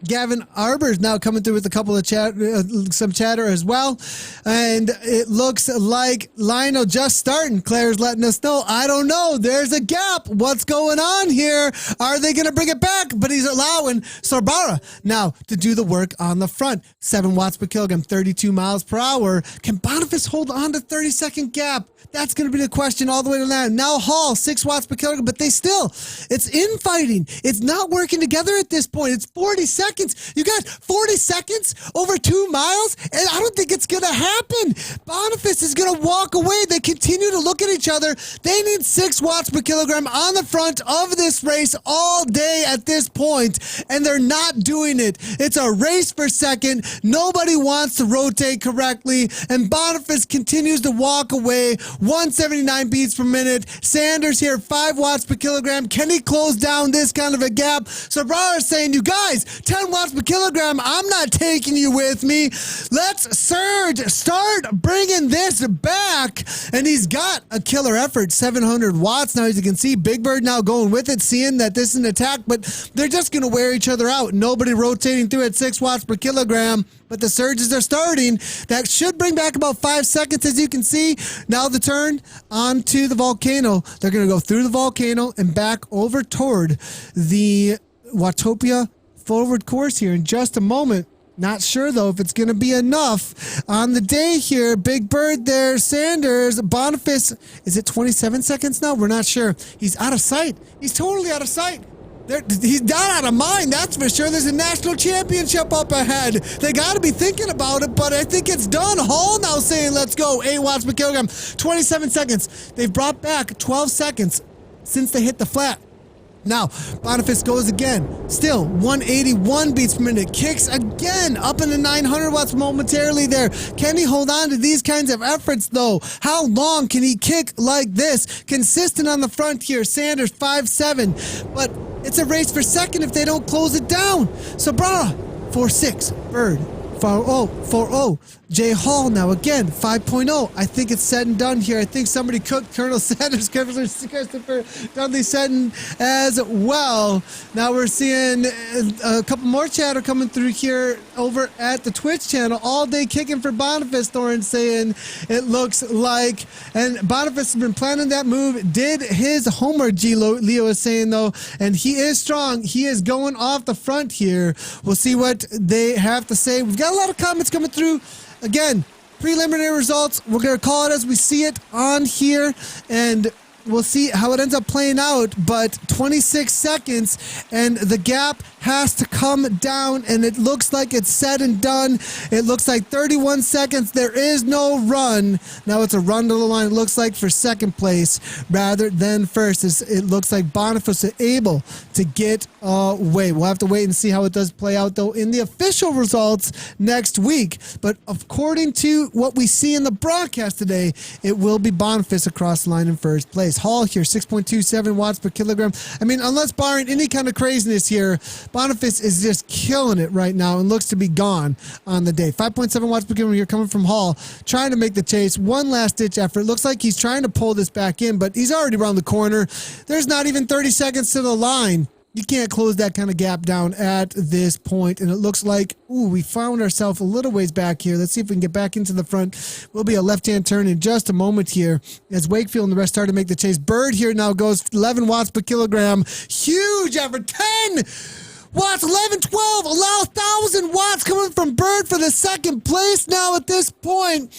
Gavin Arbor's now coming through with a couple of some chatter as well. And it looks like Lionel just starting. Claire's letting us know. I don't know. There's a gap. What's going on here? Are they going to bring it back? But he's allowing Sorbara now to do the work on the front. 7 watts per kilogram, 32 miles per hour. Can Boniface hold on to 30-second gap? That's going to be the question all the way to that. Now Hall, 6 watts per kilogram, but it's infighting. It's not working together at this point. It's 40 seconds. You got 40 seconds over 2 miles, and I don't think it's going to happen. Boniface is going to walk away. They continue to look at each other. They need 6 watts per kilogram on the front of this race all day at this point, and they're not doing it. It's a race for second. Nobody wants to rotate correctly, and Boniface continues to walk away. 179 beats per minute. Sanders here, 5 watts per kilogram. Can he close down this kind of a gap? So Brauer is saying, you guys, 10 watts per kilogram, I'm not taking you with me. Let's surge. Start bringing this back. And he's got a killer effort, 700 watts. Now, as you can see, Big Bird now going with it, seeing that this is an attack, but they're just going to wear each other out. Nobody rotating through at 6 watts per kilogram. But the surges are starting. That should bring back about 5 seconds, as you can see. Now the turn onto the volcano. They're going to go through the volcano and back over toward the Watopia forward course here in just a moment. Not sure, though, if it's going to be enough on the day here. Big Bird there, Sanders, Boniface. Is it 27 seconds now? We're not sure. He's out of sight. He's totally out of sight. He's not out of mind, that's for sure. There's a national championship up ahead. They got to be thinking about it, but I think it's done. Hall now saying, let's go. 8 watts per kilogram, 27 seconds. They've brought back 12 seconds since they hit the flat. Now, Boniface goes again. Still, 181 beats per minute. Kicks again up in the 900 watts momentarily there. Can he hold on to these kinds of efforts, though? How long can he kick like this? Consistent on the front here. Sanders, 5-7. But it's a race for second if they don't close it down. So, 4-6. Bird, 4-0. Jay Hall now again, 5.0. I think it's said and done here. I think somebody cooked Colonel Sanders, Christopher Dudley Seton as well. Now we're seeing a couple more chatter coming through here over at the Twitch channel. All day kicking for Boniface. Thorin saying it looks like, and Boniface has been planning that move. Did his homework, Leo is saying, though, and he is strong. He is going off the front here. We'll see what they have to say. We've got a lot of comments coming through. Again, preliminary results. We're going to call it as we see it on here, and we'll see how it ends up playing out. But 26 seconds, and the gap has to come down, and it looks like it's said and done. It looks like 31 seconds. There is no run. Now it's a run to the line, it looks like, for second place rather than first. It looks like Boniface is able to get away. We'll have to wait and see how it does play out, though, in the official results next week. But according to what we see in the broadcast today, it will be Boniface across the line in first place. Hall here, 6.27 watts per kilogram. I mean, unless barring any kind of craziness here, Boniface is just killing it right now and looks to be gone on the day. 5.7 watts per kilogram here coming from Hall, trying to make the chase. One last ditch effort. Looks like he's trying to pull this back in, but he's already around the corner. There's not even 30 seconds to the line. You can't close that kind of gap down at this point. And it looks like, we found ourselves a little ways back here. Let's see if we can get back into the front. Will be a left-hand turn in just a moment here as Wakefield and the rest start to make the chase. Bird here now goes 11 watts per kilogram. Huge effort. 10 watts, 11, 12, allow 1,000 watts coming from Bird for the second place. Now at this point,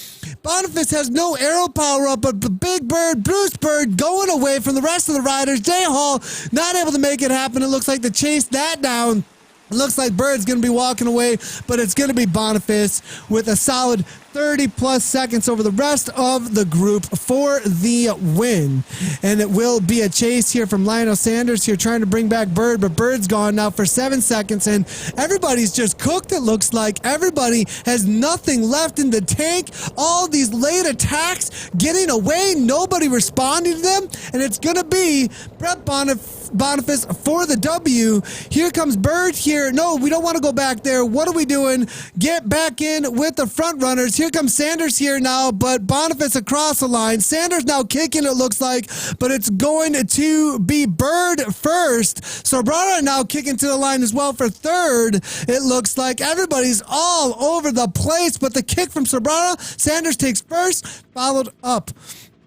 Boniface has no arrow power up, but the big Bird, Bruce Bird, going away from the rest of the riders. Jay Hall not able to make it happen. It looks like they chased that down. It looks like Bird's going to be walking away, but it's going to be Boniface with a solid 30-plus seconds over the rest of the group for the win. And it will be a chase here from Lionel Sanders here trying to bring back Bird, but Bird's gone now for 7 seconds, and everybody's just cooked, it looks like. Everybody has nothing left in the tank. All these late attacks getting away, nobody responding to them, and it's going to be Brett Boniface for the W. Here comes Bird here. No, we don't want to go back there. What are we doing? Get back in with the front runners. Here comes Sanders here now, but Boniface across the line. Sanders now kicking, it looks like, but it's going to be Bird first. Sobrara now kicking to the line as well for third. It looks like everybody's all over the place, but the kick from Sobrara, Sanders takes first, followed up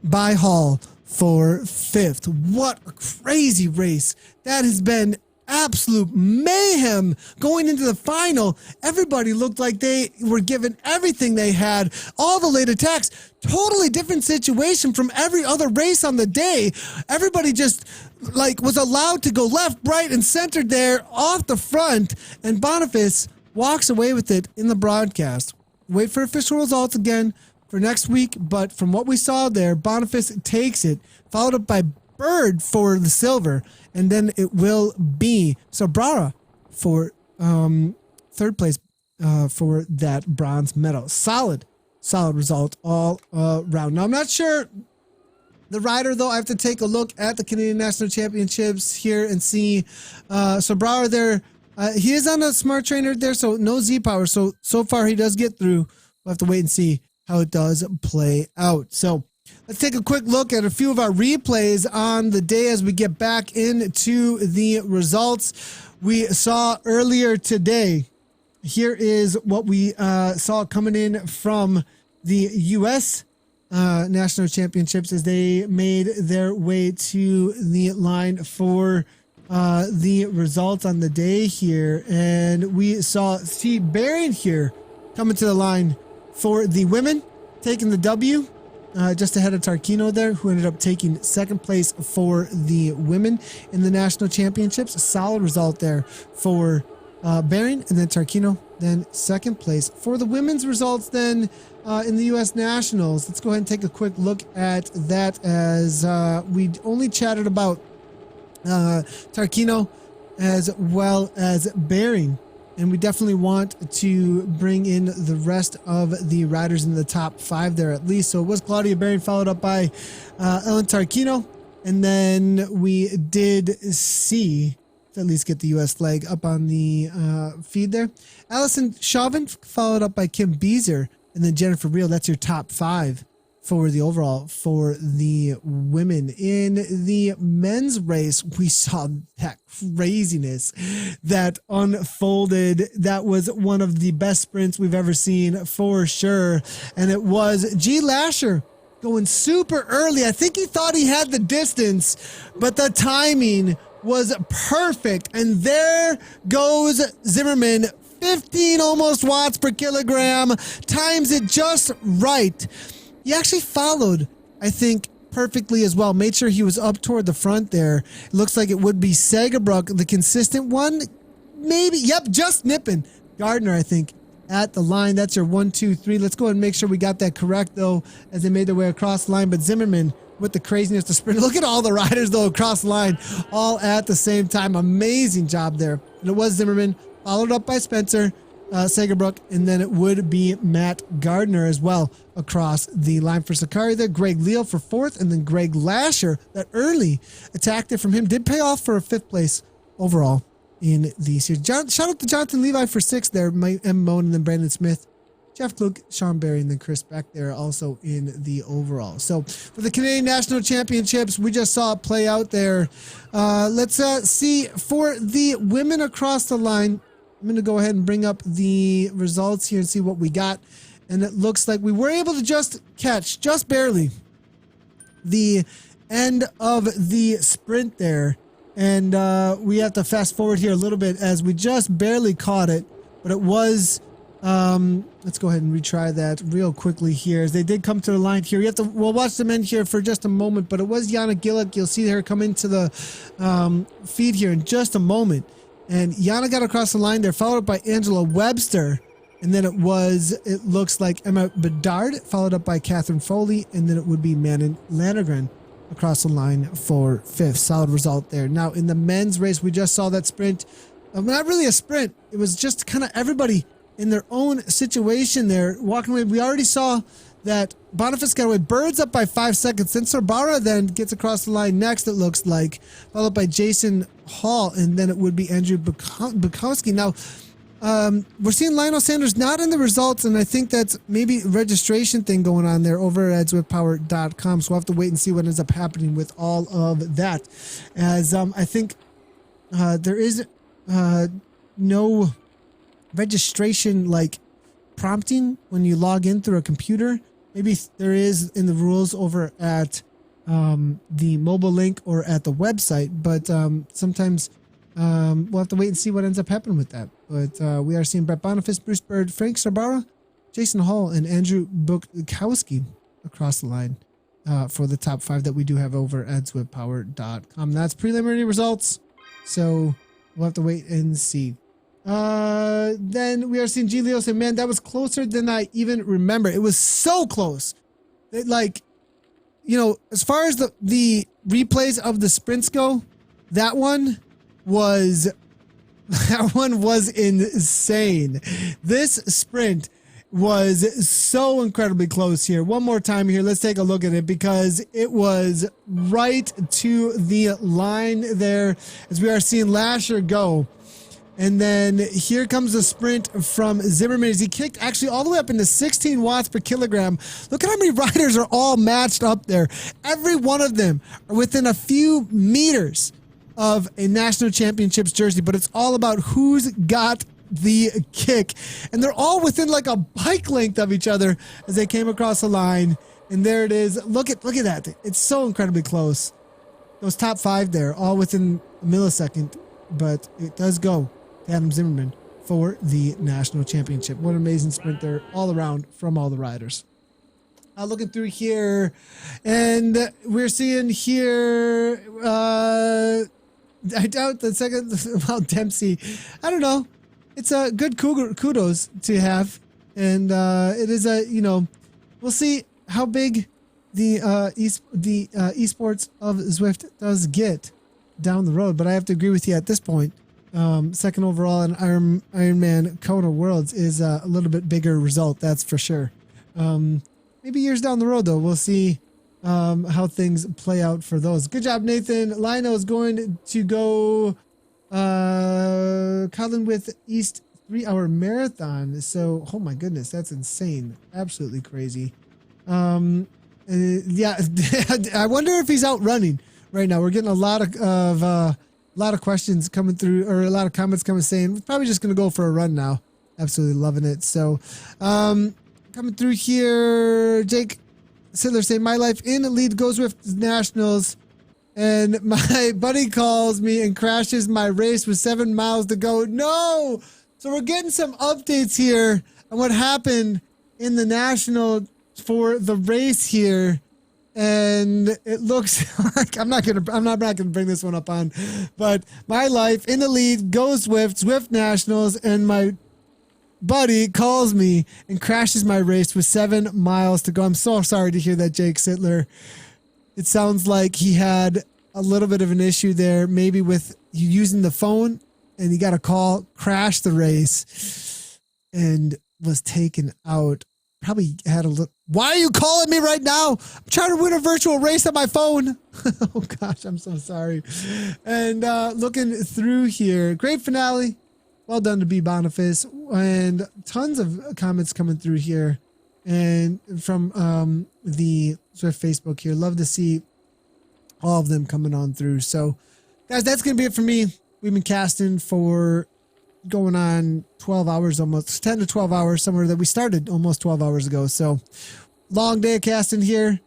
by Hall for fifth. What a crazy race. That has been absolute mayhem going into the final. Everybody looked like they were given everything they had. All the late attacks, totally different situation from every other race on the day. Everybody just was allowed to go left, right, and center there off the front, and Boniface walks away with it in the broadcast. Wait for official results again for next week, but from what we saw there, Boniface takes it, followed up by Bird for the silver, and then it will be Sobrara for third place for that bronze medal. Solid result all around. Now, I'm not sure the rider, though. I have to take a look at the Canadian National Championships here and see Sobrara there. He is on a smart trainer there, so no Z power. So far he does get through. We'll have to wait and see how it does play out. So let's take a quick look at a few of our replays on the day as we get back into the results we saw earlier today. Here is what we saw coming in from the U.S. National Championships as they made their way to the line for the results on the day here. And we saw Steve Barron here coming to the line for the women, taking the W. Just ahead of Tarquino there, who ended up taking second place for the women in the national championships. A solid result there for Bering, and then Tarquino, then second place. For the women's results then in the U.S. Nationals, let's go ahead and take a quick look at that as we only chatted about Tarquino as well as Bering. And we definitely want to bring in the rest of the riders in the top 5 there at least. So it was Claudia Bering, followed up by Ellen Tarquino. And then we did see, to at least get the U.S. flag up on the feed there, Allison Chauvin, followed up by Kim Beezer. And then Jennifer Reel. That's your top 5 for the overall for the women. In the men's race, we saw that craziness that unfolded. That was one of the best sprints we've ever seen for sure. And it was G. Lasher going super early. I think he thought he had the distance, but the timing was perfect. And there goes Zimmerman, 15 almost watts per kilogram, times it just right. He actually followed, I think, perfectly as well. Made sure he was up toward the front there. It looks like it would be Sagerbrook, the consistent one. Maybe. Yep, just nipping. Gardner, I think, at the line. That's your 1, 2, 3. Let's go ahead and make sure we got that correct, though, as they made their way across the line. But Zimmerman with the craziness to sprint. Look at all the riders, though, across the line, all at the same time. Amazing job there. And it was Zimmerman, followed up by Spencer Sagerbrook, and then it would be Matt Gardner as well across the line for Sakari there. Greg Leal for 4th, and then Greg Lasher, that early attack there from him did pay off for a 5th place overall in the series. Shout out to Jonathan Levi for 6th there, M. Moan, and then Brandon Smith, Jeff Klug, Sean Berry, and then Chris Beck there also in the overall. So for the Canadian National Championships, we just saw it play out there. Let's see for the women across the line. I'm going to go ahead and bring up the results here and see what we got. And it looks like we were able to just catch, just barely, the end of the sprint there And we have to fast forward here a little bit as we just barely caught it, but it was, let's go ahead and retry that real quickly here as they did come to the line here. We'll watch them in here for just a moment, but it was Yana Gillick. You'll see her come into the feed here in just a moment. And Yana got across the line there, followed up by Angela Webster. And then it looks like Emma Bedard, followed up by Catherine Foley, and then it would be Manon Landegren across the line for fifth. Solid result there. Now, in the men's race, we just saw that sprint. Not really a sprint. It was just kind of everybody in their own situation there walking away. We already saw that Boniface got away. Birds up by 5 seconds. Then Sorbara then gets across the line next, it looks like, followed by Jason Hall, and then it would be Andrew Bukowski. Now, we're seeing Lionel Sanders not in the results, and I think that's maybe a registration thing going on there over at zwiftpower.com. So we'll have to wait and see what ends up happening with all of that. As I think there is no registration like prompting when you log in through a computer. Maybe there is in the rules over at the mobile link or at the website, but sometimes we'll have to wait and see what ends up happening with that. But we are seeing Brett Boniface, Bruce Bird, Frank Sorbara, Jason Hall, and Andrew Bukowski across the line for the top 5 that we do have over at zwiftpower.com. That's preliminary results, so we'll have to wait and see. Then we are seeing G. Leo say, man, that was closer than I even remember. It was so close. As far as the replays of the sprints go, that one was insane. This sprint was so incredibly close here. One more time here. Let's take a look at it because it was right to the line there as we are seeing Lasher go. And then here comes the sprint from Zimmerman as he kicked actually all the way up into 16 watts per kilogram. Look at how many riders are all matched up there. Every one of them are within a few meters of a national championships jersey, but it's all about who's got the kick. And they're all within like a bike length of each other as they came across the line. And there it is. Look at that. It's so incredibly close. Those top 5 there, all within a millisecond, but it does go to Adam Zimmerman for the national championship. What an amazing sprint there all around from all the riders. Looking through here, and we're seeing here, I doubt the second, well, Dempsey, I don't know. It's a good kudos to have. And it is we'll see how big the esports of Zwift does get down the road. But I have to agree with you at this point. Second overall in Ironman Kona Worlds is a little bit bigger result, that's for sure. Maybe years down the road, though, we'll see how things play out for those. Good job, Nathan. Lionel is going to go Colin with East 3-hour marathon. So, oh my goodness, that's insane. Absolutely crazy. Yeah, I wonder if he's out running right now. We're getting a lot of questions coming through, or a lot of comments coming saying we're probably just going to go for a run now. Absolutely loving it. So, coming through here, Jake Sittler saying, my life in the lead goes with nationals, and my buddy calls me and crashes my race with 7 miles to go. No! So we're getting some updates here on what happened in the national for the race here. And it looks like I'm not gonna bring this one up on, but my life in the lead goes with Zwift Nationals, and my buddy calls me and crashes my race with 7 miles to go. I'm so sorry to hear that, Jake Sittler. It sounds like he had a little bit of an issue there, maybe with you using the phone, and he got a call, crashed the race, and was taken out. Probably had a look. Why are you calling me right now? I'm trying to win a virtual race on my phone. Oh gosh, I'm so sorry. And looking through here, great finale. Well done to B. Boniface, and tons of comments coming through here, and from the Zwift Facebook here. Love to see all of them coming on through. So, guys, that's gonna be it for me. We've been casting for going on 12 hours, almost 10 to 12 hours, somewhere that we started almost 12 hours ago. So long day of casting here.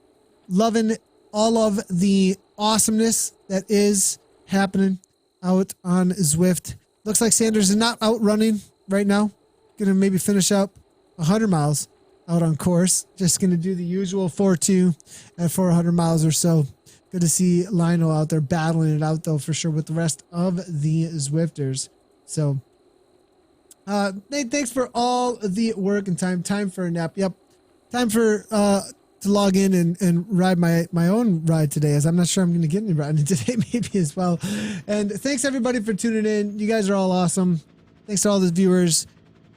Loving all of the awesomeness that is happening out on Zwift. Looks like Sanders is not out running right now. Gonna maybe finish up 100 miles out on course. Just gonna do the usual 4.2 at 400 miles or so. Good to see Lionel out there battling it out though for sure with the rest of the Zwifters. So thanks for all the work and time for a nap. Yep. Time for to log in and ride my own ride today, as I'm not sure I'm going to get any riding today maybe as well. And thanks everybody for tuning in. You guys are all awesome. Thanks to all the viewers.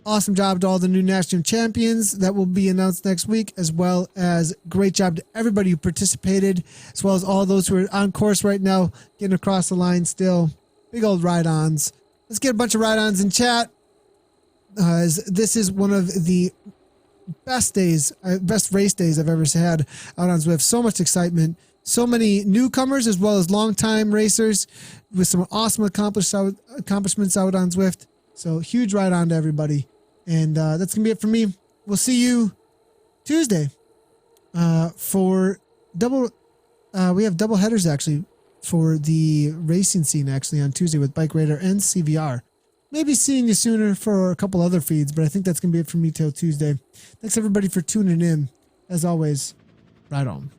Awesome job to all the new national champions that will be announced next week, as well as great job to everybody who participated, as well as all those who are on course right now, getting across the line still. Big old ride-ons. Let's get a bunch of ride-ons in chat. As this is one of the best days, best race days I've ever had out on Zwift. So much excitement. So many newcomers as well as longtime racers with some awesome accomplishments out on Zwift. So huge ride-on to everybody. And that's going to be it for me. We'll see you Tuesday for double. We have double headers actually for the racing scene actually on Tuesday with Bike Radar and CVR. Maybe seeing you sooner for a couple other feeds, but I think that's going to be it for me till Tuesday. Thanks everybody for tuning in. As always, ride on.